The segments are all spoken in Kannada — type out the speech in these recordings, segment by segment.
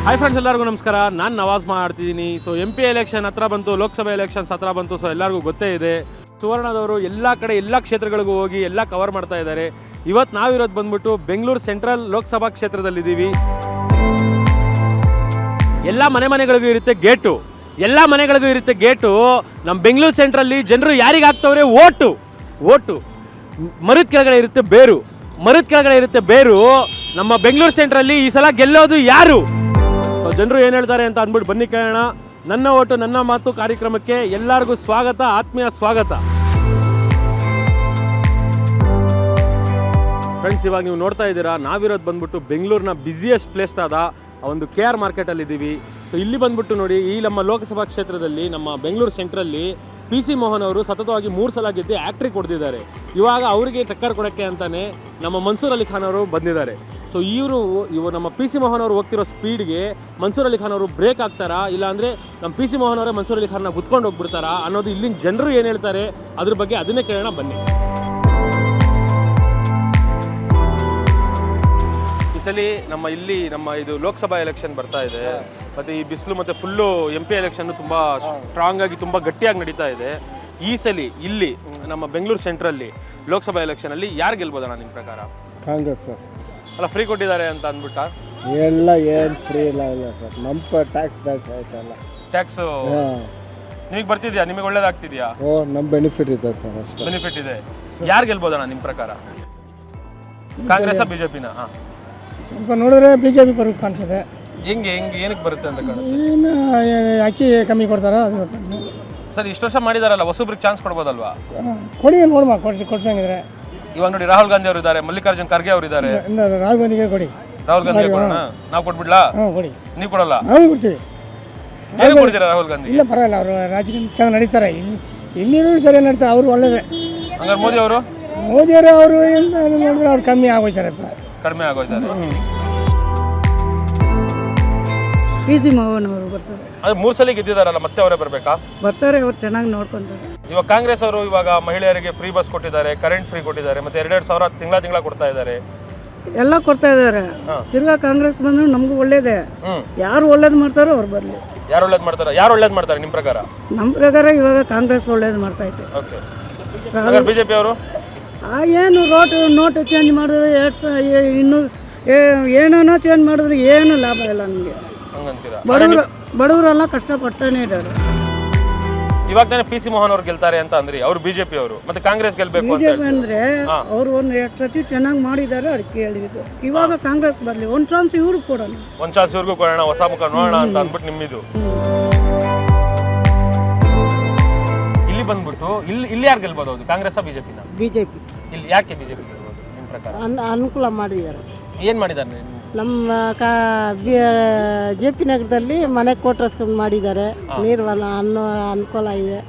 ಹಾಯ್ ಫ್ರೆಂಡ್ಸ್, ಎಲ್ಲರಿಗೂ ನಮಸ್ಕಾರ. ನಾನು ನವಾಜ್ ಮಾಡ್ತಿದ್ದೀನಿ. ಸೊ MP ಎಲೆಕ್ಷನ್ ಹತ್ರ ಬಂತು, ಲೋಕಸಭೆ ಎಲೆಕ್ಷನ್ಸ್ ಹತ್ರ ಬಂತು. ಸೊ ಎಲ್ಲರಿಗೂ ಗೊತ್ತೇ ಇದೆ, ಸುವರ್ಣದವರು ಎಲ್ಲ ಕಡೆ ಎಲ್ಲ ಕ್ಷೇತ್ರಗಳಿಗೂ ಹೋಗಿ ಎಲ್ಲ ಕವರ್ ಮಾಡ್ತಾ ಇದ್ದಾರೆ. ಇವತ್ತು ನಾವಿರೋದು ಬಂದ್ಬಿಟ್ಟು ಬೆಂಗಳೂರು ಸೆಂಟ್ರಲ್ ಲೋಕಸಭಾ ಕ್ಷೇತ್ರದಲ್ಲಿದ್ದೀವಿ. ಎಲ್ಲ ಮನೆಗಳಿಗೂ ಇರುತ್ತೆ ಗೇಟು, ಎಲ್ಲ ಮನೆಗಳಿಗೂ ಇರುತ್ತೆ ಗೇಟು. ನಮ್ಮ ಬೆಂಗಳೂರು ಸೆಂಟ್ರಲ್ಲಿ ಜನರು ಯಾರಿಗೆ ಹಾಕ್ತವ್ರೆ ಓಟು. ಮರದ ಕೆಳಗಡೆ ಇರುತ್ತೆ ಬೇರು, ಮರದ ಕೆಳಗಡೆ ಇರುತ್ತೆ ಬೇರು. ನಮ್ಮ ಬೆಂಗಳೂರು ಸೆಂಟ್ರಲ್ಲಿ ಈ ಸಲ ಗೆಲ್ಲೋದು ಯಾರು? ಸೊ ಜನರು ಏನು ಹೇಳ್ತಾರೆ ಅಂತ ಅಂದ್ಬಿಟ್ಟು ಬನ್ನಿ ಕೇಳೋಣ. ನನ್ನ ಓಟು ನನ್ನ ಮಾತು ಕಾರ್ಯಕ್ರಮಕ್ಕೆ ಎಲ್ಲರಿಗೂ ಸ್ವಾಗತ, ಆತ್ಮೀಯ ಸ್ವಾಗತ. ಫ್ರೆಂಡ್ಸ್, ಇವಾಗ ನೀವು ನೋಡ್ತಾ ಇದ್ದೀರಾ, ನಾವಿರೋದು ಬಂದ್ಬಿಟ್ಟು ಬೆಂಗಳೂರಿನ ಬ್ಯುಸಿಯೆಸ್ಟ್ ಪ್ಲೇಸ್ ಆದ ಒಂದು KR ಮಾರ್ಕೆಟಲ್ಲಿ ಇದ್ದೀವಿ. ಸೊ ಇಲ್ಲಿ ಬಂದ್ಬಿಟ್ಟು ನೋಡಿ, ಈ ನಮ್ಮ ಲೋಕಸಭಾ ಕ್ಷೇತ್ರದಲ್ಲಿ ನಮ್ಮ ಬೆಂಗಳೂರು ಸೆಂಟ್ರಲ್ಲಿ PC ಮೋಹನ್ ಅವರು ಸತತವಾಗಿ 3 ಸಲ ಗೆದ್ದು ಆ್ಯಕ್ಟ್ರಿಗೆ ಕೊಡ್ತಿದ್ದಾರೆ. ಇವಾಗ ಅವರಿಗೆ ಟಕ್ಕರ್ ಕೊಡೋಕ್ಕೆ ಅಂತಾನೆ ನಮ್ಮ ಮನ್ಸೂರ್ ಅಲಿ ಖಾನ್ ಅವರು ಬಂದಿದ್ದಾರೆ. ಸೊ ಇವರು ನಮ್ಮ PC ಮೋಹನ್ ಅವರು ಹೋಗ್ತಿರೋ ಸ್ಪೀಡ್ಗೆ ಮನ್ಸೂರ್ ಅಲಿ ಖಾನ್ ಅವರು ಬ್ರೇಕ್ ಆಗ್ತಾರಾ, ಇಲ್ಲಾಂದರೆ ನಮ್ಮ PC ಮೋಹನ್ ಅವರೇ ಮನ್ಸೂರ್ ಅಲಿ ಖಾನ್ನ ಗುದ್ಕೊಂಡು ಹೋಗ್ಬಿಡ್ತಾರಾ ಅನ್ನೋದು ಇಲ್ಲಿನ ಜನರು ಏನು ಹೇಳ್ತಾರೆ ಅದ್ರ ಬಗ್ಗೆ ಅದನ್ನೇ ಕೇಳೋಣ ಬನ್ನಿ. ಈ ಸಲ ನಮ್ಮ ಇದು ಲೋಕಸಭಾ ಎಲೆಕ್ಷನ್ ಬರ್ತಾ ಇದೆ, ಮತ್ತು ಈ ಬಿಸಿಲು ಮತ್ತು ಫುಲ್ಲು MP ಎಲೆಕ್ಷನ್ ತುಂಬ ಸ್ಟ್ರಾಂಗ್ ಆಗಿ ತುಂಬ ಗಟ್ಟಿಯಾಗಿ ನಡೀತಾ ಇದೆ. ಈ ಸಲ ಇಲ್ಲಿ ನಮ್ಮ ಬೆಂಗಳೂರು ಸೆಂಟ್ರಲ್ಲಿ ಲೋಕಸಭಾ ಎಲೆಕ್ಷನಲ್ಲಿ ಯಾರು ಗೆಲ್ಬೋದಣ್ಣ ನಿಮ್ಮ ಪ್ರಕಾರ? ಕಾಂಗ್ರೆಸ್ ಸರ್. ಅಲ್ಲ, ಫ್ರೀ ಕೊಟ್ಟಿದ್ದಾರೆ ಅಂತ ಅಂದ್ಬಿಟ್ಟ? ಎಲ್ಲ ಏನು ಫ್ರೀ ಇಲ್ಲ ಸರ್, ನಮ್ಮ ಟ್ಯಾಕ್ಸ್ ಜಾಸ್ತಿ ಆಯ್ತಲ್ಲ. ಟ್ಯಾಕ್ಸು ನಿಮಗೆ ಬರ್ತಿದ್ಯಾ? ನಿಮಗೆ ಒಳ್ಳೇದಾಗ್ತಿದ್ಯಾ? ನಮ್ಮ ಬೆನಿಫಿಟ್ ಇದೆ ಸರ್, ಅಷ್ಟೇ ಬೆನಿಫಿಟ್ ಇದೆ. ಯಾರು ಗೆಲ್ಬೋದಣ್ಣ ನಿಮ್ಮ ಪ್ರಕಾರ? ಕಾಂಗ್ರೆಸ್ BJP ನ? ಹಾಂ, ಸ್ವಲ್ಪ ನೋಡಿದ್ರೆ BJP ಬರೋಕ್ಕೆ ಕಾಣ್ತದೆ. ಹೆಂಗೆ ಏನಕ್ಕೆ ಬರುತ್ತೆ ಅಂತ ಕಾಣುತ್ತೆ? ಏನು ಅಕ್ಕಿ ಕಮ್ಮಿ ಕೊಡ್ತಾರ ಅದು ಸರ್, ಇಷ್ಟು ವರ್ಷ ಮಾಡಿದಾರಲ್ಲ, ಹೊಸಬ್ರಿಗೆ ಚಾನ್ಸ್ ಕೊಡ್ಬೋದಲ್ವಾ? ಕೊಡಿ ನೋಡುವ, ಕೊಡ್ಸಂಗಿದ್ರೆ. ಇವಾಗ ನೋಡಿ, ರಾಹುಲ್ ಗಾಂಧಿ ಅವರು ಇದ್ದಾರೆ, ಮಲ್ಲಿಕಾರ್ಜುನ್ ಖರ್ಗೆ ಅವರು ಇದ್ದಾರೆ. ರಾಹುಲ್ ಗಾಂಧಿಗೆ ಕೊಡಿ. ರಾಹುಲ್ ಗಾಂಧಿ ಕೊಡೋಣ? ನಾವು ಕೊಟ್ಬಿಡ್ಲಾ? ಕೊಡಿ. ನೀವು ಕೊಡಲ್ಲ? ನಾವು ಕೊಡ್ತೀವಿ. ಏನು ಕೊಡ್ತೀರಾ ರಾಹುಲ್ ಗಾಂಧಿ? ಇಲ್ಲ, ಪರವಾಗಿಲ್ಲ, ಅವರು ರಾಜಕೀಯ ಚೆನ್ನಾಗಿ ನಡೀತಾರೆ. ಇಲ್ಲಿನೂ ಸರಿಯಾಗಿ ನಡೀತಾರೆ, ಅವರು ಒಳ್ಳೇದೇ. ಹಂಗಾರೆ ಮೋದಿ ಅವರು ನೋಡಿದ್ರೆ ಅವ್ರು ಕಮ್ಮಿ ಆಗೋಯ್ತಾರಪ್ಪ, ಕಡಿಮೆ ಆಗೋಯ್ತಾರೆ. PC ಮೋಹನ್ ಅವರು ಬರ್ತಾರೆ. ಅದು 3 ಸಲ ಗೆದ್ದಿದ್ದಾರಲ್ಲ, ಮತ್ತೆ ಅವರೇ ಬರಬೇಕಾ? ಬರ್ತಾರೆ, ಅವ್ರು ಚೆನ್ನಾಗಿ ನೋಡ್ಕೊಂತಾರೆ. ಇವಾಗ ಕಾಂಗ್ರೆಸ್ ಅವರು ಇವಾಗ ಮಹಿಳೆಯರಿಗೆ ಫ್ರೀ ಬಸ್ ಕೊಟ್ಟಿದ್ದಾರೆ, ಕರೆಂಟ್ ಫ್ರೀ ಕೊಟ್ಟಿದ್ದಾರೆ, ಮತ್ತೆ 2,2 ಸಾವಿರ ತಿಂಗಳ ಕೊಡ್ತಾ ಇದ್ದಾರೆ. ಎಲ್ಲ ಕೊಡ್ತಾ ಇದ್ದಾರೆ. ತಿರ್ಗಾ ಕಾಂಗ್ರೆಸ್ ಬಂದ್ರು ನಮಗೂ ಒಳ್ಳೇದೇ. ಯಾರು ಒಳ್ಳೇದು ಮಾಡ್ತಾರೋ ಅವ್ರು ಬರಲಿ. ಯಾರು ಒಳ್ಳೇದು ಮಾಡ್ತಾರೆ ನಿಮ್ಮ ಪ್ರಕಾರ? ನಮ್ಮ ಪ್ರಕಾರ ಇವಾಗ ಕಾಂಗ್ರೆಸ್ ಒಳ್ಳೇದು ಮಾಡ್ತಾ ಐತೆ. ಓಕೆ. BJP ಅವರು ಏನು ನೋಟು ಚೇಂಜ್ ಮಾಡಿದ್ರೆ ಇನ್ನೂ ಏನೇನೋ ಚೇಂಜ್ ಮಾಡಿದ್ರೆ ಏನು ಲಾಭ ಇಲ್ಲ ನಮಗೆ. ಬಡವರೆಲ್ಲ ಕಷ್ಟಪಟ್ಟನೇ ಇದ್ದಾರೆ. ಇವಾಗ ತಾನೇ PC ಮೋಹನ್ ಅವ್ರು ಗೆಲ್ತಾರೆ ಅಂತ ಅಂದ್ರಿ, ಅವರು BJP ಅವರು, ಮತ್ತೆ ಕಾಂಗ್ರೆಸ್ ಗೆಲ್ಬೇಕು ಅಂತ BJP ಅಂದ್ರೆ ಅವರು ಒಂದು 2 ಸತಿ ಚೆನ್ನಾಗಿ ಮಾಡಿದ್ದಾರೆ, ಅದಕ್ಕೆ ಹೇಳಿದ್ದು. ಇವಾಗ ಕಾಂಗ್ರೆಸ್ ಬರಲಿ, ಒಂದು ಚಾನ್ಸ್ ಇವ್ರಿಗೆ ಕೊಡೋಣ, ಒಂದು ಚಾನ್ಸ್ ಇವ್ರಿಗೂ ಕೊಡೋಣ, ಹೊಸ ಮುಖ ನೋಡೋಣ ಅಂತ ಅಂದ್ಬಿಟ್ಟು ನಿಮ್ಮಿದು. ಇಲ್ಲಿ ಬಂದ್ಬಿಟ್ಟು ಇಲ್ಲಿ ಯಾರು ಗೆಲ್ಬೋದು? ಹೌದು, ಕಾಂಗ್ರೆಸ್ BJP ನ? BJP. ಇಲ್ಲಿ ಯಾಕೆ BJP ಗೆಲ್ಬೋದು ನಿಮ್ಮ ಪ್ರಕಾರ? ಅನುಕೂಲ ಮಾಡಿದ್ದಾರೆ. ಏನು ಮಾಡಿದ್ದಾರೆ? ನಮ್ಮ JP ನಗರದಲ್ಲಿ ಮನೆ ಕೋಟ್ರಸ್ಕೊಂಡು ಮಾಡಿದ್ದಾರೆ, ನೀರು ಅನ್ನೋ ಅನುಕೂಲ ಇದೆ.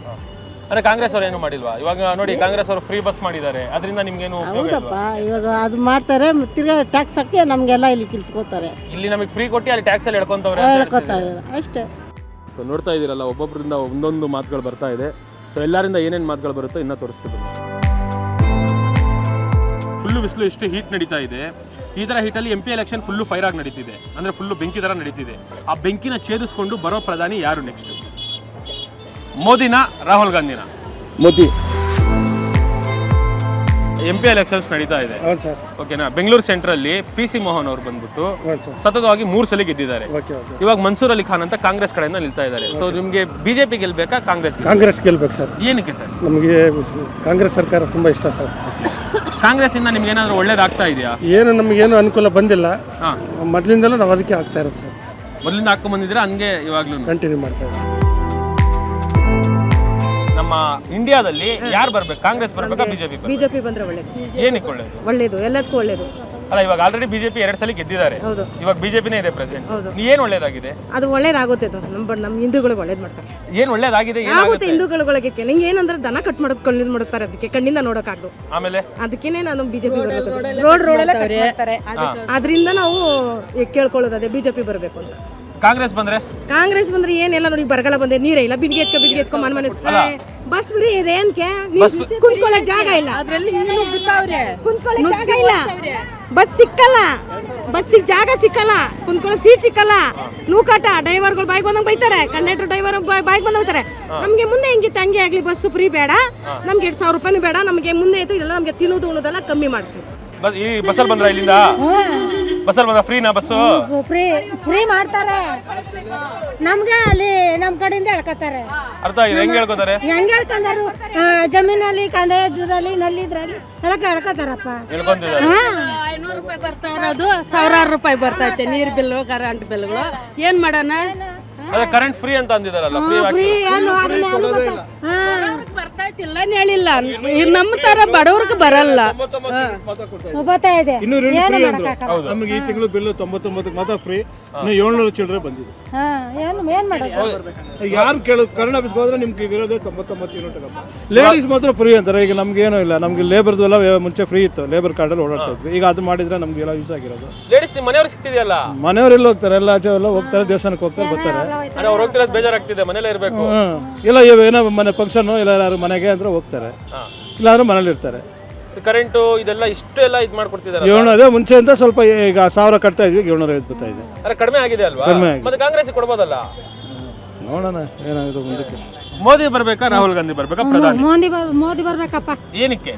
ಅಂದ್ರೆ ಕಾಂಗ್ರೆಸ್ ಅವ್ರು ಏನು ಮಾಡಿಲ್ವಾ? ಇವಾಗ ನೋಡಿ, ಕಾಂಗ್ರೆಸ್ ಅವರು ಫ್ರೀ ಬಸ್ ಮಾಡಿದ್ದಾರೆ, ಅದರಿಂದ ನಿಮ್ಗೇನು? ಹೌದಪ್ಪ, ಇವಾಗ ಅದು ಮಾಡ್ತಾರೆ, ತಿರ್ಗಾ ಟ್ಯಾಕ್ಸ್ ಹಾಕಿ ನಮಗೆಲ್ಲ ಇಲ್ಲಿ ಕಿಲ್ತ್ಕೋತಾರೆ. ಇಲ್ಲಿ ನಮಗೆ ಫ್ರೀ ಕೊಟ್ಟು ಅಲ್ಲಿ ಟ್ಯಾಕ್ಸ್ ಅಲ್ಲಿ ಹೇಳ್ಕೊಂತವ್ರೆ ಅಷ್ಟೇ. ಸೊ ನೋಡ್ತಾ ಇದ್ದೀರಲ್ಲ, ಒಬ್ಬೊಬ್ಬರಿಂದ ಒಂದೊಂದು ಮಾತುಗಳು ಬರ್ತಾ ಇದೆ. ಸೊ ಎಲ್ಲರಿಂದ ಏನೇನು ಮಾತುಗಳು ಬರುತ್ತೋ ಇನ್ನೂ ತೋರಿಸ್ತೀವಿ. ಫುಲ್ಲು ಬಿಸಿಲು, ಎಷ್ಟು ಹೀಟ್ ನಡೀತಾ ಇದೆ. ಈ ಥರ ಹೀಟಲ್ಲಿ MP ಎಲೆಕ್ಷನ್ ಫುಲ್ಲು ಫೈರ್ ಆಗಿ ನಡೀತಿದೆ, ಅಂದರೆ ಫುಲ್ಲು ಬೆಂಕಿ ಥರ ನಡೀತಿದೆ. ಆ ಬೆಂಕಿನ ಛೇದಿಸ್ಕೊಂಡು ಬರೋ ಪ್ರಧಾನಿ ಯಾರು ನೆಕ್ಸ್ಟ್? ಮೋದಿನ, ರಾಹುಲ್ ಗಾಂಧಿನ? ಮೋದಿ. MP ಎಲೆಕ್ಷನ್ಸ್ ನಡೀತಾ ಇದೆ, ಹೌದು ಸರ್. ಓಕೆನಾ? ಬೆಂಗಳೂರು ಸೆಂಟ್ರಲ್ಲಿ PC ಮೋಹನ್ ಅವರು ಬಂದ್ಬಿಟ್ಟು ಸತತವಾಗಿ 3 ಸಲ ಗೆದ್ದಿದ್ದಾರೆ. ಇವಾಗ ಮನ್ಸೂರ್ ಅಲಿ ಖಾನ್ ಅಂತ ಕಾಂಗ್ರೆಸ್ ಕಡೆಯಿಂದ ನಿಲ್ತಾ ಇದ್ದಾರೆ. ಸೊ ನಿಮಗೆ BJP ಗೆಲ್ಬೇಕಾ ಕಾಂಗ್ರೆಸ್ ಗೆಲ್ಬೇಕು ಸರ್. ಏನಕ್ಕೆ ಸರ್? ನಮಗೆ ಕಾಂಗ್ರೆಸ್ ಸರ್ಕಾರ ತುಂಬ ಇಷ್ಟ ಸರ್. ಕಾಂಗ್ರೆಸ್ ಇಂದ ನಿಮ್ಗೆ ಏನಾದರೂ ಒಳ್ಳೇದಾಗ್ತಾ ಇದೆಯಾ? ಏನು ನಮಗೇನು ಅನುಕೂಲ ಬಂದಿಲ್ಲ. ಮೊದಲಿಂದಲೂ ನಾವು ಅದಕ್ಕೆ ಆಗ್ತಾ ಇರೋದು ಸರ್. ಮೊದಲಿಂದ ಹಾಕೊಂಡ್ ಬಂದಿದ್ರೆ ಹಂಗೆ ಇವಾಗ್ಲೂ ಕಂಟಿನ್ಯೂ ಮಾಡ್ತಾ ಇದ್ದೀವಿ. ನಮ್ಮ ಇಂಡಿಯಾದಲ್ಲಿ ಯಾರು ಬರ್ಬೇಕು? ಕಾಂಗ್ರೆಸ್ ಬರ್ಬೇಕಾ BJP ಬಂದ್ರೆ ಒಳ್ಳೇದು. ಏನಕ್ಕೆ ಒಳ್ಳೇದು, ಎಲ್ಲದಕ್ಕೂ ಒಳ್ಳೇದು. ಅಲ್ಲ, ಇವಾಗ ಆಲ್ರೆಡಿ BJP 2 ಸಲ ಗೆದ್ದಿದ್ದಾರೆ, ಇವಾಗ BJPನೇ ಇದೆ ಪ್ರೆಸೆಂಟ್. ಏನು ಒಳ್ಳೇದಾಗಿದೆ? ಅದು ಒಳ್ಳೇದಾಗುತ್ತೆ, ನಮ್ಮ ಹಿಂದೂಗಳಿಗೆ ಒಳ್ಳೇದು ಮಾಡ್ತಾರೆ. ಏನು ಒಳ್ಳೇದಾಗಿದೆ? ಆಗುತ್ತೆ ಹಿಂದೂಗಳಿಗೆ. ನಿಂಗೆ ಏನಂದ್ರೆ ದನ ಕಟ್ ಮಾಡೋದು ಕಣ್ಣಿಂದ ಮಾಡ್ತಾರೆ, ಅದಕ್ಕೆ ಕಣ್ಣಿಂದ ನೋಡೋಕ್ಕಾಗ್ದು. ಆಮೇಲೆ ಅದಕ್ಕೇನೆ ನಾನು BJP ರೋಡ್ ಎಲ್ಲ ಮಾಡ್ತಾರೆ, ಅದರಿಂದ ನಾವು ಕೇಳ್ಕೊಳ್ಳೋದು ಅದೇ BJP ಬರಬೇಕು ಅಂತ. ಕಾಂಗ್ರೆಸ್ ಬಂದ್ರೆ ಏನೆಲ್ಲ ನೋಡಿ, ಬರಗಾಲ ಬಂದೆ, ನೀರೇ ಇಲ್ಲ, ಬಿನ್ಗೆ ಎತ್ಕೊ ಮನೆ ಬಸ್ ಬಿಡಿ, ರೇನ್ಕೆ ಕುಂತ್ಕೊಳ್ಳೋಕೆ ಜಾಗ ಇಲ್ಲ, ಕುಂತ್ಕೊಳ್ಳೋಕೆ ಜಾಗ ಇಲ್ಲ, ಬಸ್ ಸಿಕ್ಕಲ್ಲ, ಬಸ್ಸಿಗೆ ಜಾಗ ಸಿಕ್ಕಲ್ಲ, ಕುಂತ್ಕೊಳ್ಳೋ ಸೀಟ್ ಸಿಕ್ಕಲ್ಲ, ನೂಕಾಟ, ಡ್ರೈವರ್ಗಳು ಬಾಯ್ಗೆ ಬಂದಂಗೆ ಬೈತಾರೆ, ಕಂಡಕ್ಟರ್ ಡ್ರೈವರ್ ಬಾಯ್ಗೆ ಬಂದು ಬೈತಾರೆ. ನಮಗೆ ಮುಂದೆ ಹೆಂಗಿತ್ತು ಹಂಗೆ ಆಗಲಿ, ಬಸ್ಸು ಫ್ರೀ ಬೇಡ, ನಮ್ಗೆ 2,000 ರೂಪಾಯಿನೂ ಬೇಡ, ನಮಗೆ ಮುಂದೆ ಆಯ್ತು ಇಲ್ಲ, ನಮಗೆ ತಿನ್ನೋದು ಉಣ್ಣೋದೆಲ್ಲ ಕಮ್ಮಿ ಮಾಡ್ತೀವಿ. ಈ ಬಸ್ಸಲ್ಲಿ ಬಂದ್ರ ಇಲ್ಲಿಂದ ಬಸ್ಸಲ್ಲಿ ಬಂದ್ರ ಫ್ರೀನಾ ಬಸ್ಸು? ಫ್ರೀ ಮಾಡ್ತಾರೆ, ನಮ್ಗೆ ಅಲ್ಲಿ ನಮ್ಮ ಕಡೆಯಿಂದ ಹೇಳ್ಕೊತಾರೆ. ಅರ್ಥ ಆಗಿದೆ, ಹೆಂಗ್ ಹೇಳ್ಕೊತಾರೆ? ಹೆಂಗ್ ಹೇಳ್ಕೊಂಡಾರು, ಜಮೀನಲ್ಲಿ ಕಂದಾಯ ಜೂರಲ್ಲಿ ನಲ್ಲಿ ಇದ್ರಲ್ಲಿ ಎಲ್ಲ ಹೇಳ್ಕೊತಾರಪ್ಪ. ಹೇಳ್ಕೊಂತಿದ್ದಾರೆ. 500 ರೂಪಾಯಿ ಬರ್ತಾ ಇರೋದು 1,000 ರೂಪಾಯಿ ಬರ್ತೈತೆ, ನೀರು ಬಿಲ್, ಕರೆಂಟ್ ಬಿಲ್ಗಳು. ಏನ್ ಮಾಡೋಣ? ಅದೇ ಕರೆಂಟ್ ಫ್ರೀ ಅಂತ ಅಂದಿದಾರಲ್ಲ, ಬರ್ತೈತಿಲ್ಲ ಹೇಳಿಲ್ಲ, ನಮ್ಮ ತರ ಬಡವ್ರಿಗೆ ಬರಲ್ಲ. ಬರ್ತಾ ಇದೆ, ನಮಗೆ ಈ ತಿಂಗಳು ಬಿಲ್ 99 ಮಾತ್ರ ಫ್ರೀ, 700 ಚಿಲ್ಲರೆ ಬಂದಿದೆ. ಏನ್ ಮಾಡೋದು? ಯಾರು ಕೇಳೋದು, ಕನ್ನಡ ಆಫೀಸ್ಗೆ ಹೋದ್ರೆ ನಿಮ್ಗೆ ಇರೋದೇ 99 ಯೂನಿಟ್. ಲೇಡೀಸ್ ಮಾತ್ರ ಫ್ರೀ ಅಂತಾರೆ. ಈಗ ನಮ್ಗೆ ಏನೂ ಇಲ್ಲ, ನಮ್ಗೆ ಲೇಬರ್ದು ಎಲ್ಲ ಮುಂಚೆ ಫ್ರೀ ಇತ್ತು, ಲೇಬರ್ ಕಾರ್ಡಲ್ಲಿ ಓಡಾಡ್ತಾ ಇದ್ವಿ. ಈಗ ಅದು ಮಾಡಿದ್ರೆ ನಮ್ಗೆ ಎಲ್ಲ ಯೂಸ್ ಆಗಿರೋದು. ಲೇಡೀಸ್ ಮನೆಯವ್ರು ಸಿಗ್ತಿದೆಯಲ್ಲ, ಮನೆಯವ್ರು ಎಲ್ಲ ಹೋಗ್ತಾರೆ, ಎಲ್ಲ ಆಚೆ ಎಲ್ಲ ಹೋಗ್ತಾರೆ, ದೇವಸ್ಥಾನಕ್ಕೆ ಹೋಗ್ತಾರೆ, ಬರ್ತಾರೆ. ಅವ್ರು ಹೋಗ್ತಿರೋದು ಬೇಜಾರಾಗ್ತಿದೆ, ಮನೇಲೇ ಇರಬೇಕು. ಇಲ್ಲ ಏನೋ ಮನೆ ಫಂಕ್ಷನ್ ಇಲ್ಲ, ಯಾರು ಮನೆಗೆ ಅಂದ್ರೆ ಹೋಗ್ತಾರೆ, ಇಲ್ಲಾಂದ್ರೆ ಮನೇಲಿ ಇರ್ತಾರೆ. ಕರೆಂಟು ಇದೆಲ್ಲ ಇಷ್ಟು ಎಲ್ಲ ಇದು ಮಾಡ್ಕೊಡ್ತಿದ್ದಾರೆ. 700 ಅದೇ ಮುಂಚೆ ಅಂತ ಸ್ವಲ್ಪ ಈಗ 1000 ಕಟ್ತಾ ಇದ್ವಿ, 750 ಬರ್ತಾ ಇದೆ. ಅರೆ ಕಡಿಮೆ ಆಗಿದೆ ಅಲ್ವಾ? ಮತ್ತೆ ಕಾಂಗ್ರೆಸ್ ಕೊಡ್ಬೋದಲ್ಲ? ನೋಡೋಣ ಏನಾಗಿದೆ ಮುಂದಕ್ಕೆ. ಮೋದಿ ಬರ್ಬೇಕಾ ರಾಹುಲ್ ಗಾಂಧಿ ಬರ್ಬೇಕಾ ಪ್ರಧಾನಿ? ಮೋದಿ ಬರ್ಬೇಕಪ್ಪ. ಏನಕ್ಕೆ?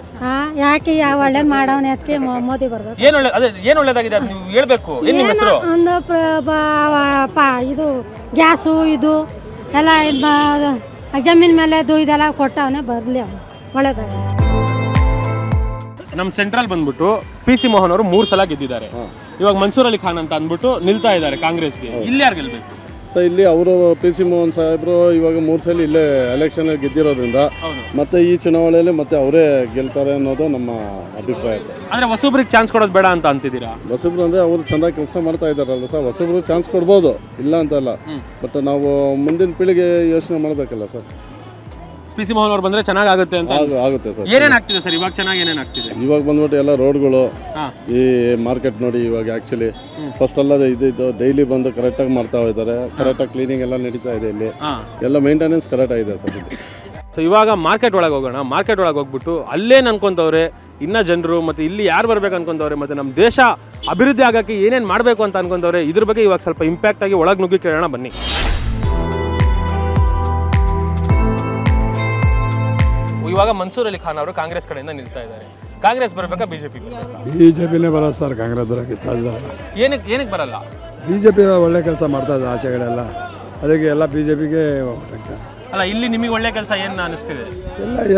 ಯಾಕೆ ಒಳ್ಳೇದ್ ಮಾಡವನೆ ಅದಕ್ಕೆ ಮೋದಿ ಬರ್ಬೇಕು. ಏನ್ ಒಳ್ಳೇದಾಗಿದೆ ಅದು ನೀವು ಹೇಳ್ಬೇಕು. ಏನ್ ನಿಮ್ಮ ಹೆಸರು? ಒಂದು ಇದು ಗ್ಯಾಸು ಇದು ಎಲ್ಲ ಜಮೀನ್ ಮೇಲೆ ಇದೆಲ್ಲ ಕೊಟ್ಟವನೇ ಬರ್ಲಿ, ಅವನು ಒಳ್ಳೇದಾಗಿ. ನಮ್ಮ ಸೆಂಟ್ರಲ್ ಬಂದ್ಬಿಟ್ಟು PC ಮೋಹನ್ ಅವರು 3 ಸಲ ಗೆದ್ದಿದ್ದಾರೆ. ಇವಾಗ ಮನ್ಸೂರ್ ಅಲಿ ಖಾನ್ ಅಂತ ಅಂದ್ಬಿಟ್ಟು ನಿಲ್ತಾ ಇದ್ದಾರೆ ಕಾಂಗ್ರೆಸ್ಗೆ. ಇಲ್ಲಿ ಯಾರು ಗೆಲ್ಬೇಕು? ಸೊ ಇಲ್ಲಿ ಅವರು PC ಮೋಹನ್ ಸಾಹೇಬರು ಇವಾಗ 3 ಸಲ ಇಲ್ಲೇ ಎಲೆಕ್ಷನ್ ಗೆದ್ದಿರೋದ್ರಿಂದ ಮತ್ತೆ ಈ ಚುನಾವಣೆಯಲ್ಲಿ ಮತ್ತೆ ಅವರೇ ಗೆಲ್ತಾರೆ ಅನ್ನೋದು ನಮ್ಮ ಅಭಿಪ್ರಾಯ ಸರ್. ಅಂದ್ರೆ ಹೊಸಬ್ರಿಗೆ ಚಾನ್ಸ್ ಕೊಡೋದು ಬೇಡ ಅಂತ ಅಂತಿದ್ದೀರಾ? ಹೊಸಬ್ರು ಅಂದ್ರೆ ಅವರು ಚೆನ್ನಾಗಿ ಕೆಲಸ ಮಾಡ್ತಾ ಇದ್ದಾರಲ್ಲ ಸರ್, ಹೊಸಬ್ರು ಚಾನ್ಸ್ ಕೊಡ್ಬೋದು, ಇಲ್ಲ ಅಂತಲ್ಲ. ಬಟ್ ನಾವು ಮುಂದಿನ ಪೀಳಿಗೆ ಯೋಚನೆ ಮಾಡಬೇಕಲ್ಲ ಸರ್. PC ಮೋಹನ್ ಅವ್ರು ಬಂದ್ರೆ ಚೆನ್ನಾಗುತ್ತೆ ಅಂತ ಆಗುತ್ತೆ ಸರ್. ಏನೇನ್ ಆಗ್ತಿದೆ ಸರ್ ಇವಾಗ? ಚೆನ್ನಾಗಿ ಏನೇನ್ ಆಗ್ತಿದೆ ಇವಾಗ ಬಂದ್ಬಿಟ್ಟು ಎಲ್ಲ ರೋಡ್ಗಳು, ಈ ಮಾರ್ಕೆಟ್ ನೋಡಿ ಇವಾಗ ಆಕ್ಚುಲಿ ಫಸ್ಟ್ ಎಲ್ಲ ಇದು ಡೈಲಿ ಬಂದು ಕರೆಕ್ಟಾಗಿ ಮಾಡ್ತಾ ಇದ್ದಾರೆ, ಕರೆಕ್ಟಾಗಿ ಕ್ಲೀನಿಂಗ್ ಎಲ್ಲ ನಡೀತಾ ಇದೆ, ಇಲ್ಲಿ ಎಲ್ಲ ಮೇಂಟೆನೆನ್ಸ್ ಕರೆಕ್ಟ್ ಆಗಿದೆ ಸರ್ ಇಲ್ಲಿ. ಸೊ ಇವಾಗ ಮಾರ್ಕೆಟ್ ಒಳಗೆ ಹೋಗೋಣ. ಮಾರ್ಕೆಟ್ ಒಳಗೆ ಹೋಗ್ಬಿಟ್ಟು ಅಲ್ಲೇನು ಅನ್ಕೊಂತವ್ರೆ ಇನ್ನ ಜನರು, ಮತ್ತೆ ಇಲ್ಲಿ ಯಾರು ಬರ್ಬೇಕು ಅನ್ಕೊಂತವ್ರೆ, ಮತ್ತೆ ನಮ್ಮ ದೇಶ ಅಭಿವೃದ್ಧಿ ಆಗಕ್ಕೆ ಏನೇನು ಮಾಡಬೇಕು ಅಂತ ಅನ್ಕೊಂತವ್ರೆ, ಇದ್ರ ಬಗ್ಗೆ ಇವಾಗ ಸ್ವಲ್ಪ ಇಂಪ್ಯಾಕ್ಟ್ ಆಗಿ ಒಳಗೆ ನುಗ್ಗಿ ಕೇಳೋಣ ಬನ್ನಿ. ಇವಾಗ ಮನ್ಸೂರ್ ಅಲಿ ಖಾನ್ ಅವರು ಕಾಂಗ್ರೆಸ್ ಕಡೆಯಿಂದ ನಿಲ್ತಾ ಇದ್ದಾರೆ. ಕಾಂಗ್ರೆಸ್ ಬರಬೇಕಾ ಬಿಜೆಪಿ? ಬಿಜೆಪಿನೇ ಬರೋದು ಸರ್, ಕಾಂಗ್ರೆಸ್ ಬರೋಕ್ಕೆ ಚಾರ್ಜ್ ಅಲ್ಲ. ಏನಕ್ಕೆ ಬರಲ್ಲ? ಬಿಜೆಪಿ ಒಳ್ಳೆ ಕೆಲಸ ಮಾಡ್ತಾ ಇದೆ ಆಚೆಗಳೆಲ್ಲ, ಅದಕ್ಕೆ ಎಲ್ಲ ಬಿಜೆಪಿಗೆ ಹೋಗ್ತಾರೆ. ಅಲ್ಲ ಇಲ್ಲಿ ನಿಮಗೆ ಒಳ್ಳೆ ಕೆಲಸ ಏನು ಅನಿಸ್ತಿದೆ?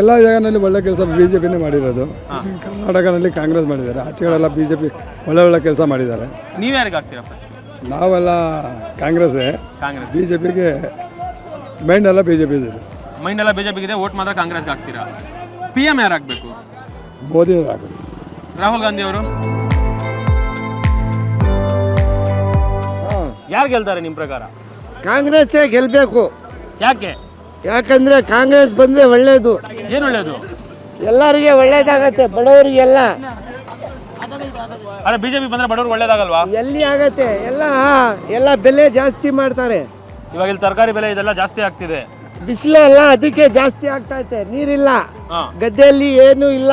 ಎಲ್ಲ ಜಾಗನಲ್ಲಿ ಒಳ್ಳೆ ಕೆಲಸ ಬಿಜೆಪಿನೇ ಮಾಡಿರೋದು. ಕರ್ನಾಟಕದಲ್ಲಿ ಕಾಂಗ್ರೆಸ್ ಮಾಡಿದ್ದಾರೆ, ಆಚೆಗಳೆಲ್ಲ ಬಿಜೆಪಿ ಒಳ್ಳೆ ಕೆಲಸ ಮಾಡಿದ್ದಾರೆ. ನೀವು ಯಾರಿಗೆ ಆಗ್ತೀರಾ? ನಾವೆಲ್ಲ ಕಾಂಗ್ರೆಸ್ಸೇ. ಬಿಜೆಪಿಗೆ ಮೈಂಡ್ ಎಲ್ಲ ಬಿಜೆಪಿ ಇದೆ, ಮೈಂಡ್ ಎಲ್ಲ ಬಿಜೆಪಿಗೆ ಇದೆ, ವೋಟ್ ಮಾತ್ರ ಕಾಂಗ್ರೆಸ್ಗೆ ಹಾಕ್ತೀರಾ? PM ಯಾರು ಆಗಬೇಕು? ಮೋದಿ ಹಾಕೋದು. ರಾಹುಲ್ ಗಾಂಧಿ ಅವರು ಯಾರು ಗೆಲ್ತಾರೆ ನಿಮ್ಮ ಪ್ರಕಾರ? ಕಾಂಗ್ರೆಸ್ಸೇ ಗೆಲ್ಲಬೇಕು. ಯಾಕೆ? ಯಾಕಂದ್ರೆ ಕಾಂಗ್ರೆಸ್ ಬಂದ್ರೆ ಒಳ್ಳೇದು. ಏನು ಒಳ್ಳೇದು? ಎಲ್ಲರಿಗೆ ಒಳ್ಳೇದಾಗತ್ತೆ, ಬಡವರಿಗೆಲ್ಲ. ಅರೆ ಬಿಜೆಪಿ ಬಂದ್ರೆ ಬಡವ್ರಿಗೆ ಒಳ್ಳೇದಾಗಲ್ವಾ? ಎಲ್ಲಿ ಆಗತ್ತೆ? ಎಲ್ಲ ಬೆಲೆ ಜಾಸ್ತಿ ಮಾಡ್ತಾರೆ. ಇವಾಗ ಇಲ್ಲಿ ತರಕಾರಿ ಬೆಲೆ ಇದೆಲ್ಲ ಜಾಸ್ತಿ ಆಗ್ತಿದೆ, ಬಿಸಿಲೆಲ್ಲ ಅದಕ್ಕೆ ಜಾಸ್ತಿ ಆಗ್ತಾ ಐತೆ. ನೀರಿಲ್ಲ, ಗದ್ದೆಯಲ್ಲಿ ಏನೂ ಇಲ್ಲ,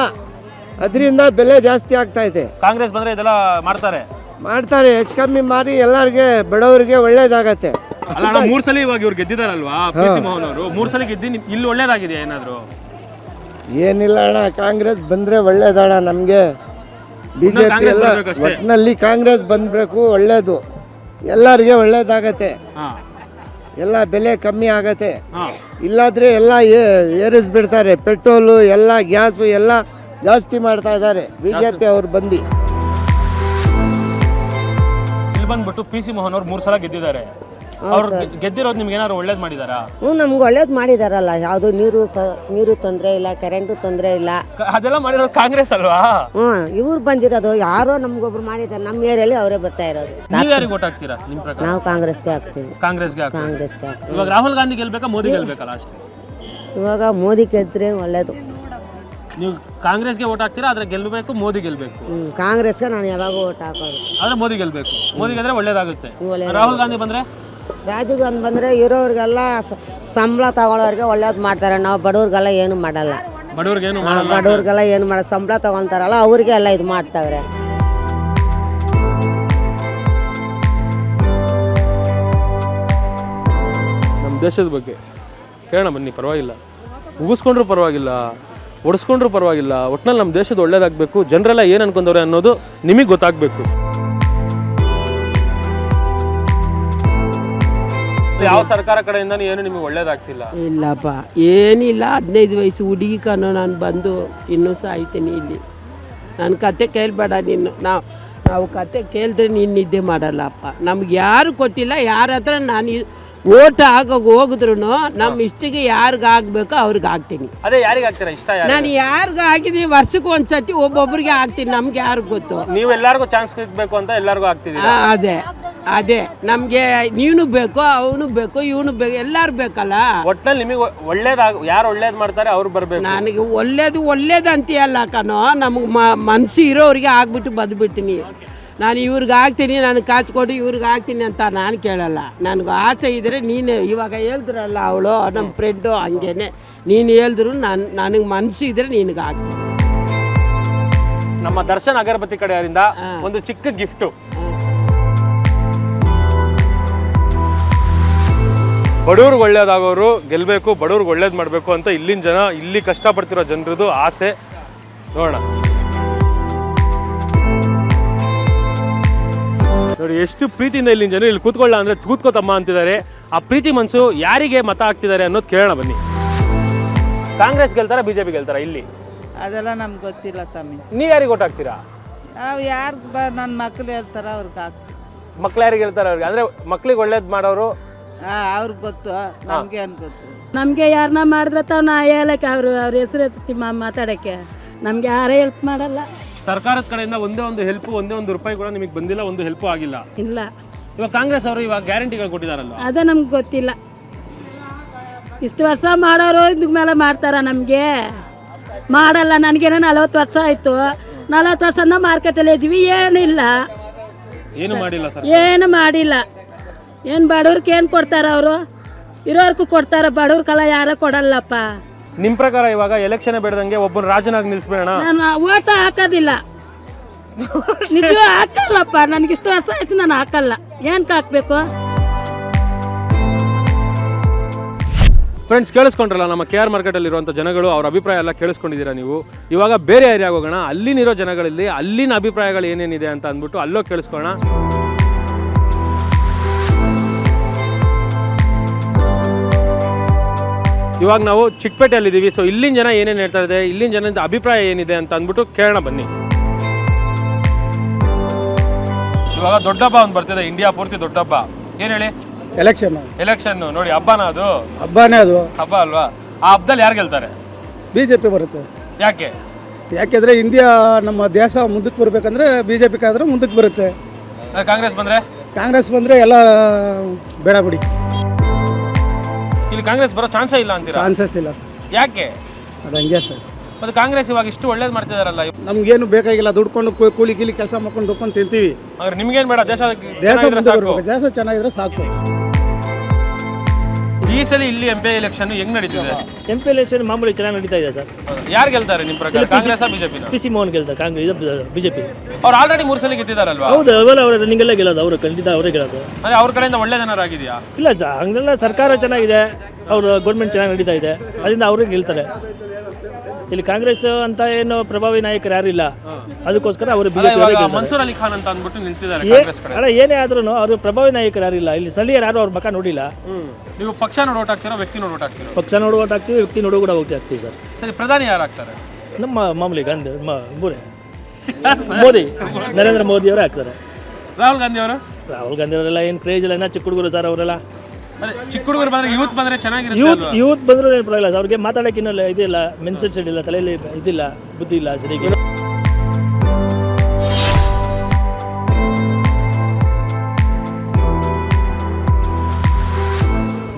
ಅದರಿಂದ ಬೆಲೆ ಜಾಸ್ತಿ ಆಗ್ತಾ ಐತೆ. ಕಾಂಗ್ರೆಸ್ ಬಂದ್ರೆ ಇದೆಲ್ಲ ಮಾಡ್ತಾರೆ, ಹೆಚ್ಚು ಕಮ್ಮಿ ಮಾಡಿ ಎಲ್ಲರಿಗೆ ಬಡವರಿಗೆ ಒಳ್ಳೇದಾಗತ್ತೆ. ಅಲ್ಲ ಅಣ್ಣ, 3 ಸಲ ಇವಾಗ ಇವ್ರು ಗೆದ್ದಿದಾರಲ್ವಾ PC ಮೋಹನ್ ಅವರು, 3 ಸಲ ಗೆದ್ದಿ ಇಲ್ಲಿ ಒಳ್ಳೇದಾಗಿದೆ ಏನಾದ್ರು? ಏನಿಲ್ಲ ಅಣ್ಣ, ಕಾಂಗ್ರೆಸ್ ಬಂದ್ರೆ ಒಳ್ಳೇದಣ್ಣ ನಮ್ಗೆ. ಬಿಜೆಪಿ ಎಲ್ಲ ಒಟ್ಟಿನಲ್ಲಿ ಕಾಂಗ್ರೆಸ್ ಬಂದ್ಬೇಕು, ಒಳ್ಳೇದು, ಎಲ್ಲರಿಗೆ ಒಳ್ಳೇದಾಗತ್ತೆ, ಎಲ್ಲ ಬೆಲೆ ಕಮ್ಮಿ ಆಗತ್ತೆ. ಇಲ್ಲಾದ್ರೆ ಎಲ್ಲ ಏರಿಸ್ಬಿಡ್ತಾರೆ, ಪೆಟ್ರೋಲು ಎಲ್ಲ ಗ್ಯಾಸು ಎಲ್ಲ ಜಾಸ್ತಿ ಮಾಡ್ತಾ ಇದ್ದಾರೆ ಬಿಜೆಪಿ ಅವ್ರು ಬಂದು. ಇಲ್ಲಿ ಬಂದ್ಬಿಟ್ಟು PC ಮೋಹನ್ ಅವ್ರು 3 ಸಲ ಗೆದ್ದಿದ್ದಾರೆ. ಅವ್ರು ಗೆದ್ದಿರೋದು ನಿಮ್ಗೆ ಏನಾದ್ರು ಒಳ್ಳೇದು ಮಾಡಿದಾರಾ? ನಮ್ಗೆ ಒಳ್ಳೇದು ಮಾಡಿದಾರಲ್ಲ, ಯಾವುದು ನೀರು ತೊಂದರೆ ಇಲ್ಲ, ಕರೆಂಟು ತೊಂದರೆ ಇಲ್ಲ, ಅದೆಲ್ಲ ಮಾಡಿರೋದು ಕಾಂಗ್ರೆಸ್ ಅಲ್ವಾ? ಇವ್ರು ಬಂದಿರೋದು ಯಾರೋ ನಮ್ಗೊಬ್ರು ಮಾಡಿದ್ದಾರೆ, ನಮ್ಮ ಏರಿಯಲ್ಲಿ ಅವರೇ ಬರ್ತಾ ಇರೋದು. ನೀವು ಯಾರಿಗೆ ವೋಟ್ ಹಾಕ್ತೀರಾ ನಿಮ್ಮ ಪ್ರಕಾರ? ನಾವು ಕಾಂಗ್ರೆಸ್ಗೆ ಹಾಕ್ತೀವಿ. ಕಾಂಗ್ರೆಸ್ಗೆ ಹಾಕ್ತೀವಿ. ಇವಾಗ ರಾಹುಲ್ ಗಾಂಧಿ ಗೆಲ್ಬೇಕಾ ಮೋದಿ ಗೆಲ್ಬೇಕಲ್ಲ ಅಷ್ಟೇ? ಇವಾಗ ಮೋದಿ ಗೆದ್ರೆ ಒಳ್ಳೇದು. ನೀವು ಕಾಂಗ್ರೆಸ್ಗೆ ವೋಟ್ ಹಾಕ್ತೀರಾ? ಆದ್ರೆ ಗೆಲ್ಬೇಕು, ಮೋದಿ ಗೆಲ್ಬೇಕು? ಕಾಂಗ್ರೆಸ್ಗೆ ನಾನು ಯಾವಾಗ ವೋಟ್ ಹಾಕೋದು. ಆದ್ರೆ ಮೋದಿ ಗೆಲ್ಬೇಕು, ಮೋದಿ ಗೆದ್ರೆ ಒಳ್ಳೇದಾಗುತ್ತೆ. ರಾಹುಲ್ ಗಾಂಧಿ ಬಂದ್ರೆ? ರಾಜೀವ್ ಗಾಂಧಿ ಬಂದರೆ ಇರೋರಿಗೆಲ್ಲ ಸಂಬಳ ತಗೊಳ್ಳೋರಿಗೆ ಒಳ್ಳೇದು ಮಾಡ್ತಾರೆ, ನಾವು ಬಡವ್ರಿಗೆಲ್ಲ ಏನು ಮಾಡಲ್ಲ. ಬಡವ್ರಿಗೆಲ್ಲ ಏನು ಮಾಡಲ್ಲ, ಸಂಬಳ ತಗೊಳ್ತಾರಲ್ಲ ಅವ್ರಿಗೆ ಎಲ್ಲ ಇದು ಮಾಡ್ತಾವ್ರೆ. ದೇಶದ ಬಗ್ಗೆ ಹೇಳೋಣ ಬನ್ನಿ, ಪರವಾಗಿಲ್ಲ. ಉಗಿಸ್ಕೊಂಡ್ರೂ ಪರವಾಗಿಲ್ಲ, ಒಡಿಸ್ಕೊಂಡ್ರೂ ಪರವಾಗಿಲ್ಲ, ಒಟ್ನಲ್ಲಿ ನಮ್ಮ ದೇಶದ ಒಳ್ಳೇದಾಗಬೇಕು, ಜನರೆಲ್ಲ ಏನು ಅನ್ಕೊಂಡವ್ರೆ ಅನ್ನೋದು ನಿಮಗೆ ಗೊತ್ತಾಗಬೇಕು. ಯಾವ ಸರ್ಕಾರ ಕಡೆಯಿಂದ ಏನು ನಿಮಗೆ ಒಳ್ಳೇದಾಗ್ತಿಲ್ಲ? ಇಲ್ಲಪ್ಪ, ಏನಿಲ್ಲ. 15 ವಯಸ್ಸು ಹುಡುಗಿ ಕಣ್ಣು ನಾನು ಬಂದು ಇನ್ನೂ ಸಾಯ್ತೀನಿ ಇಲ್ಲಿ. ನನ್ನ ಕತೆ ಕೇಳಬೇಡ ನೀನು. ನಾವು ಕತೆ ಕೇಳಿದ್ರೆ ನೀನು ನಿದ್ದೆ ಮಾಡಲ್ಲಪ್ಪ. ನಮ್ಗೆ ಯಾರು ಕೊಟ್ಟಿಲ್ಲ, ಯಾರ ಹತ್ರ ನಾನು ಓಟ್ ಹೋಗಿದ್ರು ನಮ್ಮ ಇಷ್ಟಿಗೆ ಯಾರಿಗೆ ಆಗಬೇಕೋ ಅವ್ರಿಗೆ ಹಾಕ್ತೀನಿ. ಅದೇ ಯಾರಿಗೆ ಹಾಕ್ತೀರಾ ಇಷ್ಟ? ನಾನು ಯಾರಿಗೆ ಹಾಕಿದ್ದೀನಿ ವರ್ಷಕ್ಕೆ ಒಂದ್ಸತಿ ಒಬ್ಬೊಬ್ರಿಗೆ ಹಾಕ್ತೀನಿ. ನಮ್ಗೆ ಯಾರಿಗೆ ಗೊತ್ತು? ನೀವು ಎಲ್ಲರಿಗೂ ಚಾನ್ಸ್ ಸಿಗಬೇಕು ಅಂತ ಎಲ್ಲರಿಗೂ ಹಾಕ್ತಿದ್ದೀರಾ? ಅದೇ ನಮಗೆ ನೀನು ಬೇಕು, ಅವನು ಬೇಕು, ಇವನು ಬೇಕು, ಎಲ್ಲರೂ ಬೇಕಲ್ಲ. ಒಟ್ಟಿನಲ್ಲಿ ನಿಮಗೆ ಯಾರು ಒಳ್ಳೇದು ಮಾಡ್ತಾರೆ ಅವ್ರು ಬರಬೇಕು. ನನಗೆ ಒಳ್ಳೇದು ಅಂತೀಯಲ್ಲ ಕಣೋ. ನಮಗೆ ಮನಸ್ಸು ಇರೋರಿಗೆ ಆಗ್ಬಿಟ್ಟು ಬದ್ಬಿಡ್ತೀನಿ. ನಾನು ಇವ್ರಿಗೆ ಹಾಕ್ತೀನಿ, ನನಗೆ ಕಾಸು ಕೊಟ್ಟು ಇವ್ರಿಗೆ ಹಾಕ್ತೀನಿ ಅಂತ ನಾನು ಕೇಳಲ್ಲ. ನನಗೆ ಆಸೆ ಇದ್ದರೆ ನೀನು ಇವಾಗ ಹೇಳ್ದ್ರಲ್ಲ ಅವಳು ನಮ್ಮ ಫ್ರೆಂಡು, ಹಂಗೇನೆ ನೀನು ಹೇಳಿದ್ರು ನನಗೆ ಮನಸ್ಸು ಇದ್ದರೆ ನಿನಗೆ ಹಾಕ್ತೀನಿ. ನಮ್ಮ ದರ್ಶನ್ ಅಗರಬತ್ತಿ ಕಡೆಯವರಿಂದ ಒಂದು ಚಿಕ್ಕ ಗಿಫ್ಟು. ಬಡವ್ರಿಗೆ ಒಳ್ಳೇದಾಗೋರು ಗೆಲ್ಲಬೇಕು, ಬಡವ್ರಿಗೆ ಒಳ್ಳೇದು ಮಾಡಬೇಕು ಅಂತ ಇಲ್ಲಿನ ಜನ, ಇಲ್ಲಿ ಕಷ್ಟಪಡ್ತಿರೋ ಜನರದು ಆಸೆ. ನೋಡೋಣ ನೋಡಿ ಎಷ್ಟು ಪ್ರೀತಿಯಿಂದ ಇಲ್ಲಿನ ಜನ ಇಲ್ಲಿ ಕೂತ್ಕೊಳ್ಳ ಅಂದರೆ ಕೂತ್ಕೋತಮ್ಮ ಅಂತಿದ್ದಾರೆ. ಆ ಪ್ರೀತಿ ಮನಸ್ಸು ಯಾರಿಗೆ ಮತ ಹಾಕ್ತಿದ್ದಾರೆ ಅನ್ನೋದು ಕೇಳೋಣ ಬನ್ನಿ. ಕಾಂಗ್ರೆಸ್ ಗೆಲ್ತಾರಾ ಬಿಜೆಪಿ ಗೆಲ್ತಾರಾ ಇಲ್ಲಿ? ಅದೆಲ್ಲ ನಮ್ಗೆ ಗೊತ್ತಿಲ್ಲ ಸ್ವಾಮಿ. ನೀವು ಯಾರಿಗೆ ಓಟ್ ಹಾಕ್ತೀರಾ? ನಾವು ಯಾರು ನನ್ನ ಮಕ್ಳು ಹೇಳ್ತಾರ ಅವ್ರಿಗೆ ಹಾಕ್ತೀವಿ. ಮಕ್ಳು ಯಾರಿಗೆ ಹೇಳ್ತಾರೆ ಅವ್ರಿಗೆ? ಅಂದರೆ ಮಕ್ಳಿಗೆ ಒಳ್ಳೇದು ಮಾಡೋರು ಅವ್ರಿಗೆ ಗೊತ್ತು, ನಮ್ಗೆ ಏನು ಗೊತ್ತು? ನಮಗೆ ಯಾರನ್ನ ಮಾಡಿದ್ರೆ ತಾವು ನಾ ಹೇಳಕ್ಕೆ ಅವ್ರ ಹೆಸರು ಎತ್ತಿ ಮಾತಾಡೋಕ್ಕೆ ನಮ್ಗೆ ಯಾರೇ ಹೆಲ್ಪ್ ಮಾಡಲ್ಲ. ಸರ್ಕಾರದ ಕಡೆಯಿಂದ ಒಂದೇ ಒಂದು ಹೆಲ್ಪ್, ಒಂದೇ ಒಂದು ರೂಪಾಯಿ ಕೂಡ ನಿಮಗೆ ಬಂದಿಲ್ಲ, ಒಂದು ಹೆಲ್ಪ್ ಆಗಿಲ್ಲ. ಇಲ್ಲ. ಇವಾಗ ಕಾಂಗ್ರೆಸ್ ಅವರು ಇವಾಗ ಗ್ಯಾರಂಟಿಗಳು ಕೊಟ್ಟಿದ್ದಾರಲ್ಲ, ಅದೇ ನಮ್ಗೆ ಗೊತ್ತಿಲ್ಲ. ಇಷ್ಟು ವರ್ಷ ಮಾಡೋರು ಇದಕ್ಕೆ ಮೇಲೆ ಮಾಡ್ತಾರ, ನಮಗೆ ಮಾಡಲ್ಲ. ನನಗೇನೋ 40 ವರ್ಷ ಆಯಿತು. 40 ವರ್ಷದಿಂದ ಮಾರ್ಕೆಟಲ್ಲಿ ಇದ್ದೀವಿ, ಏನಿಲ್ಲ, ಏನು ಮಾಡಿಲ್ಲ ಸರ್, ಏನು ಮಾಡಿಲ್ಲ. ಏನು ಬಡವ್ರಿಗೆ ಏನು ಕೊಡ್ತಾರ ಅವರು? ಇರೋರ್ಗೂ ಕೊಡ್ತಾರ, ಬಡವ್ರಿಗೆಲ್ಲ ಯಾರೋ ಕೊಡಲ್ಲಪ್ಪ. ನಿಮ್ಮ ಪ್ರಕಾರ ಇವಾಗ ಎಲೆಕ್ಷನ್ ಬೇಡದಂಗೆ ಒಬ್ಬನ ರಾಜನಾಗಿ ನಿಲ್ಲಿಸ್ಬೇಡ? ನಾನು ಓಟ ಹಾಕೋದಿಲ್ಲ, ನಿಜ ಹಾಕಲ್ಲಪ್ಪ. ನನಗಿಷ್ಟು ವರ್ಷ ಆಯ್ತು, ನಾನು ಹಾಕಲ್ಲ. ಏನಕ್ಕೆ ಹಾಕ್ಬೇಕು? ಫ್ರೆಂಡ್ಸ್, ಕೇಳಿಸ್ಕೊಂಡ್ರಲ್ಲ ನಮ್ಮ KR ಮಾರ್ಕೆಟಲ್ಲಿ ಇರುವಂಥ ಜನಗಳು, ಅವ್ರ ಅಭಿಪ್ರಾಯ ಎಲ್ಲ ಕೇಳಿಸ್ಕೊಂಡಿದ್ದೀರಾ ನೀವು. ಇವಾಗ ಬೇರೆ ಏರಿಯಾಗೆ ಹೋಗೋಣ, ಅಲ್ಲಿನಿರೋ ಜನಗಳಲ್ಲಿ ಅಲ್ಲಿನ ಅಭಿಪ್ರಾಯಗಳು ಏನೇನಿದೆ ಅಂತ ಅಂದ್ಬಿಟ್ಟು ಅಲ್ಲೋಗಿ ಕೇಳಿಸ್ಕೊಳ್ಳೋಣ. ಇವಾಗ ನಾವು ಚಿಕ್ಕಪೇಟೆಯಲ್ಲಿದ್ದೀವಿ. ಸೊ ಇಲ್ಲಿನ ಜನ ಏನೇನು ಹೇಳ್ತಾ ಇದೆ, ಇಲ್ಲಿನ ಜನದ ಅಭಿಪ್ರಾಯ ಏನಿದೆ ಅಂತ ಅಂದ್ಬಿಟ್ಟು ಕೇಳೋಣ ಬನ್ನಿ. ಇವಾಗ ದೊಡ್ಡ ಹಬ್ಬ ಒಂದು ಬರ್ತಿದೆ, ಇಂಡಿಯಾ ಪೂರ್ತಿ ದೊಡ್ಡ ಹಬ್ಬ. ಏನು ಹೇಳಿ? ಎಲೆಕ್ಷನ್ ನೋಡಿ, ಹಬ್ಬನ ಅದು? ಹಬ್ಬನೇ ಅದು. ಹಬ್ಬ ಅಲ್ವಾ? ಆ ಹಬ್ಬದಲ್ಲಿ ಯಾರು ಗೆಲ್ತಾರೆ? BJP ಬರುತ್ತೆ. ಯಾಕೆ? ಯಾಕೆಂದರೆ ಇಂಡಿಯಾ ನಮ್ಮ ದೇಶ ಮುಂದಕ್ಕೆ ಬರಬೇಕಂದ್ರೆ BJP ಕಾದ್ರೆ ಮುಂದಕ್ಕೆ ಬರುತ್ತೆ. ಕಾಂಗ್ರೆಸ್ ಬಂದರೆ? ಕಾಂಗ್ರೆಸ್ ಬಂದರೆ ಎಲ್ಲ ಬೇಡ ಬಿಡಿ. ಇಲ್ಲಿ ಕಾಂಗ್ರೆಸ್ ಬರೋ ಚಾನ್ಸೇ ಇಲ್ಲ ಅಂತೀರಾ? ಚಾನ್ಸಸ್ ಇಲ್ಲ ಸರ್. ಯಾಕೆ? ಅದು ಹಂಗೆ ಸರ್. ಮತ್ತು ಕಾಂಗ್ರೆಸ್ ಇವಾಗ ಇಷ್ಟು ಒಳ್ಳೇದು ಮಾಡ್ತಿದಾರಲ್ಲ. ನಮ್ಗೇನು ಬೇಕಾಗಿಲ್ಲ, ದುಡ್ಕೊಂಡು ಕೂಲಿ ಕೆಲಸ ಮಾಡ್ಕೊಂಡು ದುಡ್ಕೊಂಡು ತಿಂತೀವಿ. ಆದ್ರೆ ನಿಮ್ಗೇನು ಬೇಡ, ದೇಶ ದೇಶ ಚೆನ್ನಾಗಿದ್ರೆ ಸಾಕು. ಈ ಸಲ ಇಲ್ಲಿ MP ಎಲೆಕ್ಷನ್ ಹೆಂಗ್ ನಡೀತಿದೆ? MP ಎಲೆಕ್ಷನ್ ಮಾಮೂಲಿ ಚೆನ್ನಾಗಿ ನಡೀತಾ ಇದೆ ಸರ್. ಯಾರು ಗೆಲ್ತಾರೆ ನಿಮ್ಮ ಪ್ರಕಾರ? ಕಾಂಗ್ರೆಸ್ ಬಿಜೆಪಿ? PC ಮೋಹನ್ ಗೆಲ್ತಾರೆ, ಕಾಂಗ್ರೆಸ್ BJP. ಅವ್ರು ಆಲ್ರೆಡಿ 3 ಸಲ ಗೆದ್ದಿದ್ದಾರಲ್ವಾ? ಹೌದು, ಅವೆಲ್ಲ ಅವರ ರನ್ನಿಂಗೆಲ್ಲ ಗೆಲ್ಲೋದು, ಅವರು ಖಂಡಿತ ಅವರೇ ಗೆಲ್ಲೋದು. ಅಂದ್ರೆ ಅವ್ರ ಕಡೆಯಿಂದ ಒಳ್ಳೇದೇನಾರು ಆಗಿದೆಯಾ? ಇಲ್ಲ, ಹಂಗೆಲ್ಲ ಸರ್ಕಾರ ಚೆನ್ನಾಗಿದೆ, ಅವ್ರ ಗೌರ್ಮೆಂಟ್ ಚೆನ್ನಾಗಿ ನಡೀತಾ ಇದೆ, ಅದರಿಂದ ಅವರೇ ಗೆಲ್ತಾರೆ. ಇಲ್ಲಿ ಕಾಂಗ್ರೆಸ್ ಅಂತ ಏನು ಪ್ರಭಾವಿ ನಾಯಕರು ಯಾರಿಲ್ಲ, ಅದಕ್ಕೋಸ್ಕರ ಅವರು ಮನ್ಸೂರ್ ಅಲಿ ಖಾನ್ ಅಂತ ಅಂದ್ಬಿಟ್ಟು ನಿಂತಿದ್ದಾರೆ ಕಾಂಗ್ರೆಸ್ ಕಡೆ. ಅಲ್ಲ, ಏನೇ ಆದ್ರೂ ಅವರು ಪ್ರಭಾವಿ ನಾಯಕರು ಯಾರಿಲ್ಲ ಇಲ್ಲಿ. ಸ್ಥಳೀಯರು ಯಾರು ಅವ್ರ ಮಕ್ಕ ನೋಡಿಲ್ಲ. ನೀವು ಪಕ್ಷ ನೋಡಿ ಓಟ್ ಹಾಕ್ತೀರಾ, ವ್ಯಕ್ತಿ ನೋಡಿ ಓಟ್ ಹಾಕ್ತೀರಾ? ಪಕ್ಷ ನೋಡಿ ಓಟ್ ಹಾಕ್ತೀವಿ, ವ್ಯಕ್ತಿ ನೋಡು ಕೂಡ ಓಟ್ ಹಾಕ್ತೀವಿ ಸರ್. ಸರಿ, ಪ್ರಧಾನಿ ಯಾರು ಆಗ್ತಾರೆ? ನಮ್ಮ ಮಾಮೂಲಿ ಗಾಂಧಿ ಮೋದಿ, ನರೇಂದ್ರ ಮೋದಿ ಅವರೇ ಆಗ್ತಾರೆ. ರಾಹುಲ್ ಗಾಂಧಿ ಅವರೆಲ್ಲ ಏನು ಕ್ರೇಜ್ ಇಲ್ಲ, ಚಿಕ್ಕ ಹುಡುಗರು ಸರ್ ಅವರೆಲ್ಲ. ಚಿಕ್ಕ ಹುಡುಗರು ಬಂದ್ರೆ ಯೂತ್ ಬಂದ್ರೆ ಚೆನ್ನಾಗಿರುತ್ತೆ. ಯೂತ್ ಬಂದರೂ ಏನು ಪರವಾಗಿಲ್ಲ, ಅವ್ರಿಗೆ ಮಾತಾಡೋಕೆ ಇನ್ನೂ ಇದಿಲ್ಲ, ಮೆನ್ಸೆಟ್ ಸೆಟ್ ಇಲ್ಲ, ತಲೆಯಲ್ಲಿ ಇದಿಲ್ಲ, ಬುದ್ಧಿ ಇಲ್ಲ ಸರಿಗೆ.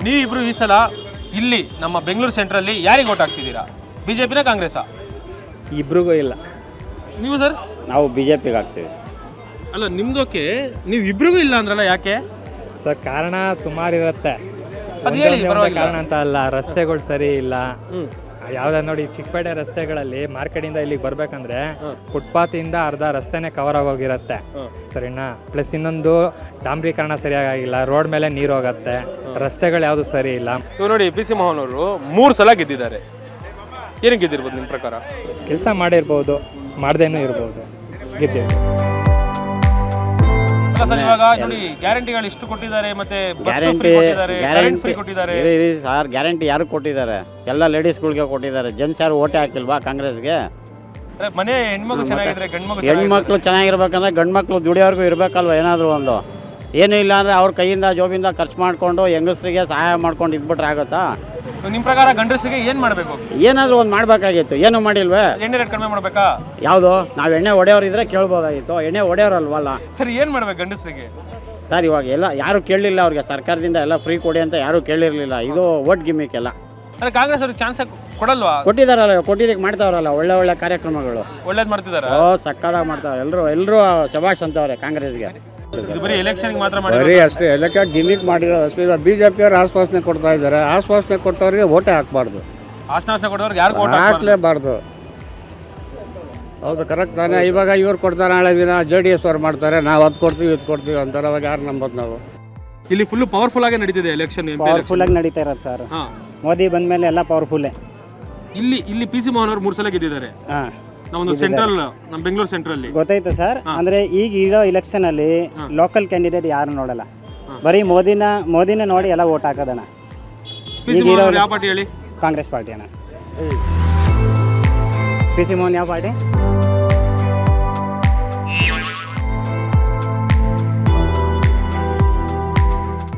ನೀವಿಬ್ರು ಈ ಸಲ ಇಲ್ಲಿ ನಮ್ಮ ಬೆಂಗಳೂರು ಸೆಂಟ್ರಲ್ಲಿ ಯಾರಿಗೆ ಓಟ್ ಹಾಕ್ತಿದ್ದೀರಾ? BJPನ ಕಾಂಗ್ರೆಸ್ಸಾ? ಇಬ್ರಿಗೂ ಇಲ್ಲ. ನೀವು ಸರ್? ನಾವು BJPಗೆ ಹಾಕ್ತೀವಿ. ಅಲ್ಲ, ನಿಮ್ದೋಕೆ, ನೀವು ಇಬ್ರಿಗೂ ಇಲ್ಲ ಅಂದ್ರಲ್ಲ, ಯಾಕೆ ಸರ್? ಕಾರಣ ಸುಮಾರು ಇರುತ್ತೆ. ಅದು ಹೇಳಿ, ಕಾರಣ ಅಂತ ಅಲ್ಲ, ರಸ್ತೆಗಳು ಸರಿ ಇಲ್ಲ, ಯಾವ್ದಾದ್ರು ನೋಡಿ ಚಿಕ್ಕಪೇಟೆ ರಸ್ತೆಗಳಲ್ಲಿ ಮಾರ್ಕೆಟಿಂದ ಇಲ್ಲಿಗೆ ಬರ್ಬೇಕಂದ್ರೆ ಫುಟ್ಪಾತಿಂದ ಅರ್ಧ ರಸ್ತೆನೇ ಕವರ್ ಆಗೋಗಿರುತ್ತೆ ಸರಿನಾ. ಪ್ಲಸ್ ಇನ್ನೊಂದು ಡಾಂಬರೀಕರಣ ಸರಿಯಾಗಿಲ್ಲ, ರೋಡ್ ಮೇಲೆ ನೀರು ಹೋಗುತ್ತೆ, ರಸ್ತೆಗಳು ಯಾವುದು ಸರಿ ಇಲ್ಲ. ಇವಾಗ ನೋಡಿ ಪಿ ಸಿ ಮೋಹನ್ ಅವರು 3 ಸಲ ಗೆದ್ದಿದ್ದಾರೆ. ಏನಕ್ಕೆ ಗೆದ್ದಿರ್ಬೋದು ನಿಮ್ಮ ಪ್ರಕಾರ? ಕೆಲಸ ಮಾಡಿರ್ಬೋದು, ಮಾಡ್ದೇನೂ ಇರ್ಬೋದು, ಗೆದ್ದಿವಿ. ಸರ್ ಇವಾಗ ನೋಡಿ ಗ್ಯಾರಂಟಿಗಳು ಇಷ್ಟು ಕೊಟ್ಟಿದ್ದಾರೆ, ಮತ್ತೆ ಬಸ್ ಫ್ರೀ ಕೊಟ್ಟಿದ್ದಾರೆ, ಕರೆಂಟ್ ಫ್ರೀ ಕೊಟ್ಟಿದ್ದಾರೆ. ಸರ್ ಗ್ಯಾರಂಟಿ ಯಾರು ಕೊಟ್ಟಿದ್ದಾರೆ? ಎಲ್ಲ ಲೇಡೀಸ್ಗಳಿಗೆ ಕೊಟ್ಟಿದ್ದಾರೆ. ಜೆಂಟ್ಸ್ ಯಾರು ಓಟೇ ಹಾಕಿಲ್ವಾ ಕಾಂಗ್ರೆಸ್ಗೆ? ಮನೆ ಹೆಣ್ಮಕ್ಳು ಚೆನ್ನಾಗಿದ್ರೆ ಹೆಣ್ಮಕ್ಳು ಚೆನ್ನಾಗಿರ್ಬೇಕಂದ್ರೆ ಗಂಡು ಮಕ್ಳು ದುಡಿಯೋರ್ಗೂ ಇರಬೇಕಲ್ವ ಏನಾದರೂ ಒಂದು. ಏನೂ ಇಲ್ಲ ಅಂದರೆ ಅವ್ರ ಕೈಯಿಂದ ಜೋಬಿಂದ ಖರ್ಚು ಮಾಡಿಕೊಂಡು ಹೆಂಗಸರಿಗೆ ಸಹಾಯ ಮಾಡ್ಕೊಂಡು ಇದ್ಬಿಟ್ರೆ ಆಗುತ್ತಾ? ನಿಮ್ಮ ಪ್ರಕಾರ ಗಂಡಸರಿಗೆ ಏನು ಮಾಡಬೇಕು? ಏನಾದರೂ ಒಂದು ಮಾಡಬೇಕಾಗಿತ್ತು, ಏನೂ ಮಾಡಿಲ್ವೇ? ಎಣ್ಣೆ ರೇಟ್ ಕಡಿಮೆ ಮಾಡಬೇಕಾ? ಯಾವುದು? ನಾವು ಎಣ್ಣೆ ಹೊಡೆಯೋರು ಇದ್ರೆ ಕೇಳ್ಬೋದಾಗಿತ್ತು, ಎಣ್ಣೆ ಹೊಡೆಯೋರಲ್ವಲ್ಲ. ಸರ್ ಏನು ಮಾಡ್ಬೇಕು ಗಂಡಸರಿಗೆ? ಸರ್ ಇವಾಗ ಎಲ್ಲ ಯಾರೂ ಕೇಳಲಿಲ್ಲ ಅವ್ರಿಗೆ, ಸರ್ಕಾರದಿಂದ ಎಲ್ಲ ಫ್ರೀ ಕೊಡಿ ಅಂತ ಯಾರೂ ಕೇಳಿರಲಿಲ್ಲ. ಇದು ಓಟ್ ಗಿಮಿಕ್ ಎಲ್ಲ. ಅಂದರೆ ಕಾಂಗ್ರೆಸ್ ಅವ್ರಿಗೆ ಚಾನ್ಸ್ ಕೊಡಲ್ವಾ? ಕೊಟ್ಟಿದ್ದಾರಲ್ಲ, ಕೊಟ್ಟಿದ್ದಕ್ಕೆ ಮಾಡ್ತಾವ್ರಲ್ಲ ಒಳ್ಳೆ ಒಳ್ಳೆ ಕಾರ್ಯಕ್ರಮಗಳು. ಒಳ್ಳೇದು ಮಾಡ್ತಿದ್ದಾರೆ. ಸಕ್ಕದಾಗಿ ಮಾಡ್ತಾವ್ರೆ. ಎಲ್ಲರೂ ಶಬಾಷ್ ಅಂತವ್ರೆ ಕಾಂಗ್ರೆಸ್ಗೆ. ಇದು ಬರೀ ಎಲೆಕ್ಷನ್ಗೆ ಮಾತ್ರ ಬರೀ ಅಷ್ಟೇ ಎಲ್ಲಕ್ಕೆ ಗಿಮಿಕ್ ಮಾಡಿರೋದು ಅಷ್ಟೇ. BJP ಅವರು ಆಶ್ವಾಸನೆ ಕೊಡ್ತಾ ಇದ್ದಾರೆ. ಆಶ್ವಾಸನೆ ಕೊಟ್ಟವ್ರಿಗೆ ಓಟೇ ಹಾಕಬಾರ್ದು, ಆಶ್ವಾಸನೆ ಕೊಡೋರಿಗೆ ಯಾರು ಹಾಕ್ಲೇಬಾರ್ದು. ಹೌದು, ಕರೆಕ್ಟ್ ತಾನೇ. ಇವಾಗ ಇವ್ರು ಕೊಡ್ತಾರೆ, ನಾಳೆ ದಿನ JDS ಅವ್ರು ಮಾಡ್ತಾರೆ, ನಾವು ಅದು ಕೊಡ್ತೀವಿ ಇದು ಕೊಡ್ತೀವಿ ಅಂತಾರೆ. ಅವಾಗ ಯಾರು ನಂಬೋದು ನಾವು? ಇಲ್ಲಿ ಫುಲ್ ಪವರ್ಫುಲ್ ಆಗಿ ನಡೀತಿದೆ ಎಲೆಕ್ಷನ್. ಪವರ್ಫುಲ್ ಆಗಿ ನಡೀತಾ ಇರೋದು ಸರ್. ಮೋದಿ ಬಂದ ಮೇಲೆ ಎಲ್ಲ ಪವರ್ಫುಲ್ಲೇ. ಇಲ್ಲಿ ಪಿ ಸಿ ಮೋಹನ್ ಅವರು 3 ಸಲ ಗೆದ್ದಿದ್ದಾರೆ. ನಾವೊಂದು ಸೆಂಟ್ರಲ್, ನಮ್ಮ ಬೆಂಗಳೂರು ಸೆಂಟ್ರಲ್ಲಿ ಗೊತ್ತಾಯ್ತು ಸರ್. ಅಂದ್ರೆ ಈಗ ಇರೋ ಎಲೆಕ್ಷನ್ ಅಲ್ಲಿ ಲೋಕಲ್ ಕ್ಯಾಂಡಿಡೇಟ್ ಯಾರು ನೋಡಲ್ಲ, ಬರೀ ಮೋದಿನ ನೋಡಿ ಎಲ್ಲ ವೋಟ್ ಹಾಕೋದಣ್ಣ. ಯಾವ ಪಾರ್ಟಿ ಹೇಳಿ? ಕಾಂಗ್ರೆಸ್ ಪಾರ್ಟಿ ಅಣ್ಣ. ಪಿ ಸಿ ಮೋಹನ್ ಯಾವ ಪಾರ್ಟಿ?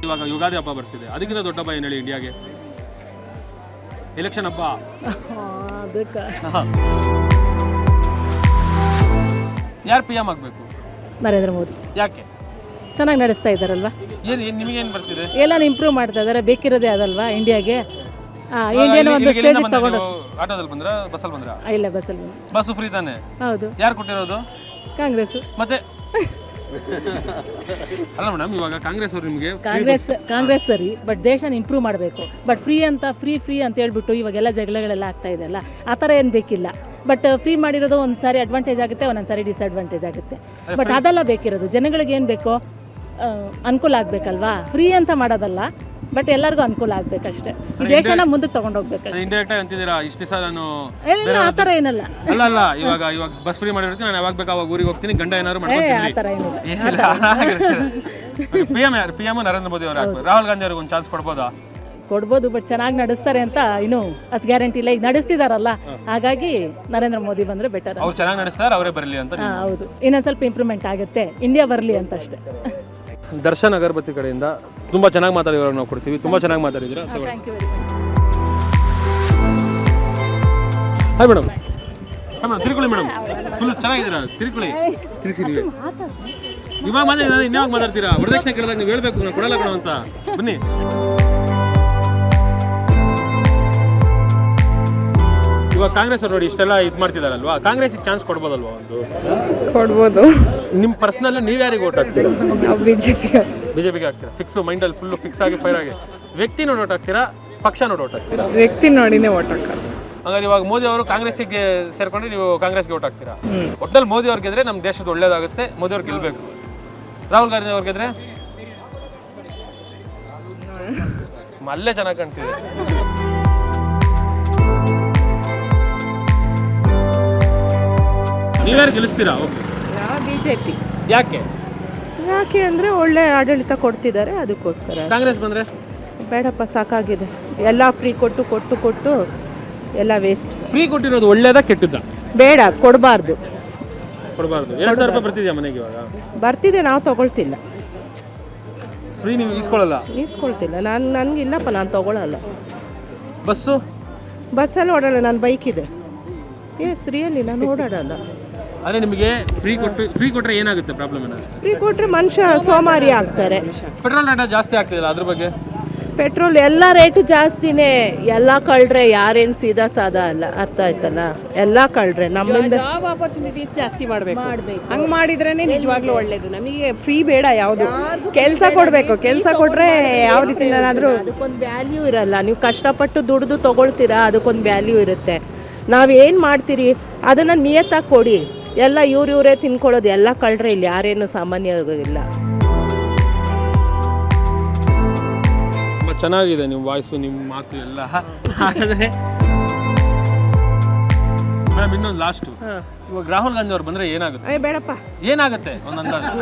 ಇವಾಗ ಯುಗಾದಿ ಹಬ್ಬ ಬರ್ತಿದೆ, ಅದಕ್ಕಿಂತ ದೊಡ್ಡ ಹಬ್ಬ ಏನು ಹೇಳಿ ಇಂಡಿಯಾಗೆ? ಎಲೆಕ್ಷನ್ ಹಬ್ಬ. ಯಾರು PM ಆಗಬೇಕು? ನರೇಂದ್ರ ಮೋದಿ. ಯಾಕೆ? ಚೆನ್ನಾಗಿ ನಡೆಸ್ತಾ ಇದ್ದಾರಲ್ವಾ? ನಿಮಗೇನು ಬರ್ತಿದೆ? ಎಲ್ಲ ಇಂಪ್ರೂವ್ ಮಾಡ್ತಾ ಇದ್ದಾರೆ. ಬೇಕಿರೋದೇ ಅದಲ್ವಾ ಇಂಡಿಯಾಗೆ. ಇಂಡಿಯಾನ ಒಂದು ಸ್ಟೇಜಿಗೆ ತಗೊಂಡು. ಆಟೋದಲ್ಲಿ ಬಂದ್ರ ಬಸ್ಸಲ್ಲಿ ಬಂದ್ರ? ಇಲ್ಲ, ಬಸ್ಸಲ್ಲಿ. ಬಸ್ ಫ್ರೀ ತಾನೆ? ಹೌದು. ಯಾರು ಕೊಟ್ಟಿರೋದು? ಕಾಂಗ್ರೆಸ್. ಮತ್ತೆ ಅಲ್ಲ ಮೇಡಮ್, ಇವಾಗ ಕಾಂಗ್ರೆಸ್ ಅವರು ನಿಮಗೆ ಕಾಂಗ್ರೆಸ್ ಸರಿ, ಬಟ್ ದೇಶನ ಇಂಪ್ರೂವ್ ಮಾಡಬೇಕು. ಬಟ್ ಫ್ರೀ ಅಂತ ಹೇಳ್ಬಿಟ್ಟು ಇವಾಗೆಲ್ಲ ಜಗಳಗಳೆಲ್ಲ ಆಗ್ತಾ ಇದೆಯಲ್ಲ, ಆ ಥರ ಏನು ಬೇಕಿಲ್ಲ. ಬಟ್ ಫ್ರೀ ಮಾಡಿರೋದು ಒಂದು ಸಾರಿ ಅಡ್ವಾಂಟೇಜ್ ಆಗುತ್ತೆ, ಒಂದೊಂದು ಸಾರಿ ಡಿಸ್ಅಡ್ವಾಂಟೇಜ್ ಆಗುತ್ತೆ. ಬಟ್ ಅದೆಲ್ಲ ಬೇಕಿರೋದು ಜನಗಳಿಗೆ ಏನು ಬೇಕೋ ಅನುಕೂಲ ಆಗಬೇಕಲ್ವಾ. ಫ್ರೀ ಅಂತ ಮಾಡೋದಲ್ಲ, ಬಟ್ ಎಲ್ಲರಿಗೂ ಅನುಕೂಲ ಆಗ್ಬೇಕಷ್ಟೇ. ಈ ದೇಶನ ಮುಂದಕ್ಕೆ ತಗೊಂಡೋಗ್ಬೇಕಷ್ಟೇ. ಇಂಡೈರೆಕ್ಟ್ ಆಗಿ ಅಂತಿದ್ದೀರಾ ಇಷ್ಟು ದಿವಸ ನಾನು ಏನಿಲ್ಲ, ಆ ಥರ ಏನಲ್ಲ. ಅಲ್ಲ ಇವಾಗ ಬಸ್ ಫ್ರೀ ಮಾಡಿರೋದಕ್ಕೆ ನಾನು ಯಾವಾಗ ಬೇಕು ಅವಾಗ ಊರಿಗೆ ಹೋಗ್ತೀನಿ, ಗಂಡ ಏನಾದ್ರು ಆ ಥರ ಏನಿಲ್ಲ. PM ನರೇಂದ್ರ ಮೋದಿ ಅವರು ಆಗ್ಬೇಕು. ರಾಹುಲ್ ಗಾಂಧಿ ಅವ್ರಿಗೆ ಒಂದು ಚಾನ್ಸ್ ಕೊಡ್ಬೋದು, ಬಟ್ ಚೆನ್ನಾಗಿ ನಡೆಸ್ತಾರೆ ಅಂತ ಇನ್ನೂ ಅಷ್ಟು ಗ್ಯಾರಂಟಿ ಇಲ್ಲ. ಈಗ ನಡೆಸ್ತಿದಾರಲ್ಲ, ಹಾಗಾಗಿ ನರೇಂದ್ರ ಮೋದಿ ಬಂದರೆ ಬೆಟರ್. ಅವ್ರು ಚೆನ್ನಾಗಿ ನಡೆಸ್ತಾರೆ, ಅವರೇ ಬರಲಿ ಅಂತ. ಹೌದು, ಇನ್ನೊಂದು ಸ್ವಲ್ಪ ಇಂಪ್ರೂವ್ಮೆಂಟ್ ಆಗುತ್ತೆ, ಇಂಡಿಯಾ ಬರಲಿ ಅಂತ ಅಷ್ಟೇ. ದರ್ಶನ್ ಅಗರಬತ್ತಿ ಕಡೆಯಿಂದ ತುಂಬ ಚೆನ್ನಾಗಿ ಮಾತಾಡಿರೋ ನಾವು ಕೊಡ್ತೀವಿ. ತುಂಬ ಚೆನ್ನಾಗಿ ಮಾತಾಡಿದ್ದೀರಾ. Hi madam. ತಿರ್ಕೊಳ್ಳಿ ಮೇಡಮ್, ಫುಲ್ ಚೆನ್ನಾಗಿದ್ದೀರಾ? ತಿರ್ಕೊಳ್ಳಿ. ಇವಾಗ ಇನ್ಯಾವಾಗ ಮಾತಾಡ್ತೀರಾ? ವರದಕ್ಷಿಣೆ ಕೇಳಿದಾಗ ನೀವು ಹೇಳ್ಬೇಕು, ನಾನು ಕೊಡಲ್ಲ ಕಣ ಅಂತ. ಬನ್ನಿ. ಇವಾಗ ಕಾಂಗ್ರೆಸ್ ಅವ್ರು ನೋಡಿ ಇಷ್ಟೆಲ್ಲ ಇದು ಮಾಡ್ತಿದಾರಲ್ವಾ, ಕಾಂಗ್ರೆಸ್ಗೆ ಚಾನ್ಸ್ ಕೊಡ್ಬೋದಲ್ವಾ? ಒಂದು ಕೊಡ್ಬೋದು. ನಿಮ್ಮ ಪರ್ಸನಲ್ ನೀವು ಯಾರಿಗೆ ಓಟ್ ಹಾಕ್ತೀರಾ? ಬಿಜೆಪಿಗೆ ಹಾಕ್ತೀರಾ? ಫಿಕ್ಸು ಮೈಂಡಲ್ಲಿ ಫುಲ್ಲು ಫಿಕ್ಸ್ ಆಗಿ ಫೈರ್ ಆಗಿ. ವ್ಯಕ್ತಿ ನೋಡಿ ಓಟ್ ಹಾಕ್ತೀರಾ, ಪಕ್ಷ ನೋಡಿ ಓಟ್ ಹಾಕ್ತೀರಾ? ವ್ಯಕ್ತಿ ನೋಡಿನೇ ಓಟ್ ಹಾಕೋದು. ಹಾಗಾದ್ರೆ ಇವಾಗ ಮೋದಿ ಅವರು ಕಾಂಗ್ರೆಸ್ಗೆ ಸೇರ್ಕೊಂಡ್ರೆ ನೀವು ಕಾಂಗ್ರೆಸ್ಗೆ ಓಟ್ ಹಾಕ್ತೀರಾ? ಒಟ್ಟಲ್ಲಿ ಮೋದಿ ಅವ್ರು ಗೆದ್ರೆ ನಮ್ಮ ದೇಶದ ಒಳ್ಳೇದಾಗುತ್ತೆ, ಮೋದಿ ಅವ್ರು ಗೆಲ್ಬೇಕು. ರಾಹುಲ್ ಗಾಂಧಿ ಅವ್ರು ಗೆದ್ರೆ ಅಲ್ಲೇ ಚೆನ್ನಾಗಿ ಕಾಣ್ತಿದೆ. ನೀವ್ಯಾರು ಗೆಲ್ಲಿಸ್ತೀರಾ? BJP. ಯಾಕೆ ಅಂದರೆ ಒಳ್ಳೆ ಆಡಳಿತ ಕೊಡ್ತಿದ್ದಾರೆ, ಅದಕ್ಕೋಸ್ಕರ. ಕಾಂಗ್ರೆಸ್ ಬಂದರೆ ಬೇಡಪ್ಪ, ಸಾಕಾಗಿದೆ. ಎಲ್ಲ ಫ್ರೀ ಕೊಟ್ಟು ಎಲ್ಲ ವೇಸ್ಟ್. ಫ್ರೀ ಕೊಟ್ಟಿರೋದು ಒಳ್ಳೇದಾ ಕೆಟ್ಟದ್ದಾ? ಬೇಡ, ಕೊಡಬಾರ್ದು. 2,000 ರೂಪಾಯಿ ಬರ್ತಿದ್ಯಾ ಮನೆಗೆ? ಇವಾಗ ಬರ್ತಿದೆ, ನಾವು ತಗೊಳ್ತಿಲ್ಲ. ಫ್ರೀ ನೀವು ಈಸ್ಕೊಳ್ತಿಲ್ಲ. ನನಗಿಲ್ಲಪ್ಪ, ನಾನು ತಗೊಳ್ಳಲ್ಲ. ಬಸ್ಸಲ್ಲಿ ಓಡಾಡಲ್ಲ, ನನ್ನ ಬೈಕ್ ಇದೆ. ರಿಯಲಿ ನಾನು ಓಡಾಡಲ್ಲ. ಅದೇ ನಿಮಗೆ ಫ್ರೀ ಕೊಟ್ಟರೆ ಏನಾಗುತ್ತೆ ಪ್ರಾಬ್ಲಮ್? ಏನಾಗುತ್ತೆ? ಫ್ರೀ ಕೊಟ್ಟರೆ ಮನುಷ್ಯ ಸೋಮಾರಿ ಆಗ್ತಾರೆ. ಪೆಟ್ರೋಲ್ ರೇಟ್ ಜಾಸ್ತಿ ಆಗ್ತಿಲ್ಲ, ಅದ್ರ ಬಗ್ಗೆ ಪೆಟ್ರೋಲ್ ಎಲ್ಲ ರೇಟು ಜಾಸ್ತಿನೇ. ಎಲ್ಲ ಕಳ್ರೆ ಯಾರೇನು ಸೀದಾ ಸಾದಾ ಅಲ್ಲ, ಅರ್ಥ ಆಯ್ತಲ್ಲ, ಎಲ್ಲ ಕಳ್ರೆ ನಮ್ಮಿಂದ ಜಾಬ್ ಆಪರ್ಚುನಿಟೀಸ್ ಜಾಸ್ತಿ ಮಾಡಬೇಕು. ಹಂಗೆ ಮಾಡಿದ್ರೇ ನಿಜವಾಗ್ಲೂ ಒಳ್ಳೇದು. ನಮಗೆ ಫ್ರೀ ಬೇಡ, ಯಾವುದು ಕೆಲಸ ಕೊಡಬೇಕು. ಕೆಲಸ ಕೊಟ್ಟರೆ ಯಾವ ರೀತಿಯಿಂದಾದ್ರೂ ಅದಕ್ಕೊಂದು ವ್ಯಾಲ್ಯೂ ಇರಲ್ಲ. ನೀವು ಕಷ್ಟಪಟ್ಟು ದುಡಿದು ತೊಗೊಳ್ತೀರಾ, ಅದಕ್ಕೊಂದು ವ್ಯಾಲ್ಯೂ ಇರುತ್ತೆ. ನಾವೇನು ಮಾಡ್ತೀರಿ ಅದನ್ನು ನಿಯತ್ತಾಗಿ ಕೊಡಿ. ಎಲ್ಲ ಇವರೇ ತಿನ್ಕೊಳ್ಳೋದು, ಎಲ್ಲ ಕಳ್ರೆ ಇಲ್ಲಿ ಯಾರೇನು ಸಾಮಾನ್ಯ ಇಲ್ಲ. ಚೆನ್ನಾಗಿದೆ ನಿಮ್ಮ ವಾಯ್ಸು, ನಿಮ್ಮ ಮಾತು ಎಲ್ಲ. ಹಾಗಾದರೆ ಮೇಡಮ್ ಇನ್ನೊಂದು ಲಾಸ್ಟು, ಇವಾಗ ರಾಹುಲ್ ಗಾಂಧಿ ಅವ್ರು ಬಂದರೆ ಏನಾಗುತ್ತೆ? ಬೇಡಪ್ಪ, ಏನಾಗುತ್ತೆ ಒಂದು ಅಂದಾಜು?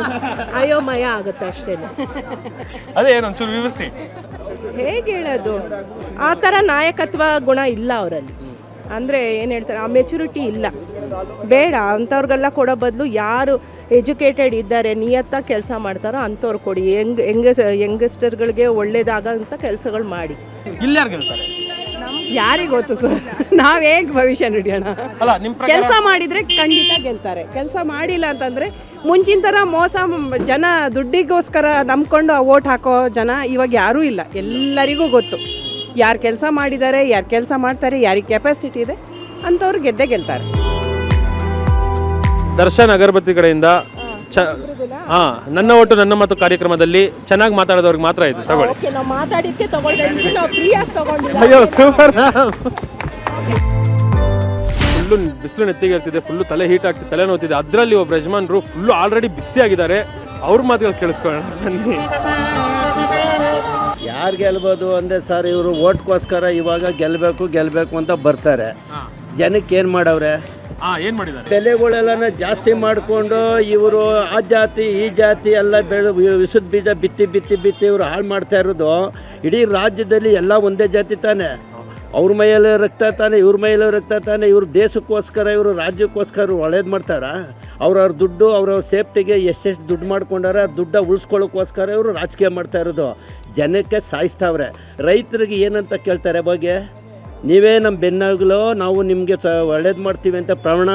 ಅಯೋಮಯ ಆಗುತ್ತೆ ಅಷ್ಟೇ. ಅದೇ ಏನು ಒಂಚೂರು ವಿವರಿಸಿ. ಹೇಗೆ ಹೇಳೋದು, ಆ ಥರ ನಾಯಕತ್ವ ಗುಣ ಇಲ್ಲ ಅವರಲ್ಲಿ. ಅಂದರೆ ಏನು ಹೇಳ್ತಾರೆ, ಆ ಮೆಚುರಿಟಿ ಇಲ್ಲ. ಬೇಡ, ಅಂಥವ್ರಿಗೆಲ್ಲ ಕೊಡೋ ಬದಲು ಯಾರು ಎಜುಕೇಟೆಡ್ ಇದ್ದಾರೆ, ನಿಯತ್ತಾಗಿ ಕೆಲಸ ಮಾಡ್ತಾರೋ ಅಂಥವ್ರು ಕೊಡಿ. ಯಂಗಸ್ಟರ್ಗಳಿಗೆ ಒಳ್ಳೇದಾಗಂಥ ಕೆಲಸಗಳು ಮಾಡಿ. ಇಲ್ಲಿ ಯಾರು ಗೆಲ್ತಾರೆ? ಯಾರಿಗೆ ಗೊತ್ತು ಸರ್, ನಾವು ಹೇಗೆ ಭವಿಷ್ಯ ನುಡಿಯೋಣ? ಅಲ್ಲ, ನಿಮ್ಮ ಕೆಲಸ ಮಾಡಿದರೆ ಖಂಡಿತ ಗೆಲ್ತಾರೆ. ಕೆಲಸ ಮಾಡಿಲ್ಲ ಅಂತಂದರೆ ಮುಂಚಿನ ಥರ ಮೋಸ, ಜನ ದುಡ್ಡಿಗೋಸ್ಕರ ನಂಬ್ಕೊಂಡು ಓಟ್ ಹಾಕೋ ಜನ ಇವಾಗ ಯಾರೂ ಇಲ್ಲ. ಎಲ್ಲರಿಗೂ ಗೊತ್ತು ಯಾರು ಕೆಲಸ ಮಾಡಿದ್ದಾರೆ, ಯಾರು ಕೆಲಸ ಮಾಡ್ತಾರೆ, ಯಾರಿಗೆ ಕೆಪಾಸಿಟಿ ಇದೆ ಅಂಥವ್ರು ಗೆದ್ದೇ ಗೆಲ್ತಾರೆ. ದರ್ಶನ್ ಅಗರಬತ್ತಿ ಕಡೆಯಿಂದ ನನ್ನ ಒಟ್ಟು ನನ್ನ ಮಾತು ಕಾರ್ಯಕ್ರಮದಲ್ಲಿ ಚೆನ್ನಾಗಿ ಮಾತಾಡೋದವ್ರಿಗೆ ಮಾತ್ರ ಇದು ತಗೊಳ್ಳಿ. ಓಕೆ, ನಾವು ಮಾತಾಡಿದ್ದಕ್ಕೆ ತಗೊಳ್ತೀವಿ, ನಾವು ಫ್ರೀಯಾಗಿ ತಗೊಂಡಿಲ್ಲ. ಅಯ್ಯೋ ಸೂಪರ್. ಫುಲ್ಲು ಬಿಸಿಲು ನೆತ್ತಿಗೆ ಇರ್ತಿದೆ, ಫುಲ್ಲು ತಲೆ ಹೀಟ್ ಆಗ್ತಿದೆ, ತಲೆ ನೋತಿದೆ. ಅದರಲ್ಲಿ ಒಬ್ಬ ಯಜಮಾನ್ರು ಫುಲ್ಲು ಆಲ್ರೆಡಿ ಬಿಸಿ ಆಗಿದ್ದಾರೆ. ಅವ್ರ ಮಾತುಗಳು ಕೇಳಿಸ್ಕೊಳ್ಳೋಣ ಬನ್ನಿ. ಯಾರು ಗೆಲ್ಬೋದು ಅಂದರೆ ಸರ್, ಇವರು ಓಟ್ಗೋಸ್ಕರ ಇವಾಗ ಗೆಲ್ಲಬೇಕು ಅಂತ ಬರ್ತಾರೆ. ಜನಕ್ಕೆ ಏನು ಮಾಡವ್ರೆ? ಏನು ಮಾಡಿದ್ದಾರೆ? ಬೆಲೆಗಳೆಲ್ಲ ಜಾಸ್ತಿ ಮಾಡಿಕೊಂಡು ಇವರು ಆ ಜಾತಿ ಈ ಜಾತಿ ಎಲ್ಲ ವಿಸುದ ಬೀಜ ಬಿತ್ತಿ ಇವರು ಹಾಳು ಮಾಡ್ತಾ ಇರೋದು. ಇಡೀ ರಾಜ್ಯದಲ್ಲಿ ಎಲ್ಲ ಒಂದೇ ಜಾತಿ ತಾನೆ. ಅವ್ರ ಮೈಯಲ್ಲಿ ರಕ್ತ ತಾನೆ, ಇವ್ರ ಮೈಯಲ್ಲಿ ರಕ್ತ ತಾನೆ. ಇವರು ದೇಶಕ್ಕೋಸ್ಕರ, ಇವರು ರಾಜ್ಯಕ್ಕೋಸ್ಕರ ಒಳ್ಳೇದು ಮಾಡ್ತಾರ. ಅವ್ರವ್ರ ದುಡ್ಡು, ಅವ್ರವ್ರ ಸೇಫ್ಟಿಗೆ ಎಷ್ಟೆಷ್ಟು ದುಡ್ಡು ಮಾಡ್ಕೊಂಡಾರ, ದುಡ್ಡ ಉಳಿಸ್ಕೊಳ್ಳೋಕ್ಕೋಸ್ಕರ ಇವರು ರಾಜಕೀಯ ಮಾಡ್ತಾ ಇರೋದು. ಜನಕ್ಕೆ ಸಾಯಿಸ್ತಾವ್ರೆ. ರೈತರಿಗೆ ಏನಂತ ಕೇಳ್ತಾರೆ ಬಗ್ಗೆ? ನೀವೇ ನಮ್ಮ ಬೆನ್ನಾಗಲು, ನಾವು ನಿಮಗೆ ಒಳ್ಳೇದು ಮಾಡ್ತೀವಿ ಅಂತ ಪ್ರಮಾಣ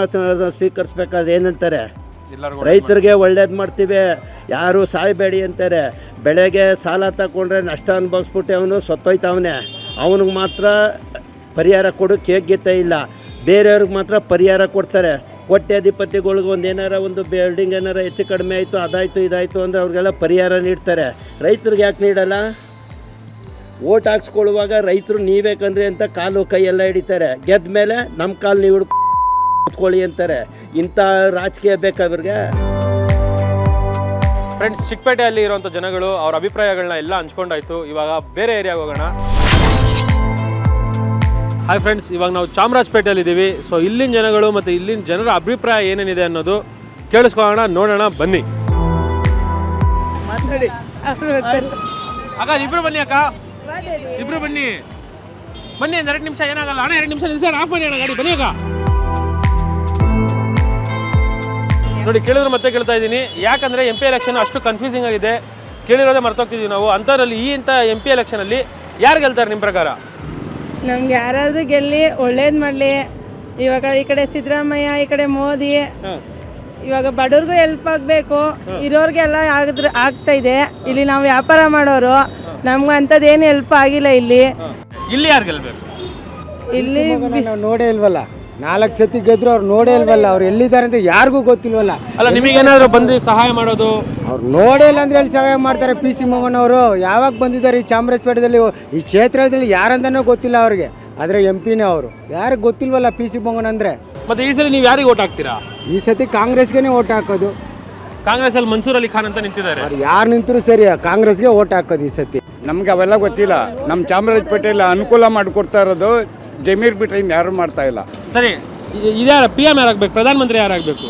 ಸ್ವೀಕರಿಸ್ಬೇಕಾದ್ರೆ ಏನಂತಾರೆ? ರೈತರಿಗೆ ಒಳ್ಳೇದು ಮಾಡ್ತೀವಿ, ಯಾರು ಸಾಯಬೇಡಿ ಅಂತಾರೆ. ಬೆಳೆಗೆ ಸಾಲ ತಗೊಂಡ್ರೆ ನಷ್ಟ ಅನುಭವಿಸ್ಬಿಟ್ಟು ಅವನು ಸತ್ತೋಯ್ತವನೆ. ಅವನಿಗೆ ಮಾತ್ರ ಪರಿಹಾರ ಕೊಡೋಕ್ಕೆ ಯೋಗ್ಯತೆ ಇಲ್ಲ, ಬೇರೆಯವ್ರಿಗೆ ಮಾತ್ರ ಪರಿಹಾರ ಕೊಡ್ತಾರೆ. ಕೋಟ್ಯಾಧಿಪತಿಗಳಿಗೆ ಒಂದು ಬಿಲ್ಡಿಂಗ್ ಏನಾರ ಹೆಚ್ಚು ಕಡಿಮೆ ಆಯಿತು, ಅದಾಯಿತು ಇದಾಯಿತು ಅಂದರೆ ಅವ್ರಿಗೆಲ್ಲ ಪರಿಹಾರ ನೀಡ್ತಾರೆ. ರೈತರಿಗೆ ಯಾಕೆ ನೀಡಲ್ಲ? ಓಟ್ ಹಾಕ್ಸ್ಕೊಳ್ಳುವಾಗ ರೈತರು ನೀವೇಕಂದ್ರಿ ಅಂತ ಕಾಲು ಕೈಯೆಲ್ಲ ಹಿಡಿತಾರೆ. ಗೆದ್ದ ಮೇಲೆ ನಮ್ಮ ಕಾಲು ನೀವು ಕೂತ್ಕೊಳ್ಳಿ ಅಂತಾರೆ. ಇಂಥ ರಾಜಕೀಯ ಬೇಕಾ ಇವ್ರಿಗೆ? ಫ್ರೆಂಡ್ಸ್, ಚಿಕ್ಕಪೇಟೆಯಲ್ಲಿ ಇರುವಂಥ ಜನಗಳು ಅವ್ರ ಅಭಿಪ್ರಾಯಗಳನ್ನ ಎಲ್ಲ ಹಂಚ್ಕೊಂಡಾಯ್ತು. ಇವಾಗ ಬೇರೆ ಏರಿಯಾಗೆ ಹೋಗೋಣ. ಹಾಯ್ ಫ್ರೆಂಡ್ಸ್, ಇವಾಗ ನಾವು ಚಾಮರಾಜಪೇಟೆಯಲ್ಲಿ ಇದ್ದೀವಿ. ಸೊ ಇಲ್ಲಿನ ಜನಗಳು ಮತ್ತು ಇಲ್ಲಿನ ಜನರ ಅಭಿಪ್ರಾಯ ಏನೇನಿದೆ ಅನ್ನೋದು ಕೇಳಿಸ್ಕೊಳ್ಳೋಣ, ನೋಡೋಣ ಬನ್ನಿ. ಅಕ್ಕ ಇಬ್ರು ಬನ್ನಿ, ಅಕ್ಕ ಇಬ್ರು ಬನ್ನಿ ಒಂದು 2 ನಿಮಿಷ. ಏನಾಗಲ್ಲ ಅಣ್ಣ, 2 ನಿಮಿಷ ನಿಲ್ಸರ್, ಆಫ್ ಮಾಡಿ ಅಣ್ಣ ಗಾಡಿ. ಬನ್ನಿ ಅಕ್ಕ. ನೋಡಿ, ಕೇಳಿದ್ರು ಮತ್ತೆ ಕೇಳ್ತಾ ಇದ್ದೀನಿ. ಯಾಕಂದರೆ MP ಎಲೆಕ್ಷನ್ ಅಷ್ಟು ಕನ್ಫ್ಯೂಸಿಂಗ್ ಆಗಿದೆ, ಕೇಳಿರೋದೇ ಮರ್ತೋಗ್ತಿದ್ದೀವಿ ನಾವು. ಅಂಥದ್ರಲ್ಲಿ ಈ MP ಎಲೆಕ್ಷನಲ್ಲಿ ಯಾರು ಗೆಲ್ತಾರೆ ನಿಮ್ಮ ಪ್ರಕಾರ? ನಮ್ಗೆ ಯಾರಾದರೂ ಗೆಲ್ಲಿ ಒಳ್ಳೇದು ಮಾಡಲಿ. ಇವಾಗ ಈ ಕಡೆ ಸಿದ್ದರಾಮಯ್ಯ, ಈ ಕಡೆ ಮೋದಿ. ಇವಾಗ ಬಡವ್ರಿಗೂ ಹೆಲ್ಪ್ ಆಗಬೇಕು, ಇರೋರಿಗೆಲ್ಲ ಆಗ್ತಾ ಇದೆ. ಇಲ್ಲಿ ನಾವು ವ್ಯಾಪಾರ ಮಾಡೋರು, ನಮ್ಗೆ ಅಂಥದ್ದೇನು ಹೆಲ್ಪ್ ಆಗಿಲ್ಲ ಇಲ್ಲಿ. ಇಲ್ಲಿ ಯಾರು ಗೆಲ್ಬೇಕು? ಇಲ್ಲಿ ನಾವು ನೋಡೇ ಇಲ್ವಲ್ಲ. 4 ಸತಿ ಗೆದ್ರು ಅವ್ರು ನೋಡೇ ಇಲ್ವಲ್ಲ. ಅವ್ರು ಎಲ್ಲಿದ್ದಾರೆ ಅಂತ ಯಾರಿಗೂ ಗೊತ್ತಿಲ್ವಲ್ಲ. ಅಲ್ಲ, ನಿಮಗೇನಾದ್ರು ಬಂದು ಸಹಾಯ ಮಾಡೋದು? ಅವ್ರು ನೋಡೇ ಇಲ್ಲ ಅಂದ್ರೆ ಎಲ್ಲಿ ಸಹಾಯ ಮಾಡ್ತಾರೆ? PC ಮೋಹನ್ ಅವರು ಯಾವಾಗ ಬಂದಿದ್ದಾರೆ ಈ ಚಾಮರಾಜಪೇಟೆದಲ್ಲಿ? ಈ ಕ್ಷೇತ್ರದಲ್ಲಿ ಯಾರಂತನೂ ಗೊತ್ತಿಲ್ಲ ಅವ್ರಿಗೆ, ಆದರೆ MP-ನೇ ಅವರು. ಯಾರಿಗೆ ಗೊತ್ತಿಲ್ವಲ್ಲ PC ಮೋಹನ್ ಅಂದರೆ? ಮತ್ತೆ ಈ ಸರಿ ನೀವು ಯಾರಿಗೆ ಓಟ್ ಹಾಕ್ತೀರಾ? ಈ ಸತಿ ಕಾಂಗ್ರೆಸ್ಗೆ ಓಟ್ ಹಾಕೋದು. ಕಾಂಗ್ರೆಸ್ಸಲ್ಲಿ ಮನ್ಸೂರ್ ಅಲಿ ಖಾನ್ ಅಂತ ನಿಂತಿದ್ದಾರೆ. ಯಾರು ನಿಂತರೂ ಸರಿ, ಕಾಂಗ್ರೆಸ್ಗೆ ಓಟ್ ಹಾಕೋದು ಈ ಸತಿ. ನಮ್ಗೆ ಅವೆಲ್ಲ ಗೊತ್ತಿಲ್ಲ. ನಮ್ಮ ಚಾಮರಾಜಪೇಟೆಯಲ್ಲಿ ಅನುಕೂಲ ಮಾಡಿಕೊಡ್ತಾ ಇರೋದು ಜಮೀರ್ ಬಿಟ್ಟರೆ ಇನ್ನು ಯಾರು ಮಾಡ್ತಾ ಇಲ್ಲ. ಸರಿ, ಇದ್ಯಾರ PM ಯಾರಾಗಬೇಕು? ಪ್ರಧಾನಮಂತ್ರಿ ಯಾರಾಗಬೇಕು?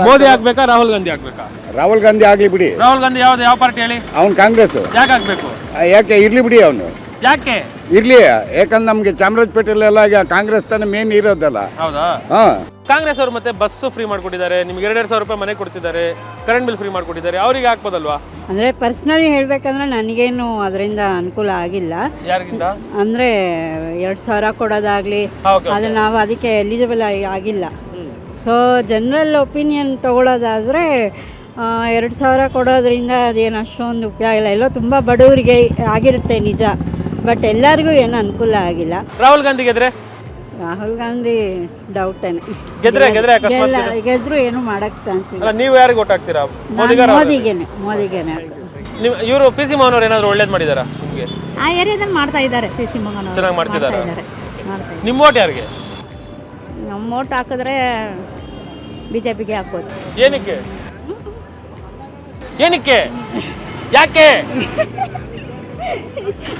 ಮೋದಿ ಆಗ್ಬೇಕಾ, ರಾಹುಲ್ ಗಾಂಧಿ ಆಗ್ಬೇಕಾ? ರಾಹುಲ್ ಗಾಂಧಿ ಆಗಲಿ ಬಿಡಿ. ರಾಹುಲ್ ಗಾಂಧಿ ಯಾವ ಪಾರ್ಟಿ ಹೇಳಿ? ಅವ್ನು ಕಾಂಗ್ರೆಸ್. ಯಾಕೆ ಆಗ್ಬೇಕು? ಯಾಕೆ ಇರ್ಲಿ ಬಿಡಿ, ಅವನು ಯಾಕೆ ಇರ್ಲಿ? ಯಾಕಂದ್ರೆ ನಮಗೆ ಚಾಮರಾಜಪೇಟೆಯಲ್ಲೆಲ್ಲ ಈಗ ಕಾಂಗ್ರೆಸ್ ತಾನೇ ಮೇನ್ ಇರೋದಲ್ಲ. ಹೌದಾ? ಕಾಂಗ್ರೆಸ್ ಅವರು ಮತ್ತೆ ಬಸ್ಸು ಫ್ರೀ ಮಾಡ್ಕೊಟ್ಟಿದ್ದಾರೆ, ನಿಮ್ಗೆ 2,000 ರೂಪಾಯಿ ಮನೆ ಕೊಡ್ತಿದ್ದಾರೆ, ಕರೆಂಟ್ ಬಿಲ್ ಫ್ರೀ ಮಾಡ್ಕೊಟ್ಟಿದ್ದಾರೆ. ಅವರಿಗೆ ಹಾಕ್ಬೋದಲ್ವಾ? ಅಂದರೆ ಪರ್ಸ್ನಲಿ ಹೇಳಬೇಕಂದ್ರೆ ನನಗೇನು ಅದರಿಂದ ಅನುಕೂಲ ಆಗಿಲ್ಲ. ಯಾರಿಗಿಂತ? ಅಂದರೆ 2,000 ಕೊಡೋದಾಗಲಿ, ಅದು ನಾವು ಅದಕ್ಕೆ ಎಲಿಜಿಬಲ್ ಆಗಿಲ್ಲ. ಸೊ ಜನರಲ್ ಒಪಿನಿಯನ್ ತಗೊಳ್ಳೋದಾದರೆ 2,000 ಕೊಡೋದ್ರಿಂದ ಅದೇನು ಅಷ್ಟೊಂದು ಉಪಯೋಗ ಇಲ್ಲ. ಎಲ್ಲೋ ತುಂಬ ಬಡವರಿಗೆ ಆಗಿರುತ್ತೆ ನಿಜ, ಬಟ್ ಎಲ್ಲರಿಗೂ ಏನು ಅನುಕೂಲ ಆಗಿಲ್ಲ. ರಾಹುಲ್ ಗಾಂಧಿ ಗೆದ್ರೆ ರಾಹುಲ್ ಗಾಂಧಿ ಡೌಟೇನೆ. ಗೆದ್ರೆ ಅಕಸ್ಮಾತ್ ಗೆದ್ರು ಏನು ಮಾಡಕ್ಕೆ ಚಾನ್ಸ್ ಇಲ್ಲ. ಅಲ್ಲ, ನೀವು ಯಾರಿಗೆ ಓಟ್ ಹಾಕ್ತೀರಾ? ಮೋದಿಗೇನೆ. ಇವರು ಪಿ ಸಿ ಮೋಹನ್ ಅವರು ಏನಾದ್ರು ಒಳ್ಳೇದು ಮಾಡಿದಾರಾ ನಿಮಗೆ? ಆ ಏರಿಯಾದಲ್ಲಿ ಮಾಡ್ತಾ ಇದ್ದಾರೆ PC ಮೋಹನ್ ಅವರು. ಚೆನ್ನಾಗಿ ಮಾಡ್ತಿದ್ದಾರೆ. ನಿಮ್ಮ ಓಟ್ ಯಾರಿಗೆ? ನಮ್ಮ ಓಟ್ ಹಾಕಿದ್ರೆ BJPಗೆ ಹಾಕ್ಬೋದು. ಏನಕ್ಕೆ ಯಾಕೆ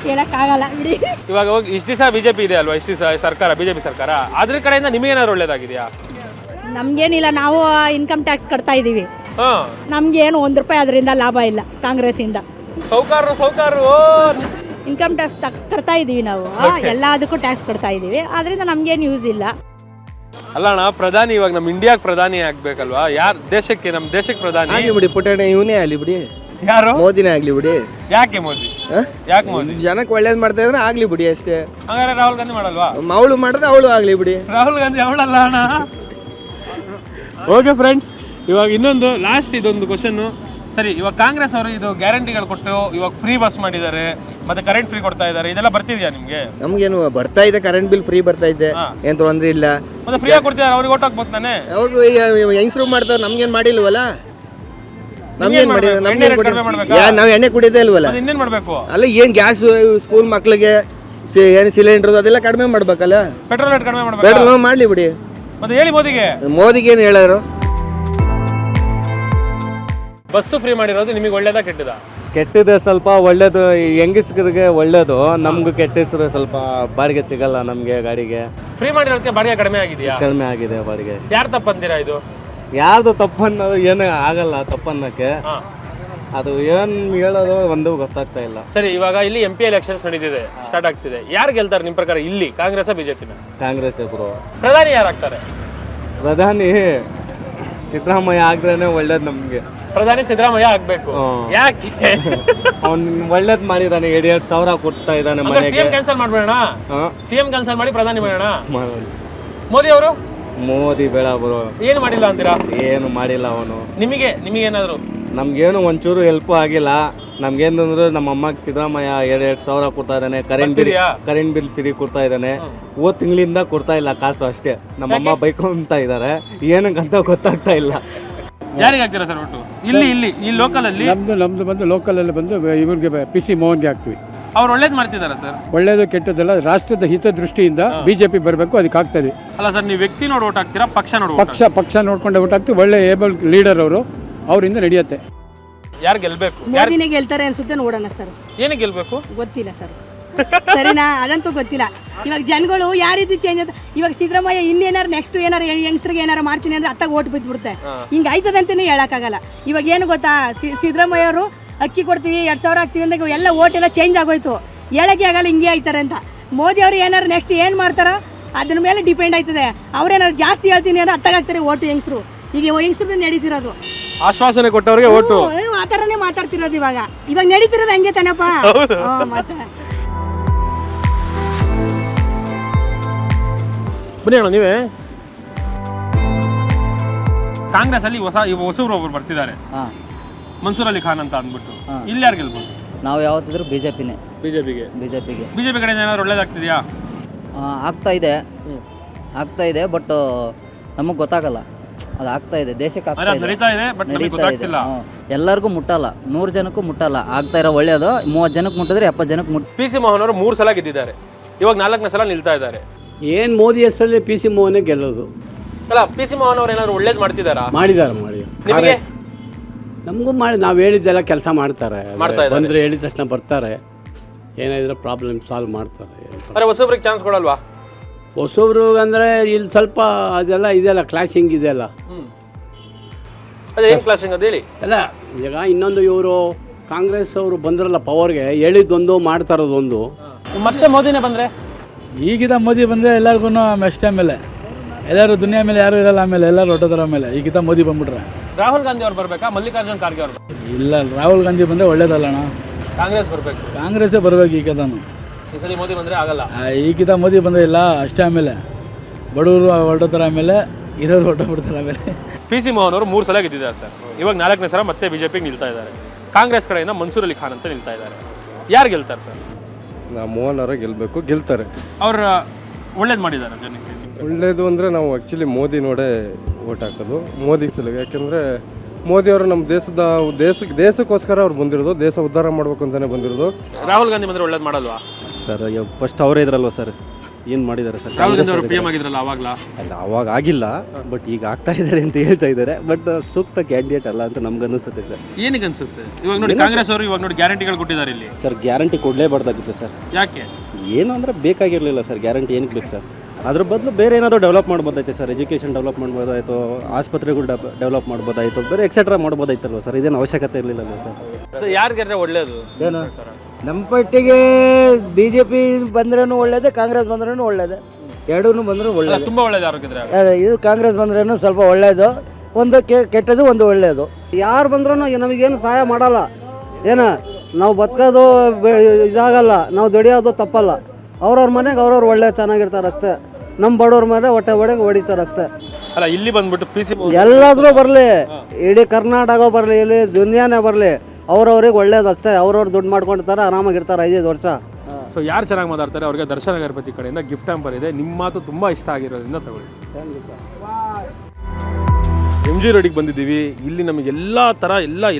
ಹೇಳಕ್ಕಾಗಲ್ಲ ಬಿಡಿ. ಇವಾಗ ಹೋಗಿ ಇಷ್ಟು ದಿವಸ ಬಿಜೆಪಿ ಇದೆ ಅಲ್ವಾ, ಇಷ್ಟು ದಿವಸ ಸರ್ಕಾರ ಬಿಜೆಪಿ ಸರ್ಕಾರ, ಅದ್ರ ಕಡೆಯಿಂದ ನಿಮಗೇನಾದ್ರು ಒಳ್ಳೇದಾಗಿದೆಯಾ? ನಮ್ಗೇನಿಲ್ಲ, ನಾವು ಇನ್ಕಮ್ ಟ್ಯಾಕ್ಸ್ ಕಟ್ತಾ ಇದ್ದೀವಿ. ನಮ್ಗೇನು ₹1 ಅದರಿಂದ ಲಾಭ ಇಲ್ಲ ಕಾಂಗ್ರೆಸ್ಸಿಂದ. ಸೌಕಾರರು ಇನ್ಕಮ್ ಟ್ಯಾಕ್ಸ್ ಕಟ್ತಾ ಇದ್ದೀವಿ ನಾವು, ಎಲ್ಲದಕ್ಕೂ ಟ್ಯಾಕ್ಸ್ ಕಟ್ತಾ ಇದ್ದೀವಿ, ಅದರಿಂದ ನಮ್ಗೇನು ಯೂಸ್ ಇಲ್ಲ. ಅಲ್ಲ ಅಣ್ಣ, ಪ್ರಧಾನಿ ಇವಾಗ ನಮ್ಮ ಇಂಡಿಯಾಗೆ ಪ್ರಧಾನಿ ಆಗ್ಬೇಕಲ್ವಾ? ಯಾರು ದೇಶಕ್ಕೆ, ನಮ್ಮ ದೇಶಕ್ಕೆ ಪ್ರಧಾನಿ ಆಗ್ಲಿ ಬಿಡಿ, ಪುಟಣೆ ಇವನೇ ಆಗಲಿ ಬಿಡಿ. ಯಾರು? ಮೋದಿನೇ ಆಗ್ಲಿ ಬಿಡಿ. ಯಾಕೆ ಮೋದಿ? ಜನಕ್ಕೆ ಒಳ್ಳೇದ್ ಮಾಡ್ತಾ ಇದ್ರೆ ಆಗ್ಲಿ ಬಿಡಿ ಅಷ್ಟೇ. ಹಂಗಾರೆ ರಾಹುಲ್ ಗಾಂಧಿ ಮಾಡಲ್ವಾ? ಅವಳು ಮಾಡಿದ್ರೆ ಅವಳು ಆಗ್ಲಿ ಬಿಡಿ. ರಾಹುಲ್ ಗಾಂಧಿ ಅವಳಲ್ಲ ಅಣ್ಣ. ಓಕೆ ಫ್ರೆಂಡ್ಸ್, ಇವಾಗ ಇನ್ನೊಂದು ಲಾಸ್ಟ್ ಇದೊಂದು ಕ್ವಶನ್. ಸರಿ, ಇವಾಗ ಕಾಂಗ್ರೆಸ್ ಅವರು ಇದು ಗ್ಯಾರಂಟಿಗಳು ಕೊಟ್ಟು ಇವಾಗ ಫ್ರೀ ಬಸ್ ಮಾಡಿದ್ದಾರೆ, ಮತ್ತೆ ಕರೆಂಟ್ ಫ್ರೀ ಕೊಡ್ತಾ ಇದ್ದಾರೆ, ಇದೆಲ್ಲ ಬರ್ತಿದ್ಯಾ ನಿಮ್ಗೆ? ನಮ್ಗೇನು ಬರ್ತಾ ಇದೆ, ಕರೆಂಟ್ ಬಿಲ್ ಫ್ರೀ ಬರ್ತಾ ಇದೆ, ಏನ್ ತೊಂದ್ರೆ ಇಲ್ಲ. ಮತ್ತೆ ಫ್ರೀ ಆಗಿ ಕೊಡ್ತಿದ್ದಾರೆ, ಅವ್ರಿಗೆ ಓಟ್ ಹಾಕ್ಬೋದು ತಾನೆ? ಅವ್ರು ಹೆಂಗಸ್ರು ಮಾಡ್ತಾರೆ, ನಮ್ಗೇನ್ ಮಾಡಿಲ್ವಲ್ಲ. ನಮ್ಗೇನ್ ಮಾಡಿ ನಾವು ಎಣ್ಣೆ ಕುಡಿಯೋದೇ ಇಲ್ವಲ್ಲ. ಇನ್ನೇನ್ ಮಾಡ್ಬೇಕು? ಅಲ್ಲ, ಏನ್ ಗ್ಯಾಸ್ ಸ್ಕೂಲ್ ಮಕ್ಳಿಗೆ ಏನು ಸಿಲಿಂಡರ್ ಅದೆಲ್ಲ ಕಡಿಮೆ ಮಾಡ್ಬೇಕಲ್ಲ. ಪೆಟ್ರೋಲ್ ರೇಟ್ ಕಡಿಮೆ ಮಾಡ್ಬೇಕು. ಪೆಟ್ರೋಲ್ ಮಾಡ್ಲಿ ಬಿಡಿ. ಮತ್ತೆ ಹೇಳಿ ಮೋದಿಗೆ ಏನು ಹೇಳೋರು? ಬಸ್ಸು ಫ್ರೀ ಮಾಡಿರೋದು ನಿಮಗೆ ಒಳ್ಳೇದಾ ಕೆಟ್ಟದಾ? ಕೆಟ್ಟದೆ, ಸ್ವಲ್ಪ ಒಳ್ಳೇದು. ಹೆಂಗಸ್ರಿಗೆ ಒಳ್ಳೇದು, ನಮ್ಗೆ ಕೆಟ್ಟ ಹೆಸರು. ಸ್ವಲ್ಪ ಬಾಡಿಗೆ ಸಿಗಲ್ಲ ನಮಗೆ ಗಾಡಿಗೆ. ಫ್ರೀ ಮಾಡಿರೋದಕ್ಕೆ ಬಾಡಿಗೆ ಕಡಿಮೆ ಆಗಿದೆಯಾ? ಕಡಿಮೆ ಆಗಿದೆ ಬಾಡಿಗೆ. ಯಾರು ತಪ್ಪಂದಿರಾ? ಇದು ಯಾರ್ದು ತಪ್ಪನ್ನೋದು ಏನು ಆಗಲ್ಲ, ತಪ್ಪನ್ನಕ್ಕೆ. ಅದು ಏನು ಹೇಳೋದು ಒಂದು ಗೊತ್ತಾಗ್ತಾ ಇಲ್ಲ. ಸರಿ, ಇವಾಗ ಇಲ್ಲಿ MP ಎಲೆಕ್ಷನ್ಸ್ ನಡೀತಿದೆ, ಸ್ಟಾರ್ಟ್ ಆಗ್ತಿದೆ. ಯಾರು ಗೆಲ್ತಾರೆ ನಿಮ್ಮ ಪ್ರಕಾರ ಇಲ್ಲಿ, ಕಾಂಗ್ರೆಸ್ ಬಿಜೆಪಿನ? ಕಾಂಗ್ರೆಸ್ ಬ್ರೋ. ಪ್ರಧಾನಿ ಯಾರು ಆಗ್ತಾರೆ? ಪ್ರಧಾನಿ ಸಿದ್ದರಾಮಯ್ಯ ಆಗ್ರೇನೆ ಒಳ್ಳೇದು ನಮ್ಗೆ. ಪ್ರಧಾನಿ ಸಿದ್ದರಾಮಯ್ಯ ಆಗ್ಬೇಕು. ಯಾಕೆ? ಅವ್ನು ಒಳ್ಳೇದ್ ಮಾಡಿದಾನೆ, 2,000 ಕೊಡ್ತಾ ಇದ್ದಾನೆ ಮನೆಗೆ. ಸಿಎಂ ಕ್ಯಾನ್ಸಲ್ ಮಾಡ್ಬೇಡ, ಸಿಎಂ ಕ್ಯಾನ್ಸಲ್ ಮಾಡಿ ಪ್ರಧಾನಿ ಮಾಡೋಣ. ಮೋದಿ ಅವರು? ಮೋದಿ ಬೇಡ ಬ್ರೋ. ಏನು ಮಾಡಿಲ್ಲ ಅಂತೀರಾ? ಏನು ಮಾಡಿಲ್ಲ ಅವನು. ನಿಮಗೇನಾದ್ರು? ನಮ್ಗೇನು ಒಂಚೂರು ಹೆಲ್ಪ್ ಆಗಿಲ್ಲ. ನಮ್ಗೇನಂದ್ರೆ ನಮ್ಮ ಅಮ್ಮಗೆ ಸಿದ್ದರಾಮಯ್ಯ 2,000 ಕೊಡ್ತಾ ಇದ್ದಾನೆ. ಕರೆಂಟ್ ಬಿಲ್ ಫ್ರೀ ಕೊಡ್ತಾ ಇದ್ದಾನೆ. ಹೋದ ತಿಂಗಳಿಂದ ಕೊಡ್ತಾ ಇಲ್ಲ ಕಾಸು ಅಷ್ಟೇ. ನಮ್ಮಮ್ಮ ಬೈಕೊಂತ ಇದ್ದಾರೆ, ಏನಕ್ಕಂತ ಗೊತ್ತಾಗ್ತಾ ಇಲ್ಲ. ಯಾರಿಗೆ ಹಾಕ್ತೀರಾ ಸರ್ ಒಟ್ಟು? ಇಲ್ಲಿ ಈ ಲೋಕಲ್ ಅಲ್ಲಿ ನಮ್ದು ಬಂದು ಲೋಕಲಲ್ಲಿ ಬಂದು ಇವ್ರಿಗೆ PC ಮೋಹನ್ಗೆ ಹಾಕ್ತೀವಿ. ಅವ್ರು ಒಳ್ಳೇದು ಮಾಡ್ತಿದಾರ ಸರ್? ಒಳ್ಳೇದು ಕೆಟ್ಟದಲ್ಲ, ರಾಷ್ಟ್ರದ ಹಿತದೃಷ್ಟಿಯಿಂದ BJP ಬರಬೇಕು, ಅದಕ್ಕೆ ಆಗ್ತದೆ. ಅಲ್ಲ ಸರ್, ನೀವು ವ್ಯಕ್ತಿ ನೋಡಿ ಓಟ್ ಹಾಕ್ತೀರಾ, ಪಕ್ಷ ನೋಡಿ? ಪಕ್ಷ ನೋಡ್ಕೊಂಡು ಓಟ್ ಹಾಕ್ತೀವಿ. ಒಳ್ಳೆ ಏಬಲ್ ಲೀಡರ್ ಅವರು, ಅವರಿಂದ ನಡೆಯುತ್ತೆ. ಯಾರು ಗೆಲ್ಬೇಕು? ಮೋದಿನೇ ಗೆಲ್ತಾರೆ ಅನ್ಸುತ್ತೆ, ನೋಡೋಣ ಸರ್. ಏನಕ್ಕೆ ಗೆಲ್ಬೇಕು ಗೊತ್ತಿಲ್ಲ ಸರ್. ಸರಿನಾ, ಅದಂತೂ ಗೊತ್ತಿಲ್ಲ. ಇವಾಗ ಜನಗಳು ಯಾವ ರೀತಿ ಚೇಂಜ್ ಅಂತ. ಇವಾಗ ಸಿದ್ದರಾಮಯ್ಯ ಇನ್ನೇನಾರು ನೆಕ್ಸ್ಟ್ ಏನಾರು ಯಂಗ್ಸ್ರಿಗೆ ಏನಾರು ಮಾಡ್ತೀನಿ ಅಂದ್ರೆ ಅತ್ತಾಗ ಓಟ್ ಬಿದ್ದುಬಿಡುತ್ತೆ. ಹಿಂಗೆ ಆಯ್ತದೆ ಅಂತಲೇ ಹೇಳೋಕ್ಕಾಗಲ್ಲ. ಇವಾಗ ಏನು ಗೊತ್ತಾ, ಸಿದ್ದರಾಮಯ್ಯ ಅವರು ಅಕ್ಕಿ ಕೊಡ್ತೀವಿ 2,000 ಹಾಕ್ತೀವಿ ಅಂದಾಗ ಎಲ್ಲ ಓಟ್ ಎಲ್ಲ ಚೇಂಜ್ ಆಗೋಯ್ತು. ಹೇಳೋಕ್ಕೆ ಆಗಲ್ಲ ಹಿಂಗೆ ಆಯ್ತಾರೆ ಅಂತ. ಮೋದಿ ಅವರು ಏನಾರು ನೆಕ್ಸ್ಟ್ ಏನು ಮಾಡ್ತಾರೋ ಅದ್ರ ಮೇಲೆ ಡಿಪೆಂಡ್ ಆಯ್ತದೆ. ಅವ್ರೇನಾದ್ರು ಜಾಸ್ತಿ ಹೇಳ್ತೀನಿ ಅಂದ್ರೆ ಅತ್ತಾಗ್ತಾರೆ ಓಟು ಯಂಗ್ಸ್ರು. ಈಗ ಯಂಗ್ಸ್ರು ನಡೀತಿರೋದು ಆಶ್ವಾಸನೆ ಕೊಟ್ಟವ್ರಿಗೆ ಓಟು, ಆ ಥರನೇ ಮಾತಾಡ್ತಿರೋದು. ಇವಾಗ ನಡೀತಿರೋದು ಹಂಗೆ ತಾನಪ್ಪ. ಮತ್ತೆ ಬನ್ನಿ ಅಣ್ಣ, ನೀವೇ ಕಾಂಗ್ರೆಸ್ ಅಲ್ಲಿ ಹೊಸಬ್ರು ಒಬ್ರು ಬರ್ತಿದ್ದಾರೆ, ಮನ್ಸೂರ್ ಅಲಿ ಖಾನ್ ಅಂತ ಅಂದ್ಬಿಟ್ಟು. ಇಲ್ಲಿ ಯಾರು ಗೆಲ್ಬೋದು? ನಾವು ಯಾವತ್ತಿದ್ರು ಬಿಜೆಪಿಗೆ ಬಿಜೆಪಿ ಕಡೆ ಏನಾದ್ರು ಒಳ್ಳೇದಾಗ್ತಿದೆಯಾ? ಆಗ್ತಾ ಇದೆ ಬಟ್ ನಮಗೆ ಗೊತ್ತಾಗಲ್ಲ. ಅದು ಆಗ್ತಾ ಇದೆ, ದೇಶಕ್ಕೆ ನಡೀತಾ ಇದೆ, ಬಟ್ ನಮಗೆ ಗೊತ್ತಾಗ್ತಿಲ್ಲ. ಎಲ್ಲರಿಗೂ ಮುಟ್ಟಲ್ಲ, 100 ಜನಕ್ಕೂ ಮುಟ್ಟಲ್ಲ. ಆಗ್ತಾ ಇರೋ ಒಳ್ಳೇದು 30 ಜನಕ್ಕೆ ಮುಟ್ಟಿದ್ರೆ 70 ಜನಕ್ಕೆ ಮುಟ್ಟ. PC ಮೋಹನ್ ಅವರು 3 ಸಲ ಗೆದ್ದಿದ್ದಾರೆ, ಇವಾಗ 4ನೇ ಸಲ ನಿಲ್ತಾ ಇದ್ದಾರೆ. ಏನು ಮೋದಿ ಹೆಸರಲ್ಲಿ PC ಮೋಹನೇ ಗೆಲ್ಲೋದು. ಅಲ್ಲ, PC ಮೋಹನ್ ಅವರು ಏನಾದ್ರು ಒಳ್ಳೇದು ಮಾಡಿದ್ದಾರೆ? ನಿಮಗೆ ನಮಗೂ ಮಾಡಿ, ನಾವು ಹೇಳಿದ್ದೆಲ್ಲ ಕೆಲಸ ಮಾಡ್ತಾರೆ. ಬಂದರೆ ಹೇಳಿದ ತಕ್ಷಣ ಬರ್ತಾರೆ, ಏನಾದರೂ ಪ್ರಾಬ್ಲಮ್ ಸಾಲ್ವ್ ಮಾಡ್ತಾರೆ. ಹೊಸಬ್ರಿಗೆ ಚಾನ್ಸ್ ಕೊಡಲ್ವಾ? ಹೊಸಬ್ರು ಅಂದರೆ ಇಲ್ಲಿ ಸ್ವಲ್ಪ ಅದೆಲ್ಲ ಇದೆಯಲ್ಲ, ಕ್ಲಾಶಿಂಗ್ ಇದೆಯಲ್ಲ. ಅದೇನು ಕ್ಲಾಶಿಂಗ್ ಅದು ಹೇಳಿ. ಅಲ್ಲ, ಈಗ ಇನ್ನೊಂದು ಇವರು ಕಾಂಗ್ರೆಸ್ ಅವರು ಬಂದ್ರಲ್ಲ ಪವರ್ಗೆ, ಹೇಳಿದ್ದೊಂದು ಮಾಡ್ತಾ ಇರೋದೊಂದು. ಮತ್ತೆ ಮೋದಿನೇ ಬಂದರೆ? ಈಗಿದ ಮೋದಿ ಬಂದರೆ ಎಲ್ಲರಿಗೂ ಅಷ್ಟೇ. ಆಮೇಲೆ ಎಲ್ಲರೂ ದುನಿಯಾ ಮೇಲೆ ಯಾರು ಇರಲ್ಲ, ಆಮೇಲೆ ಎಲ್ಲರೂ ಹೊಟ್ಟೋದ್ರ ಮೇಲೆ. ಈಗಿದ ಮೋದಿ ಬಂದ್ಬಿಟ್ರೆ ರಾಹುಲ್ ಗಾಂಧಿ ಅವ್ರು ಬರಬೇಕಾ, ಮಲ್ಲಿಕಾರ್ಜುನ್ ಖರ್ಗೆ ಅವರು? ಇಲ್ಲ, ರಾಹುಲ್ ಗಾಂಧಿ ಬಂದರೆ ಒಳ್ಳೇದಲ್ಲಣ್ಣ. ಕಾಂಗ್ರೆಸ್ ಬರಬೇಕು. ಕಾಂಗ್ರೆಸ್ಸೇ ಬರಬೇಕು ಈಗಿದಾನು. ಈ ಸಲ ಮೋದಿ ಬಂದರೆ ಆಗಲ್ಲ. ಈಗಿದ ಮೋದಿ ಬಂದರೆ ಇಲ್ಲ ಅಷ್ಟೇ. ಆಮೇಲೆ ಬಡವರು ಹೊರಟೋತಾರೆ, ಆಮೇಲೆ ಇರೋರು ಹೊರಟೋಗ್ಬಿಡ್ತಾರೆ. ಆಮೇಲೆ PC ಮೋಹನ್ ಅವರು 3 ಸಲ ಗೆದ್ದಿದ್ದಾರೆ ಸರ್. ಇವಾಗ 4ನೇ ಸಲ ಮತ್ತೆ ಬಿಜೆಪಿಗೆ ನಿಲ್ತಾ ಇದ್ದಾರೆ. ಕಾಂಗ್ರೆಸ್ ಕಡೆಯಿಂದ ಮನ್ಸೂರ್ ಅಲಿ ಖಾನ್ ಅಂತ ನಿಲ್ತಾ ಇದ್ದಾರೆ. ಯಾರು ಗೆಲ್ತಾರೆ ಸರ್? ನಾವು ಮೋಹನ್ ಅವರೇ ಗೆಲ್ಲಬೇಕು, ಗೆಲ್ತಾರೆ. ಅವ್ರು ಒಳ್ಳೇದು ಮಾಡಿದ್ದಾರೆ ಜನಕ್ಕೆ. ಒಳ್ಳೇದು ಅಂದರೆ ನಾವು ಆ್ಯಕ್ಚುಲಿ ಮೋದಿ ನೋಡೇ ಓಟ್ ಹಾಕೋದು, ಮೋದಿ ಸಲುವಾಗಿ. ಯಾಕೆಂದರೆ ಮೋದಿಯವರು ನಮ್ಮ ದೇಶಕ್ಕೋಸ್ಕರ ಅವ್ರು ಬಂದಿರೋದು, ದೇಶ ಉದ್ಧಾರ ಮಾಡ್ಬೇಕು ಅಂತಲೇ ಬಂದಿರೋದು. ರಾಹುಲ್ ಗಾಂಧಿ ಬಂದರೆ ಒಳ್ಳೇದು ಮಾಡಲ್ವಾ ಸರ್? ಫಸ್ಟ್ ಅವರೇ ಇದ್ರಲ್ವ ಸರ್, ಏನು ಮಾಡಿದ್ದಾರೆ ಸರ್? ರಾಹುಲ್ ಗಾಂಧಿ ಅವರು PM ಆಗಿದ್ರಲ್ಲ ಅವಾಗಲಾ? ಅಲ್ಲ, ಅವಾಗ ಆಗಿಲ್ಲ, ಬಟ್ ಈಗ ಆಗ್ತಾ ಇದ್ದಾರೆ ಅಂತ ಹೇಳ್ತಾ ಇದ್ದಾರೆ. ಬಟ್ ಸೂಕ್ತ ಕ್ಯಾಂಡಿಡೇಟ್ ಅಲ್ಲ ಅಂತ ನಮ್ಗೆ ಅನ್ನಿಸ್ತದೆ ಸರ್. ಏನಕ್ಕೆ ಅನ್ಸುತ್ತೆ? ಇವಾಗ ನೋಡಿ ಕಾಂಗ್ರೆಸ್ ಅವರು ಇವಾಗ ನೋಡಿ ಗ್ಯಾರಂಟಿಗಳು ಕೊಟ್ಟಿದ್ದಾರೆ ಇಲ್ಲಿ. ಸರ್ ಗ್ಯಾರಂಟಿ ಕೊಡಲೇಬಾರ್ದಾಗಿತ್ತು ಸರ್. ಯಾಕೆ? ಏನು ಅಂದರೆ ಬೇಕಾಗಿರಲಿಲ್ಲ ಸರ್ ಗ್ಯಾರಂಟಿ. ಏನಕ್ಕೆ ಬೇಕು ಸರ್? ಅದ್ರ ಬದಲು ಬೇರೆ ಏನಾದರೂ ಡೆವಲಪ್ ಮಾಡ್ಬೋದಾಯ್ತು ಸರ್. ಎಜುಕೇಷನ್ ಡೆವಲಪ್ ಮಾಡ್ಬೋದಾಯಿತು, ಆಸ್ಪತ್ರೆಗಳು ಡೆವಲಪ್ ಮಾಡ್ಬೋದಾಯಿತು, ಬೇರೆ ಎಕ್ಸೆಟ್ರಾ ಮಾಡ್ಬೋದಾಯ್ತಲ್ವ ಸರ್? ಇದೇನು ಅವಶ್ಯಕತೆ ಇರಲಿಲ್ಲಲ್ವ ಸರ್? ಯಾರು ಗೆದ್ರೆ ಒಳ್ಳೇದು? ಏನು ನಮ್ಮ ಪಟ್ಟಿಗೆ BJP ಬಂದ್ರೂ ಒಳ್ಳೇದೇ, ಕಾಂಗ್ರೆಸ್ ಬಂದ್ರೂ ಒಳ್ಳೇದೇ, ಎರಡೂ ಬಂದರೂ ಒಳ್ಳೇದು. ತುಂಬ ಒಳ್ಳೇದು ಯಾರು ಗೆದ್ರೆ? ಇದು ಕಾಂಗ್ರೆಸ್ ಬಂದ್ರೂ ಸ್ವಲ್ಪ ಒಳ್ಳೇದು, ಒಂದು ಕೆಟ್ಟದು, ಒಂದು ಒಳ್ಳೇದು. ಯಾರು ಬಂದ್ರೂ ನಮಗೇನು ಸಹಾಯ ಮಾಡಲ್ಲ. ಏನು ನಾವು ಬದುಕೋದು ಇದಾಗಲ್ಲ, ನಾವು ದುಡಿಯೋದು ತಪ್ಪಲ್ಲ. ಅವ್ರವ್ರ ಮನೆಗೆ ಅವ್ರವ್ರು ಒಳ್ಳೆ ಚೆನ್ನಾಗಿರ್ತಾರೆ ಅಷ್ಟೇ. ನಮ್ಮ ಬಡವ್ರ ಮೇಲೆ ಹೊಟ್ಟೆ ಒಡೆಗೆ ಹೊಡಿತಾರೆ ಅಷ್ಟೇ. ಅಲ್ಲ, ಇಲ್ಲಿ ಬಂದ್ಬಿಟ್ಟು PC ಎಲ್ಲಾದ್ರೂ ಬರಲಿ, ಇಡೀ ಕರ್ನಾಟಕ ಬರಲಿ, ಇಲ್ಲಿ ದುನಿಯಾನೇ ಬರಲಿ, ಅವ್ರವ್ರಿಗೆ ಒಳ್ಳೇದು ಅಷ್ಟೇ. ಅವ್ರವ್ರು ದುಡ್ಡು ಮಾಡ್ಕೊಂಡಿರ್ತಾರೆ, ಆರಾಮಾಗಿರ್ತಾರೆ 5 ವರ್ಷ. ಸೊ ಯಾರು ಚೆನ್ನಾಗಿ ಮಾತಾಡ್ತಾರೆ ಅವ್ರಿಗೆ ದರ್ಶನ ಗಣಪತಿ ಕಡೆಯಿಂದ ಗಿಫ್ಟ್ ಹ್ಯಾಂಪರ್ ಇದೆ. ನಿಮ್ಮ ಮಾತು ತುಂಬ ಇಷ್ಟ ಆಗಿರೋದ್ರಿಂದ ತಗೊಳ್ಳಿ. MG ರೋಡಿಗೆ ಬಂದಿದ್ದೀವಿ. ಇಲ್ಲಿ ನಮಗೆ ಎಲ್ಲ ಥರ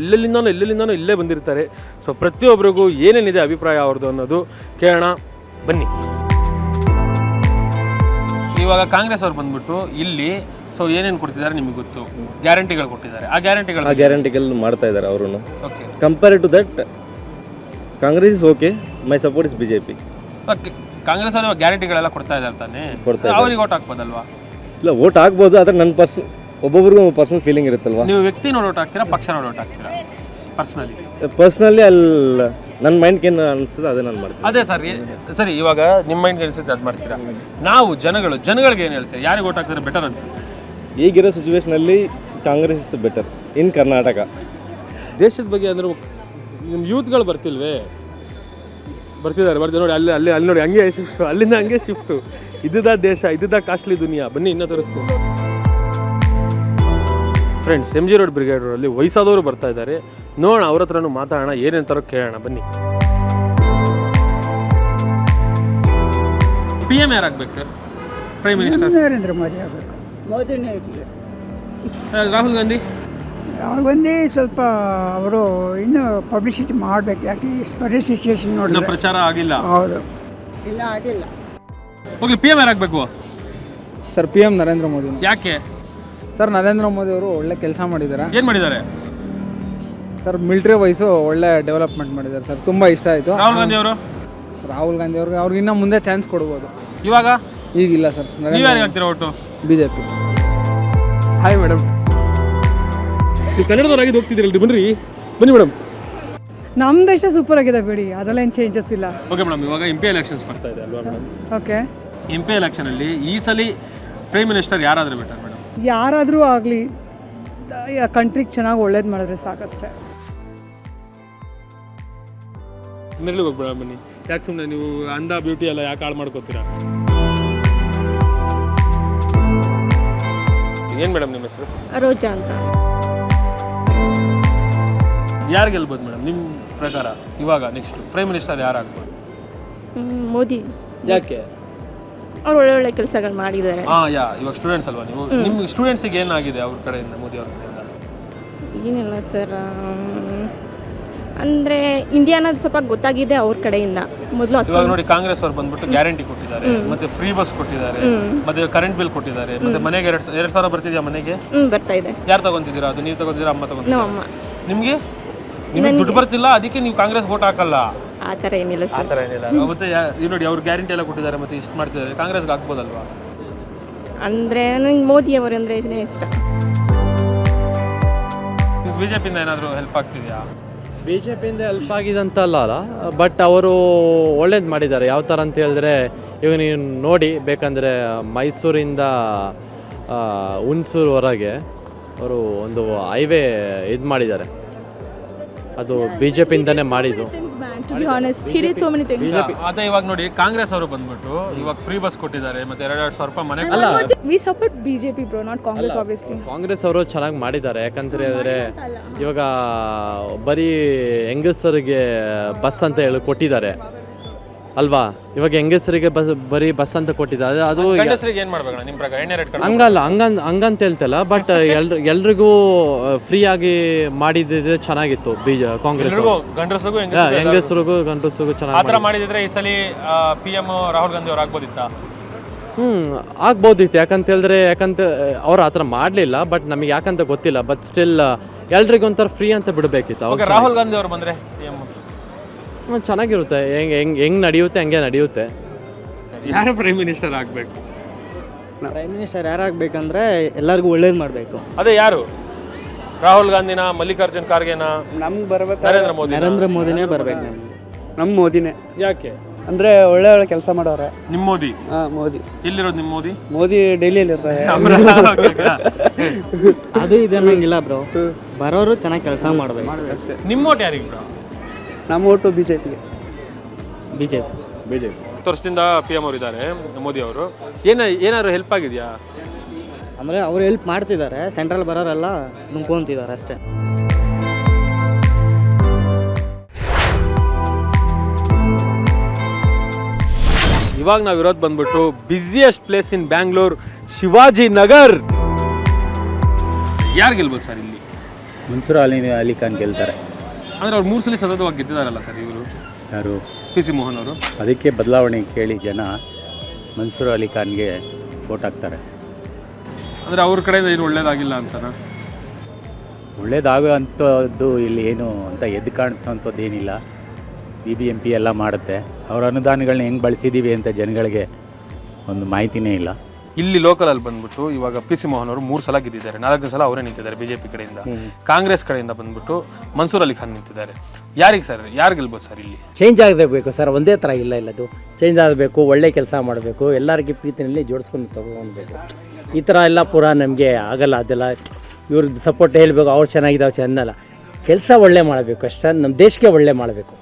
ಎಲ್ಲೆಲ್ಲಿಂದನೂ ಇಲ್ಲೇ ಬಂದಿರ್ತಾರೆ. ಸೊ ಪ್ರತಿಯೊಬ್ಬರಿಗೂ ಏನೇನಿದೆ ಅಭಿಪ್ರಾಯ ಅವ್ರದ್ದು ಅನ್ನೋದು ಕೇಳೋಣ ಬನ್ನಿ. ಇವಾಗ ಕಾಂಗ್ರೆಸ್ ಅವ್ರು ಬಂದ್ಬಿಟ್ಟು ಇಲ್ಲಿ ಸೊ ಏನೇನು ಕೊಡ್ತಿದ್ದಾರೆ ನಿಮಗೆ ಗೊತ್ತು, ಗ್ಯಾರಂಟಿಗಳು ಕೊಟ್ಟಿದ್ದಾರೆ. ಆ ಗ್ಯಾರಂಟಿಗಳು ಮಾಡ್ತಾ ಇದ್ದಾರೆ ಅವರು. Okay, compare to that Congress is okay, my support is BJP. Congress ಅವರು ಗ್ಯಾರಂಟಿಗಳೆಲ್ಲ ಕೊಡ್ತಾ ಇದ್ದಾರೆ ತಾನೆ, ಅವ್ರಿಗೆ ಓಟ್ ಹಾಕ್ಬೋದಲ್ವಾ? ಇಲ್ಲ, ಓಟ್ ಹಾಕ್ಬೋದು, ಆದರೆ ನನ್ನ ಒಬ್ಬೊಬ್ರಿಗೂ ಪರ್ಸನಲ್ ಫೀಲಿಂಗ್ ಇರುತ್ತಲ್ವಾ. ನೀವು ವ್ಯಕ್ತಿ ನೋಡಿ ಓಟ್ ಹಾಕ್ತೀರಾ, ಪಕ್ಷ ನೋಡಿ ಓಟ್ ಹಾಕ್ತೀರಾ? ಪರ್ಸ್ನಲಿ ಅಲ್ಲಿ ನನ್ನ ಮೈಂಡ್ಗೆ ಏನು ಅನಿಸ್ತದೆ ಅದೇ ನಾನು ಮಾಡ್ತೀನಿ. ಅದೇ ಸರಿ, ಇವಾಗ ನಿಮ್ಮ ಮೈಂಡ್ಗೆ ಅನಿಸುತ್ತೆ ಅದು ಮಾಡ್ತೀರಾ. ನಾವು ಜನಗಳಿಗೆ ಏನು ಹೇಳ್ತೀವಿ? ಯಾರಿಗೆ ಓಟ್ ಹಾಕಿದ್ರೆ ಬೆಟರ್ ಅನ್ಸುತ್ತೆ? ಈಗಿರೋ ಸಿಚುವೇಶನಲ್ಲಿ Congress is better in Karnataka. ದೇಶದ ಬಗ್ಗೆ ಅಂದ್ರೆ ನಿಮ್ಮ ಯೂತ್ಗಳು ಬರ್ತಿಲ್ವೇ? ಬರ್ತಿದ್ದಾರೆ ನೋಡಿ, ಅಲ್ಲಿ ನೋಡಿ, ಹಂಗೆ ಶಿಫ್ಟು, ಅಲ್ಲಿಂದ ಹಂಗೆ ಶಿಫ್ಟು. ಇದ್ದ ದೇಶ, ಇದ್ದ ಕಾಸ್ಟ್ಲಿ ದುನಿಯಾ. ಬನ್ನಿ ಇನ್ನೂ ತೋರಿಸ್ತೀನಿ ಫ್ರೆಂಡ್ಸ್. MG ರೋಡ್ ಬ್ರಿಗೇಡ್ ರೋಡಲ್ಲಿ ವಯಸ್ಸಾದವರು ಬರ್ತಾ ಇದ್ದಾರೆ. ನೋಡೋಣ, ಅವ್ರ ಹತ್ರನೂ ಮಾತಾಡೋಣ, ಏನೇನು ಕೇಳೋಣ ಬನ್ನಿ. PM ಯಾರಾಗಬೇಕು ಸರ್? ಪ್ರೈಮ್ ಮಿನಿಸ್ಟರ್ ನರೇಂದ್ರ ಮೋದಿ ಆಗಬೇಕು. ಮೋದಿನೇ ಇರಲಿ. ರಾಹುಲ್ ಗಾಂಧಿ ಸ್ವಲ್ಪ ಅವರು ಇನ್ನೂ ಪಬ್ಲಿಸಿಟಿ ಮಾಡಬೇಕು. ಯಾಕೆ ಬರೀ ಸಿಚುವೇಶನ್ ನೋಡಿ ಪ್ರಚಾರ ಆಗಿಲ್ಲ. ಹೌದು, ಇಲ್ಲ ಆಗಿಲ್ಲ. ಹೋಗ್ಲಿ, PM ಯಾರಾಗಬೇಕು ಸರ್? PM ನರೇಂದ್ರ ಮೋದಿ. ಯಾಕೆ ಸರ್? ನರೇಂದ್ರ ಮೋದಿ ಅವರು ಒಳ್ಳೆ ಕೆಲಸ ಮಾಡಿದ್ದಾರೆ. ಏನು ಮಾಡಿದ್ದಾರೆ ಸರ್? ಮಿಲಿಟರಿ ವೈಸು ಒಳ್ಳೆ ಡೆವಲಪ್ಮೆಂಟ್ ಮಾಡಿದ್ದಾರೆ ಸರ್, ತುಂಬ ಇಷ್ಟ ಆಯಿತು. ರಾಹುಲ್ ಗಾಂಧಿ ಅವ್ರಿಗೆ ಇನ್ನೂ ಮುಂದೆ ಚಾನ್ಸ್ ಕೊಡ್ಬೋದು. ಇವಾಗ ಈಗಿಲ್ಲ ಸರ್. ನೀವು ಯಾರಿಗೆ ಹಾಕ್ತೀರಾ ಓಟು? BJP. ಹಾಯ್ ಮೇಡಮ್, ನೀವು ಕನ್ನಡದವರಾಗಿ ಹೋಗ್ತಿದ್ದೀರಲ್ರಿ, ಬನ್ನಿ ಮೇಡಮ್. ನಮ್ಮ ದೇಶ ಸೂಪರ್ ಆಗಿದೆ ಬಿಡಿ, ಅದೆಲ್ಲ ಏನು ಚೇಂಜಸ್ ಇಲ್ಲ. ಓಕೆ ಮೇಡಮ್, ಇವಾಗ MP ಎಲೆಕ್ಷನ್ಸ್ ಬರ್ತಾ ಇದೆ ಅಲ್ವಾ ಮೇಡಮ್? ಓಕೆ, MP ಎಲೆಕ್ಷನಲ್ಲಿ ಈ ಸಲ ಪ್ರೈಮ್ ಮಿನಿಸ್ಟರ್ ಯಾರಾದರೂ ಬೆಟರ್ ಮೇಡಮ್? ಯಾರಾದರೂ ಆಗಲಿ, ಕಂಟ್ರಿಗೆ ಚೆನ್ನಾಗಿ ಒಳ್ಳೇದು ಮಾಡಿದ್ರೆ ಸಾಕಷ್ಟೇ. ನೆರಳಿಗೆ ಹೋಗ್ಬೇಡ ಬನ್ನಿ. ಯಾಕೆ ಸುಮ್ಮನೆ ನೀವು ಅಂದ ಬ್ಯೂಟಿ ಎಲ್ಲ ಯಾಕೆ ಹಾಳು ಮಾಡ್ಕೋತೀರಾ? ಏನು ಮೇಡಮ್ ನಿಮ್ಮ ಹೆಸರು? ರೋಜಾ ಅಂತ. ಯಾರು ಗೆಲ್ಬೋದು ಮೇಡಮ್ ನಿಮ್ಮ ಪ್ರಕಾರ? ಇವಾಗ ನೆಕ್ಸ್ಟ್ ಪ್ರೈಮ್ ಮಿನಿಸ್ಟರ್ ಯಾರು ಆಗ್ಬೋದು? ಮೋದಿ. ಯಾಕೆ? ಅವ್ರು ಒಳ್ಳೊಳ್ಳೆ ಕೆಲಸಗಳು ಮಾಡಿದ್ದಾರೆ. ಇವಾಗ ಸ್ಟೂಡೆಂಟ್ಸ್ ಅಲ್ವಾ ನೀವು? ನಿಮ್ಮ ಸ್ಟೂಡೆಂಟ್ಸಿಗೆ ಏನಾಗಿದೆ ಅವ್ರ ಕಡೆಯಿಂದ, ಮೋದಿ ಅವ್ರ ಕಡೆಯಿಂದ? ಏನಿಲ್ಲ ಸರ್, ಅಂದರೆ ಇಂಡಿಯಾ ಅನ್ನೋದು ಸ್ವಲ್ಪ ಗೊತ್ತಾಗಿದೆ ಅವ್ರ ಕಡೆಯಿಂದ. ಮೊದಲು ಇವಾಗ ನೋಡಿ, ಕಾಂಗ್ರೆಸ್ ಅವ್ರು ಬಂದ್ಬಿಟ್ಟು ಗ್ಯಾರಂಟಿ ಕೊಟ್ಟಿದ್ದಾರೆ, ಮತ್ತೆ ಫ್ರೀ ಬಸ್ ಕೊಟ್ಟಿದ್ದಾರೆ, ಮತ್ತೆ ಕರೆಂಟ್ ಬಿಲ್ ಕೊಟ್ಟಿದ್ದಾರೆ, ಮತ್ತೆ ಮನೆಗೆ 2,000 ಬರ್ತಿದ್ಯಾ ಮನೆಗೆ? ಬರ್ತಾ ಇದೆ. ಯಾರು ತಗೊಂತಿದ್ದೀರಾ? ಅದು ನೀವು ತಗೊಂತಿದ್ದೀರಾ, ಅಮ್ಮ ತಗೊಂತಿದ್ದೀರಾ? ಅಮ್ಮ. ನಿಮಗೆ ದುಡ್ಡು ಬರ್ತಿಲ್ಲ, ಅದಕ್ಕೆ ನೀವು ಕಾಂಗ್ರೆಸ್ ವೋಟ್ ಹಾಕಲ್ಲ? ಆ ಥರ ಏನಿಲ್ಲ ಸರ್. ಆ ಥರ ಏನಿಲ್ಲ. ಮತ್ತೆ ನೋಡಿ, ಅವ್ರು ಗ್ಯಾರಂಟಿ ಎಲ್ಲ ಕೊಟ್ಟಿದ್ದಾರೆ, ಮತ್ತೆ ಇಷ್ಟು ಮಾಡ್ತಿದ್ದಾರೆ, ಕಾಂಗ್ರೆಸ್ಗೆ ಹಾಕ್ಬೋದಲ್ವಾ? ಅಂದರೆ ನನಗೆ ಮೋದಿ ಅವರು ಅಂದರೆ ಇಷ್ಟ. BJPಯಿಂದ ಏನಾದರೂ ಹೆಲ್ಪ್ ಆಗ್ತಿದೆಯಾ? BJPಯಿಂದ ಹೆಲ್ಪ್ ಆಗಿದೆ ಅಂತ ಅಲ್ಲ, ಬಟ್ ಅವರು ಒಳ್ಳೇದು ಮಾಡಿದ್ದಾರೆ. ಯಾವ ಥರ ಅಂತ ಹೇಳಿದ್ರೆ, ಇವಾಗ ನೀವು ನೋಡಿ, ಬೇಕಂದರೆ ಮೈಸೂರಿಂದ ಹುಣಸೂರುವರೆಗೆ ಅವರು ಒಂದು ಹೈವೇ ಇದು ಮಾಡಿದ್ದಾರೆ. ಅದು BJPಯಿಂದನೇ ಮಾಡಿದ್ದು. to be honest. He did so many things. ಅದೇ ಇವಾಗ ನೋಡಿ ಕಾಂಗ್ರೆಸ್ ಅವರು ಬಂದ್ಬಿಟ್ಟು ಇವಾಗ ಫ್ರೀ ಬಸ್ ಕೊಟ್ಟಿದ್ದಾರೆ ಮತ್ತೆ 2,000 ರೂಪಾಯಿ ಮನೆಗೆ And one more thing, we support BJP, bro, not Congress, obviously. Congress ಅವರು ಚೆನ್ನಾಗಿ ಮಾಡಿದ್ದಾರೆ. ಯಾಕಂತ ಹೇಳಿದ್ರೆ ಇವಾಗ ಬರೀ ಹೆಂಗಸರಿಗೆ ಬಸ್ ಅಂತ ಹೇಳಿ ಕೊಟ್ಟಿದ್ದಾರೆ ಅಲ್ವಾ. ಇವಾಗ ಹೆಂಗಸರಿಗೆ ಬರೀ ಬಸ್ ಅಂತ ಕೊಟ್ಟಿದ್ದಾರೆ. ಅದು ಗಂಡಸರಿಗೆ ಏನ್ ಮಾಡ್ಬೇಕು ನಿಮ್ಮ ಪ್ರಕಾರ? ಎಣ್ಣೆ ರೇಟ್ ಹಂಗಲ್ಲ, ಹಂಗಂತ ಹೇಳ್ತಲ್ಲ. ಬಟ್ ಎಲ್ರಿಗೂ ಫ್ರೀ ಆಗಿ ಮಾಡಿದ್ರೆ ಚೆನ್ನಾಗಿತ್ತು. ಕಾಂಗ್ರೆಸ್ ಹೆಂಗಸರಿಗೂ ಗಂಡಸರಿಗೂ ಚೆನ್ನಾಗಿ ಮಾಡಿದ್ರೆ ಈ ಸಲ PM ರಾಹುಲ್ ಗಾಂಧಿ ಅವ್ರು ಆಗ್ಬೋದಿತ್ತಾ? ಆಗ್ಬೋದಿತ್ತು. ಯಾಕಂತ ಅವ್ರು ಆ ಥರ ಮಾಡಲಿಲ್ಲ. ಬಟ್ ನಮಗೆ ಯಾಕಂತ ಗೊತ್ತಿಲ್ಲ. ಬಟ್ ಸ್ಟಿಲ್ ಎಲ್ರಿಗೂ ಒಂಥರ ಫ್ರೀ ಅಂತ ಬಿಡಬೇಕಿತ್ತು. ಅವಾಗ ರಾಹುಲ್ ಗಾಂಧಿ ಅವ್ರು ಬಂದ್ರೆ ಚೆನ್ನಾಗಿರುತ್ತೆ. ಹೆಂಗ್ ನಡೆಯುತ್ತೆ ಹಂಗೆ ನಡೆಯುತ್ತೆ. ಯಾರು ಪ್ರೈಮ್ ಮಿನಿಸ್ಟರ್ ಆಗಬೇಕು? ಪ್ರೈಮ್ ಮಿನಿಸ್ಟರ್ ಯಾರಾಗಬೇಕಂದ್ರೆ ಎಲ್ಲರಿಗೂ ಒಳ್ಳೇದು ಮಾಡಬೇಕು. ಅದೇ ಯಾರು? ರಾಹುಲ್ ಗಾಂಧಿನ, ಮಲ್ಲಿಕಾರ್ಜುನ್ ಖರ್ಗೆನ? ನಮ್ಗೆ ಬರ್ಬೇಕು ನರೇಂದ್ರ ಮೋದಿನೇ ಬರ್ಬೇಕು. ನಮ್ಮ ಮೋದಿನೇ. ಯಾಕೆ ಅಂದರೆ ಒಳ್ಳೆ ಕೆಲಸ ಮಾಡೋರೆ. ನಿಮ್ಮ ಮೋದಿ? ಮೋದಿ. ಎಲ್ಲಿರೋದು ನಿಮ್ಮ ಮೋದಿ? ಮೋದಿ ಡೆಲ್ಲಿಯಲ್ಲಿ ಇರ್ತಾರೆ. ಅದು ಇದನ್ನಂಗಿಲ್ಲ ಬ್ರೋ, ಬರೋರು ಚೆನ್ನಾಗಿ ಕೆಲಸ ಮಾಡಬೇಕು ಅಷ್ಟೇ. ನಿಮ್ಮ ಓಟ್ ಯಾರಿಗೆ ಬ್ರೋ? ನಮ್ಮ ಓಟು BJP. 10 ವರ್ಷದಿಂದ PM ಅವರು ಇದ್ದಾರೆ ಮೋದಿ ಅವರು. ಏನಾದ್ರು ಹೆಲ್ಪ್ ಆಗಿದೆಯಾ? ಅಂದರೆ ಅವರು ಹೆಲ್ಪ್ ಮಾಡ್ತಿದ್ದಾರೆ, ಸೆಂಟ್ರಲ್ ಬರೋರೆಲ್ಲ ನುಂಗ್ಕೊಂತಿದ್ದಾರೆ ಅಷ್ಟೇ. ಇವಾಗ ನಾವು ಇರೋದು ಬಂದ್ಬಿಟ್ಟು busiest place in Bangalore, Shivaji Nagar. ಯಾರು ಗೆಲ್ಬೋದು ಸರ್ ಇಲ್ಲಿ? ಮನ್ಸೂರ್ ಅಲಿ ಖಾನ್ ಗೆಲ್ತಾರೆ. ಅಂದರೆ ಅವ್ರು 3 ಸಲ ಸತತವಾಗಿ ಗೆದ್ದಿದ್ದಾರಲ್ಲ ಸರ್ ಇವರು. ಯಾರು? PC ಮೋಹನ್ ಅವರು. ಅದಕ್ಕೆ ಬದಲಾವಣೆ ಕೇಳಿ ಜನ ಮನ್ಸೂರ್ ಅಲಿ ಖಾನ್ಗೆ ವೋಟ್ ಹಾಕ್ತಾರೆ. ಅಂದರೆ ಅವ್ರ ಕಡೆಯಿಂದ ಏನು ಒಳ್ಳೇದಾಗಿಲ್ಲ ಅಂತನಾ? ಒಳ್ಳೇದಾಗೋ ಅಂಥದ್ದು ಇಲ್ಲಿ ಏನು ಅಂತ ಎದ್ದು ಕಾಣಿಸೋಂಥದ್ದು ಏನಿಲ್ಲ. BBMP ಎಲ್ಲ ಮಾಡುತ್ತೆ. ಅವ್ರ ಅನುದಾನಗಳನ್ನ ಹೆಂಗೆ ಬಳಸಿದ್ದೀವಿ ಅಂತ ಜನಗಳಿಗೆ ಒಂದು ಮಾಹಿತಿನೇ ಇಲ್ಲ. ಇಲ್ಲಿ ಲೋಕಲಲ್ಲಿ ಬಂದ್ಬಿಟ್ಟು ಇವಾಗ PC ಮೋಹನ್ ಅವರು 3 ಸಲ ಗೆದ್ದಿದ್ದಾರೆ. 4 ಸಲ ಅವರೇ ನಿಂತಿದ್ದಾರೆ BJP ಕಡೆಯಿಂದ. ಕಾಂಗ್ರೆಸ್ ಕಡೆಯಿಂದ ಬಂದ್ಬಿಟ್ಟು ಮನ್ಸೂರ್ ಅಲಿ ಖಾನ್ ನಿಂತಿದ್ದಾರೆ. ಯಾರಿಗೆ ಸರ್, ಯಾರು ಗೆಲ್ಬೋದು ಸರ್ ಇಲ್ಲಿ? ಚೇಂಜ್ ಆಗಬೇಕು ಸರ್, ಒಂದೇ ಥರ ಇಲ್ಲ. ಇಲ್ಲದು ಚೇಂಜ್ ಆಗಬೇಕು, ಒಳ್ಳೆ ಕೆಲಸ ಮಾಡಬೇಕು, ಎಲ್ಲರಿಗೆ ಪ್ರೀತಿನಲ್ಲಿ ಜೋಡಿಸ್ಕೊಂಡು ತಗೊಳ್ಬೇಕು. ಈ ಥರ ಎಲ್ಲ ಪೂರ ನಮಗೆ ಆಗಲ್ಲ. ಅದೆಲ್ಲ ಇವ್ರದ್ದು ಸಪೋರ್ಟ್ ಹೇಳಬೇಕು, ಅವ್ರು ಚೆನ್ನಾಗಿದ್ದಾವೆ ಚೆನ್ನಲ್ಲ. ಕೆಲಸ ಒಳ್ಳೆ ಮಾಡಬೇಕು ಅಷ್ಟೇ, ನಮ್ಮ ದೇಶಕ್ಕೆ ಒಳ್ಳೆ ಮಾಡಬೇಕು.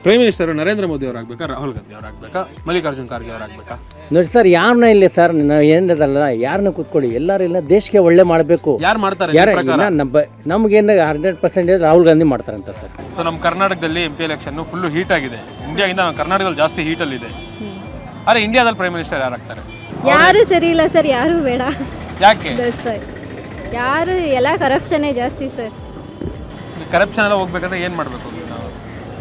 ಪ್ರೈಮ್ ಮಿನಿಸ್ಟರ್ ನರೇಂದ್ರ ಮೋದಿ ಅವರು ಆಗಬೇಕಾ, ರಾಹುಲ್ ಗಾಂಧಿ ಅವರು ಆಗಬೇಕಾ, ಮಲ್ಲಿಕಾರ್ಜುನ್ ಖರ್ಗೆ ಅವರು ಆಗಬೇಕಾ? ನೋಡಿ ಸರ್, ಯಾರನ್ನ ಇಲ್ಲ ಸರ್, ನಾವು ಏನಿದಲ್ಲ ಯಾರನ್ನ ಕೂತ್ಕೊಳ್ಳಿ, ಎಲ್ಲರೂ ಇಲ್ಲ ದೇಶಕ್ಕೆ ಒಳ್ಳೆ ಮಾಡಬೇಕು. ಯಾರು ಮಾಡ್ತಾರೆ? ನಮಗೇನು 100% ರಾಹುಲ್ ಗಾಂಧಿ ಮಾಡ್ತಾರಂತ ಸರ್. ಸೊ ನಮ್ಮ ಕರ್ನಾಟಕದಲ್ಲಿ MP ಎಲೆಕ್ಷನ್ ಫುಲ್ಲು ಹೀಟ್ ಆಗಿದೆ. ಇಂಡಿಯಾಗಿಂತ ಕರ್ನಾಟಕದಲ್ಲಿ ಜಾಸ್ತಿ ಹೀಟಲ್ಲಿದೆ. ಆದರೆ ಇಂಡಿಯಾದಲ್ಲಿ ಪ್ರೈಮ್ ಮಿನಿಸ್ಟರ್ ಯಾರು ಆಗ್ತಾರೆ? ಯಾರು ಸರಿ ಇಲ್ಲ ಸರ್, ಯಾರು ಬೇಡ. ಯಾಕೆ ಸರ್? ಯಾರು ಎಲ್ಲ ಕರಪ್ಷನ್ನೇ ಜಾಸ್ತಿ ಸರ್. ಕರಪ್ಷನ್ ಎಲ್ಲ ಹೋಗ್ಬೇಕಂದ್ರೆ ಏನು ಮಾಡಬೇಕು?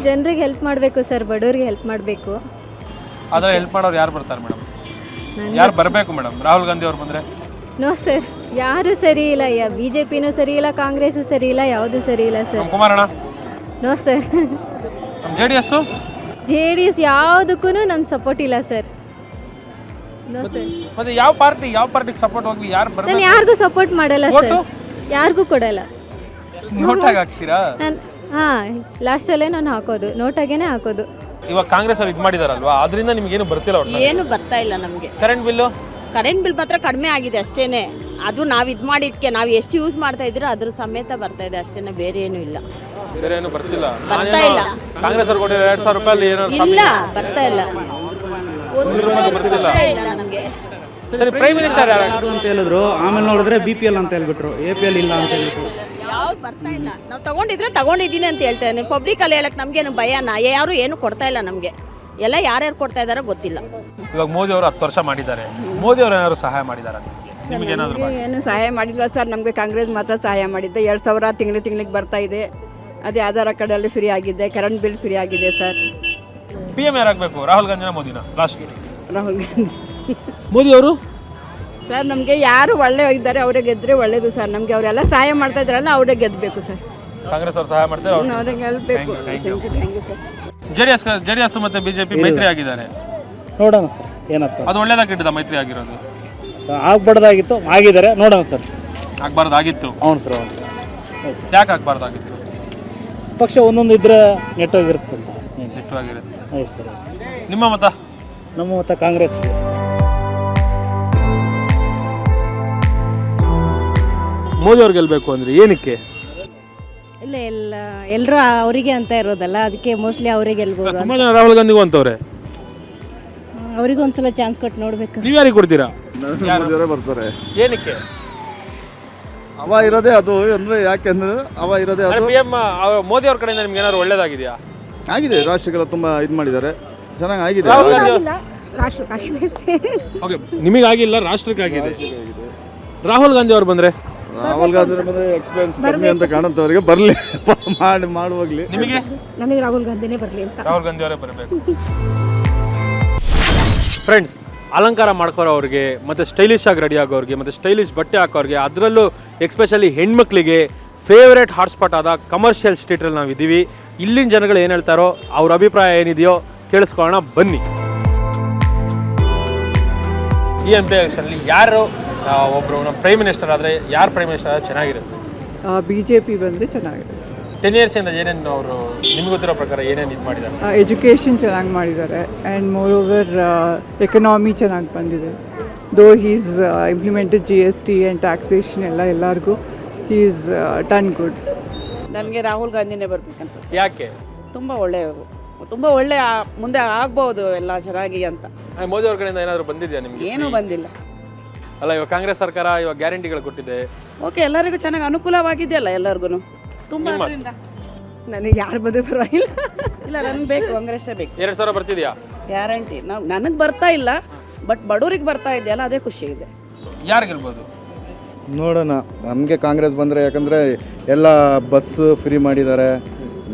ಜನರಿಗೆ ಹೆಲ್ಪ್ ಮಾಡಬೇಕು ಸರ್, ಬಡವರಿಗೆ ಹೆಲ್ಪ್ ಮಾಡಬೇಕು. ಆದರೆ ಹೆಲ್ಪ್ ಮಾಡೋರು ಯಾರು ಬರ್ತಾರೆ ಮೇಡಮ್? ಯಾರು ಬರಬೇಕು ಮೇಡಮ್? ರಾಹುಲ್ ಗಾಂಧಿ ಅವ್ರು ಬಂದರೆ? ನೋ ಸರ್, ಯಾರು ಸರಿ ಇಲ್ಲ. BJPನೂ ಸರಿ ಇಲ್ಲ, ಕಾಂಗ್ರೆಸ್ ಸರಿ ಇಲ್ಲ, ಯಾವುದು ಸರಿ ಇಲ್ಲ ಸರ್. ಕುಮಾರಣ್ಣ? No sir. JDS ಯಾವುದಕ್ಕೂ ನಮ್ಮ ಸಪೋರ್ಟ್ ಇಲ್ಲ ಸರ್. No sir. ಮತ್ತೆ ಯಾವ ಪಾರ್ಟಿಗೆ ಸಪೋರ್ಟ್ ಹೋಗ್ಲಿ? ಯಾರು ಬರಬೇಕು? ನಾನು ಯಾರಿಗೂ ಸಪೋರ್ಟ್ ಮಾಡಲ್ಲ ಸರ್, ಯಾರಿಗೂ ಕೊಡಲ್ಲ. ನೋಟಾಗಿ ಹಾಕ್ತೀರಾ? ಲಾಸ್ಟಲ್ಲೇ ನಾನು ಹಾಕೋದು, ನೋಟಾಗೇನೆ ಹಾಕೋದು. ಇವಾಗ ಕಾಂಗ್ರೆಸ್ ಅವ್ರು ಇದು ಮಾಡಿದಾರಲ್ವಾ, ಅದರಿಂದ ನಿಮ್ಗೆ ಏನು ಬರ್ತಿಲ್ಲ? ಏನು ಬರ್ತಾ ಇಲ್ಲ ನಮಗೆ. ಕರೆಂಟ್ ಬಿಲ್ ಮಾತ್ರ ಕಡಿಮೆ ಆಗಿದೆ ಅಷ್ಟೇನೆ. ಅದು ನಾವು ಇದು ಮಾಡಿದ್ಕೆ ನಾವು ಎಷ್ಟು ಯೂಸ್ ಮಾಡ್ತಾ ಇದ್ದೀರೋ ಅದ್ರ ಸಮೇತ ಬರ್ತಾ ಇದೆ ಅಷ್ಟೇನೆ, ಬೇರೆ ಏನು ಇಲ್ಲ. ಬೇರೆ ಏನು ಬರ್ತಿಲ್ಲ. ಬರ್ತಾ ಇಲ್ಲ. ಕಾಂಗ್ರೆಸ್ ಅವ್ರು ಕೊಟ್ಟಿರೋ 2,000 ರೂಪಾಯಿ ಏನೋ ಇಲ್ಲ, ಬರ್ತಾ ಇಲ್ಲ. ಬರ್ತಾ ಇಲ್ಲ ನಮಗೆ. ಸರಿ, ಪ್ರೈಮ್ ಮಿನಿಸ್ಟರ್ ಯಾರು ಅಂತ ಹೇಳಿದ್ರು, ಆಮೇಲೆ ನೋಡಿದ್ರೆ BPL ಅಂತ ಹೇಳ್ಬಿಟ್ರು, APL ಇಲ್ಲ ಅಂತ ಹೇಳ್ಬಿಟ್ರು. ಯಾವ್ದು ಬರ್ತಾ ಇಲ್ಲ. ನಾವು ತಗೊಂಡಿದ್ದೀನಿ ಅಂತ ಹೇಳ್ತೇನೆ. ಪಬ್ಲಿಕಲ್ಲಿ ಹೇಳಕ್ಕೆ ನಮಗೇನು ಭಯನಾ? ಯಾರು ಏನು ಕೊಡ್ತಾ ಇಲ್ಲ ನಮಗೆ. ಎಲ್ಲ ಯಾರ್ಯಾರು ಕೊಡ್ತಾ ಇದ್ದಾರೋ ಗೊತ್ತಿಲ್ಲ. ಇವಾಗ ಮೋದಿ ಅವರು 10 ವರ್ಷ ಮಾಡಿದ್ದಾರೆ. ಮೋದಿ ಅವರು ಏನಾದ್ರು ಸಹಾಯ ಮಾಡಿದಾರ ನಿಮಗೆ? ಏನು ಸಹಾಯ ಮಾಡಿಲ್ಲ ಸರ್. ನಮಗೆ ಕಾಂಗ್ರೆಸ್ ಮಾತ್ರ ಸಹಾಯ ಮಾಡಿದ್ದೆ. 2,000 ತಿಂಗಳಿಗೆ ಬರ್ತಾ ಇದೆ. ಅದೇ ಆಧಾರ್ ಕಾರ್ಡಲ್ಲಿ ಫ್ರೀ ಆಗಿದೆ, ಕರೆಂಟ್ ಬಿಲ್ ಫ್ರೀ ಆಗಿದೆ ಸರ್. PM ಯಾರಾಗಬೇಕು, ರಾಹುಲ್ ಗಾಂಧಿನ ಮೋದಿನ? ಲಾಸ್ಟ್ ರಾಹುಲ್ ಗಾಂಧಿ. ಮೋದಿ ಅವರು ಸರ್ ನಮಗೆ ಯಾರು ಒಳ್ಳೆ ಇದ್ದಾರೆ ಅವರೇ ಗೆದ್ದರೆ ಒಳ್ಳೇದು ಸರ್. ನಮಗೆ ಅವರೆಲ್ಲ ಸಹಾಯ ಮಾಡ್ತಾ ಇದ್ರಲ್ಲ, ಅವರೇ ಗೆದ್ದಬೇಕು ಸರ್. ಕಾಂಗ್ರೆಸ್ ಅವರು ಸಹಾಯ ಮಾಡ್ತಾರೆ, ಅವ್ರಿಗೆ ಗೆಲ್ಲಬೇಕು. Thank you sir. JDS ಮತ್ತೆ BJP ಮೈತ್ರಿ ಆಗಿದ್ದಾರೆ. ನೋಡೋಣ ಸರ್ ಏನಪ್ಪ. ಅದು ಒಳ್ಳೇದಾಗಿದ್ದ ಮೈತ್ರಿ ಆಗಿರೋದು? ಆಗ್ಬಾರ್ದಾಗಿತ್ತು, ಆಗಿದ್ದಾರೆ. ನೋಡೋಣ ಸರ್. ಆಗ್ಬಾರ್ದಾಗಿತ್ತು? అవును ಸರ್. ಯಾಕೆ ಆಗ್ಬಾರ್ದಾಗಿತ್ತು? ಪಕ್ಷ ಒಂದೊಂದು ಇದ್ರೆ ನೆಟ್ಟವಾಗಿರುತ್ತೆ. ನೆಟ್ಟವಾಗಿರುತ್ತೆ ಸರ್. ನಿಮ್ಮ ಮತ? ನಮ್ಮ ಮತ ಕಾಂಗ್ರೆಸ್. ಮೋದಿ ಅವ್ರು ಗೆಲ್ಲಬೇಕು ಅಂದರೆ ಏನಕ್ಕೆ? ಇಲ್ಲ ಎಲ್ಲರೂ ಅವರಿಗೆ ಅಂತ ಇರೋದಲ್ಲ, ಅದಕ್ಕೆ ಮೋಸ್ಟ್ಲಿ ಅವರೇ ಗೆಲ್ಬೋದು. ತುಂಬಾ ಜನ ರಾಹುಲ್ ಗಾಂಧಿಗೂ ಅಂತವ್ರೆ. ಅವರಿಗೂ ಒಂದ್ಸಲ ಚಾನ್ಸ್ ಕೊಟ್ಟು ನೋಡ್ಬೇಕು. ನೀವು ಯಾರಿಗೆ ಕೊಡ್ತೀರಾ? ಬರ್ತಾರೆ. ಏನಕ್ಕೆ? ಅವ ಇರೋದೇ ಅದು ಅಂದ್ರೆ ಯಾಕೆಂದ್ರೆ ಅವ ಇರೋದೇ ಅದು. PM ಮೋದಿ ಅವ್ರ ಕಡೆಯಿಂದ ನಿಮ್ಗೆ ಏನಾದ್ರು ಒಳ್ಳೇದಾಗಿದೆಯಾ? ಆಗಿದೆ, ರಾಷ್ಟ್ರಕ್ಕೆಲ್ಲ ತುಂಬಾ ಇದು ಮಾಡಿದ್ದಾರೆ, ಚೆನ್ನಾಗಿ ಆಗಿದೆ. ಓಕೆ, ನಿಮಗಾಗಿಲ್ಲ, ರಾಷ್ಟ್ರಕ್ಕಾಗಿದೆ. ರಾಹುಲ್ ಗಾಂಧಿ ಅವ್ರು ಬಂದ್ರೆ? ರಾಹುಲ್ ಗಾಂಧಿ ಬಂದ್ರೆ ಎಕ್ಸ್ಪೀರಿಯನ್ಸ್ ಕಮ್ಮಿ ಅಂತ ಕಾಣುತ್ತವರಿಗೆ ಬರಲಿ, ಮಾಡುವಾಗ್ಲಿ. ನಿಮಗೆ? ನಮಗೆ ರಾಹುಲ್ ಗಾಂಧಿನೇ ಬರಲಿ ಅಂತ. ರಾಹುಲ್ ಗಾಂಧಿ ಅವರೇ ಬರಬೇಕು. ಫ್ರೆಂಡ್ಸ್, ಅಲಂಕಾರ ಮಾಡ್ಕೋರೋ ಅವ್ರಿಗೆ, ಮತ್ತು ಸ್ಟೈಲಿಶ್ ಆಗಿ ರೆಡಿ ಆಗೋರಿಗೆ, ಮತ್ತು ಸ್ಟೈಲಿಶ್ ಬಟ್ಟೆ ಹಾಕೋರಿಗೆ, ಅದರಲ್ಲೂ ಎಕ್ಸ್ಪೆಷಲಿ ಹೆಣ್ಮಕ್ಳಿಗೆ ಫೇವ್ರೇಟ್ ಹಾಟ್ಸ್ಪಾಟ್ ಆದ ಕಮರ್ಷಿಯಲ್ ಸ್ಟ್ರೀಟಲ್ಲಿ ನಾವು ಇದ್ದೀವಿ. ಇಲ್ಲಿನ ಜನಗಳು ಏನು ಹೇಳ್ತಾರೋ, ಅವ್ರ ಅಭಿಪ್ರಾಯ ಏನಿದೆಯೋ ಕೇಳಿಸ್ಕೊಳ್ಳೋಣ ಬನ್ನಿ. ಈ MP ಎಲೆಕ್ಷನಲ್ಲಿ ಯಾರು ಒಬ್ಬರು ನಮ್ಮ ಪ್ರೈಮ್ ಮಿನಿಸ್ಟರ್ ಆದರೆ, ಯಾರು ಪ್ರೈಮ್ ಮಿನಿಸ್ಟರ್ ಆದರೆ ಚೆನ್ನಾಗಿರುತ್ತೆ? BJP ಬಂದರೆ ಚೆನ್ನಾಗಿರುತ್ತೆ. 10 ಇಯರ್ಸಿಂದ ಏನೇನು ಅವರು ನಿಮ್ಗೆ ಗೊತ್ತಿರೋ ಪ್ರಕಾರ ಏನೇನು ಇದು ಮಾಡಿದ್ದಾರೆ? ಎಜುಕೇಷನ್ ಚೆನ್ನಾಗಿ ಮಾಡಿದ್ದಾರೆ, ಆ್ಯಂಡ್ ಮೋರ್ ಓವರ್ ಎಕನಾಮಿ ಚೆನ್ನಾಗಿ ಬಂದಿದೆ. Though he's implemented GST and taxation ಎಲ್ಲರಿಗೂ ಈಸ್ ಡನ್ ಗುಡ್. ನನಗೆ ರಾಹುಲ್ ಗಾಂಧಿನೇ ಬರ್ಬೇಕು ಅನ್ಸುತ್ತೆ. ಯಾಕೆ? ತುಂಬ ಒಳ್ಳೆಯವರು, ತುಂಬ ಒಳ್ಳೆ ಮುಂದೆ ಆಗ್ಬೋದು ಎಲ್ಲ ಚೆನ್ನಾಗಿ ಅಂತ. ಮೋದಿ ಅವ್ರ ಕಡೆಯಿಂದ ಏನಾದರೂ ಬಂದಿದೆಯಾ ನಿಮಗೆ? ಏನೂ ಬಂದಿಲ್ಲ. ಅಲ್ಲ, ಇವಾಗ ಕಾಂಗ್ರೆಸ್ ಸರ್ಕಾರ ಇವಾಗ ಗ್ಯಾರಂಟಿಗಳು ಕೊಟ್ಟಿದೆ. ಓಕೆ, ಎಲ್ಲರಿಗೂ ಚೆನ್ನಾಗಿ ಅನುಕೂಲವಾಗಿದೆಯಲ್ಲ ಎಲ್ಲರಿಗೂ ತುಂಬ. ನನಗೆ ಯಾರು ಬಂದರೆ ಪರವಾಗಿಲ್ಲ. ಇಲ್ಲ, ನನಗೆ ಬೇಕು, ಕಾಂಗ್ರೆಸ್ಸೇ ಬೇಕು. 2,000 ಬರ್ತಿದೆಯಾ? ಗ್ಯಾರಂಟಿ. ನನಗೆ ಬರ್ತಾ ಇಲ್ಲ, ಬಟ್ ಬಡವರಿಗೆ ಬರ್ತಾ ಇದೆಯಲ್ಲ, ಅದೇ ಖುಷಿ ಇದೆ. ಯಾರು ಗೆಲ್ಬೋದು? ನೋಡೋಣ, ನಮಗೆ ಕಾಂಗ್ರೆಸ್ ಬಂದರೆ, ಯಾಕಂದರೆ ಎಲ್ಲ ಬಸ್ ಫ್ರೀ ಮಾಡಿದ್ದಾರೆ,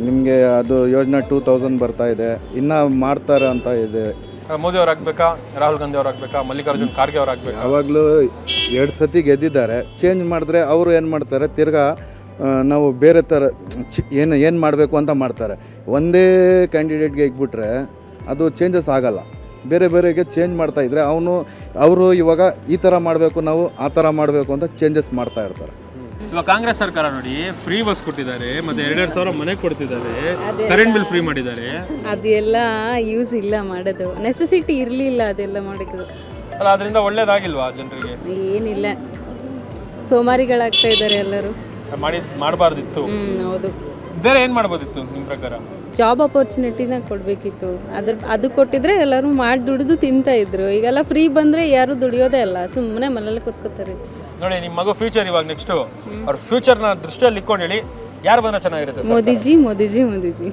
ನಿಮಗೆ ಅದು ಯೋಜನಾ 2000 ಬರ್ತಾ ಇದೆ, ಇನ್ನೂ ಮಾಡ್ತಾರೆ ಅಂತ ಇದೆ. ಮೋದಿ ಅವ್ರು ಆಗ್ಬೇಕಾ, ರಾಹುಲ್ ಗಾಂಧಿ ಅವ್ರು ಆಗ್ಬೇಕಾ, ಮಲ್ಲಿಕಾರ್ಜುನ್ ಖರ್ಗೆ ಅವ್ರು ಆಗ್ಬೇಕಾ? ಯಾವಾಗಲೂ 2 ಸತಿ ಗೆದ್ದಿದ್ದಾರೆ, ಚೇಂಜ್ ಮಾಡಿದ್ರೆ ಅವರು ಏನು ಮಾಡ್ತಾರೆ, ತಿರ್ಗಾ ನಾವು ಬೇರೆ ಥರ ಏನು ಮಾಡಬೇಕು ಅಂತ ಮಾಡ್ತಾರೆ. ಒಂದೇ ಕ್ಯಾಂಡಿಡೇಟ್ಗೆ ಇಟ್ಬಿಟ್ರೆ ಅದು ಚೇಂಜಸ್ ಆಗಲ್ಲ, ಬೇರೆ ಬೇರೆಗೆ ಚೇಂಜ್ ಮಾಡ್ತಾಯಿದ್ರೆ ಅವರು ಇವಾಗ ಈ ಥರ ಮಾಡಬೇಕು, ನಾವು ಆ ಥರ ಮಾಡಬೇಕು ಅಂತ ಚೇಂಜಸ್ ಮಾಡ್ತಾ ಇರ್ತಾರೆ. ಇವಾಗ ಕಾಂಗ್ರೆಸ್ ಸರ್ಕಾರ ನೋಡಿ ಫ್ರೀ ಬಸ್ ಕೊಟ್ಟಿದ್ದಾರೆ, ಮತ್ತೆ 2,000 ಮನೆಗೆ ಕೊಡ್ತಿದ್ದಾರೆ, ಕರೆಂಟ್ ಬಿಲ್ ಫ್ರೀ ಮಾಡಿದ್ದಾರೆ. ಅದೆಲ್ಲ ಯೂಸ್ ಇಲ್ಲ ಮಾಡೋದು, ನೆಸೆಸಿಟಿ ಇರಲಿಲ್ಲ ಅದೆಲ್ಲ ಮಾಡೋದು. ಅಲ್ಲ, ಅದರಿಂದ ಒಳ್ಳೇದಾಗಿಲ್ವಾ ಜನರಿಗೆ? ಏನಿಲ್ಲ, ಸೋಮಾರಿಗಳಾಗ್ತಾ ಇದ್ದಾರೆ ಎಲ್ಲರೂ. ಮಾಡಬಾರ್ದಿತ್ತು. ಹೌದು. ಬೇರೆ ಏನು ಮಾಡ್ಬೋದಿತ್ತು ನಿಮ್ಮ ಪ್ರಕಾರ? ಜಾಬ್ ಅಪರ್ಚುನಿಟಿನ ಕೊಡಬೇಕಿತ್ತು. ಅದು ಕೊಟ್ಟಿದ್ರೆ ಎಲ್ಲರೂ ಮಾಡಿ ದುಡಿದು ತಿಂತಾ ಇದ್ರು. ಈಗೆಲ್ಲ ಫ್ರೀ ಬಂದರೆ ಯಾರು ದುಡಿಯೋದೇ ಇಲ್ಲ, ಸುಮ್ಮನೆ ಮನೇಲಿ ಕೂತ್ಕೋತಾರೆ. ನೋಡಿ, ನಿಮ್ಮ ಮಗು ಫ್ಯೂಚರ್ ಇವಾಗ ನೆಕ್ಸ್ಟು ಅವ್ರ ಫ್ಯೂಚರ್ನ ದೃಷ್ಟಿಯಲ್ಲಿ ಇಟ್ಕೊಂಡು ಹೇಳಿ, ಯಾರು ಬಂದ್ರೆ ಚೆನ್ನಾಗಿರುತ್ತೆ? ಮೋದಿಜಿ, ಮೋದಿಜಿ, ಮೋದಿಜಿ.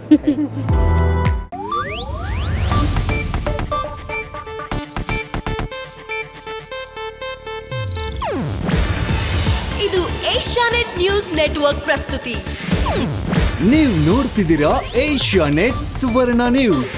ಇದು ಏಷ್ಯಾನೆಟ್ ನ್ಯೂಸ್ ನೆಟ್ವರ್ಕ್ ಪ್ರಸ್ತುತಿ. ನೀವು ನೋಡ್ತಿದ್ದೀರಾ ಏಷ್ಯಾನೆಟ್ ಸುವರ್ಣ ನ್ಯೂಸ್.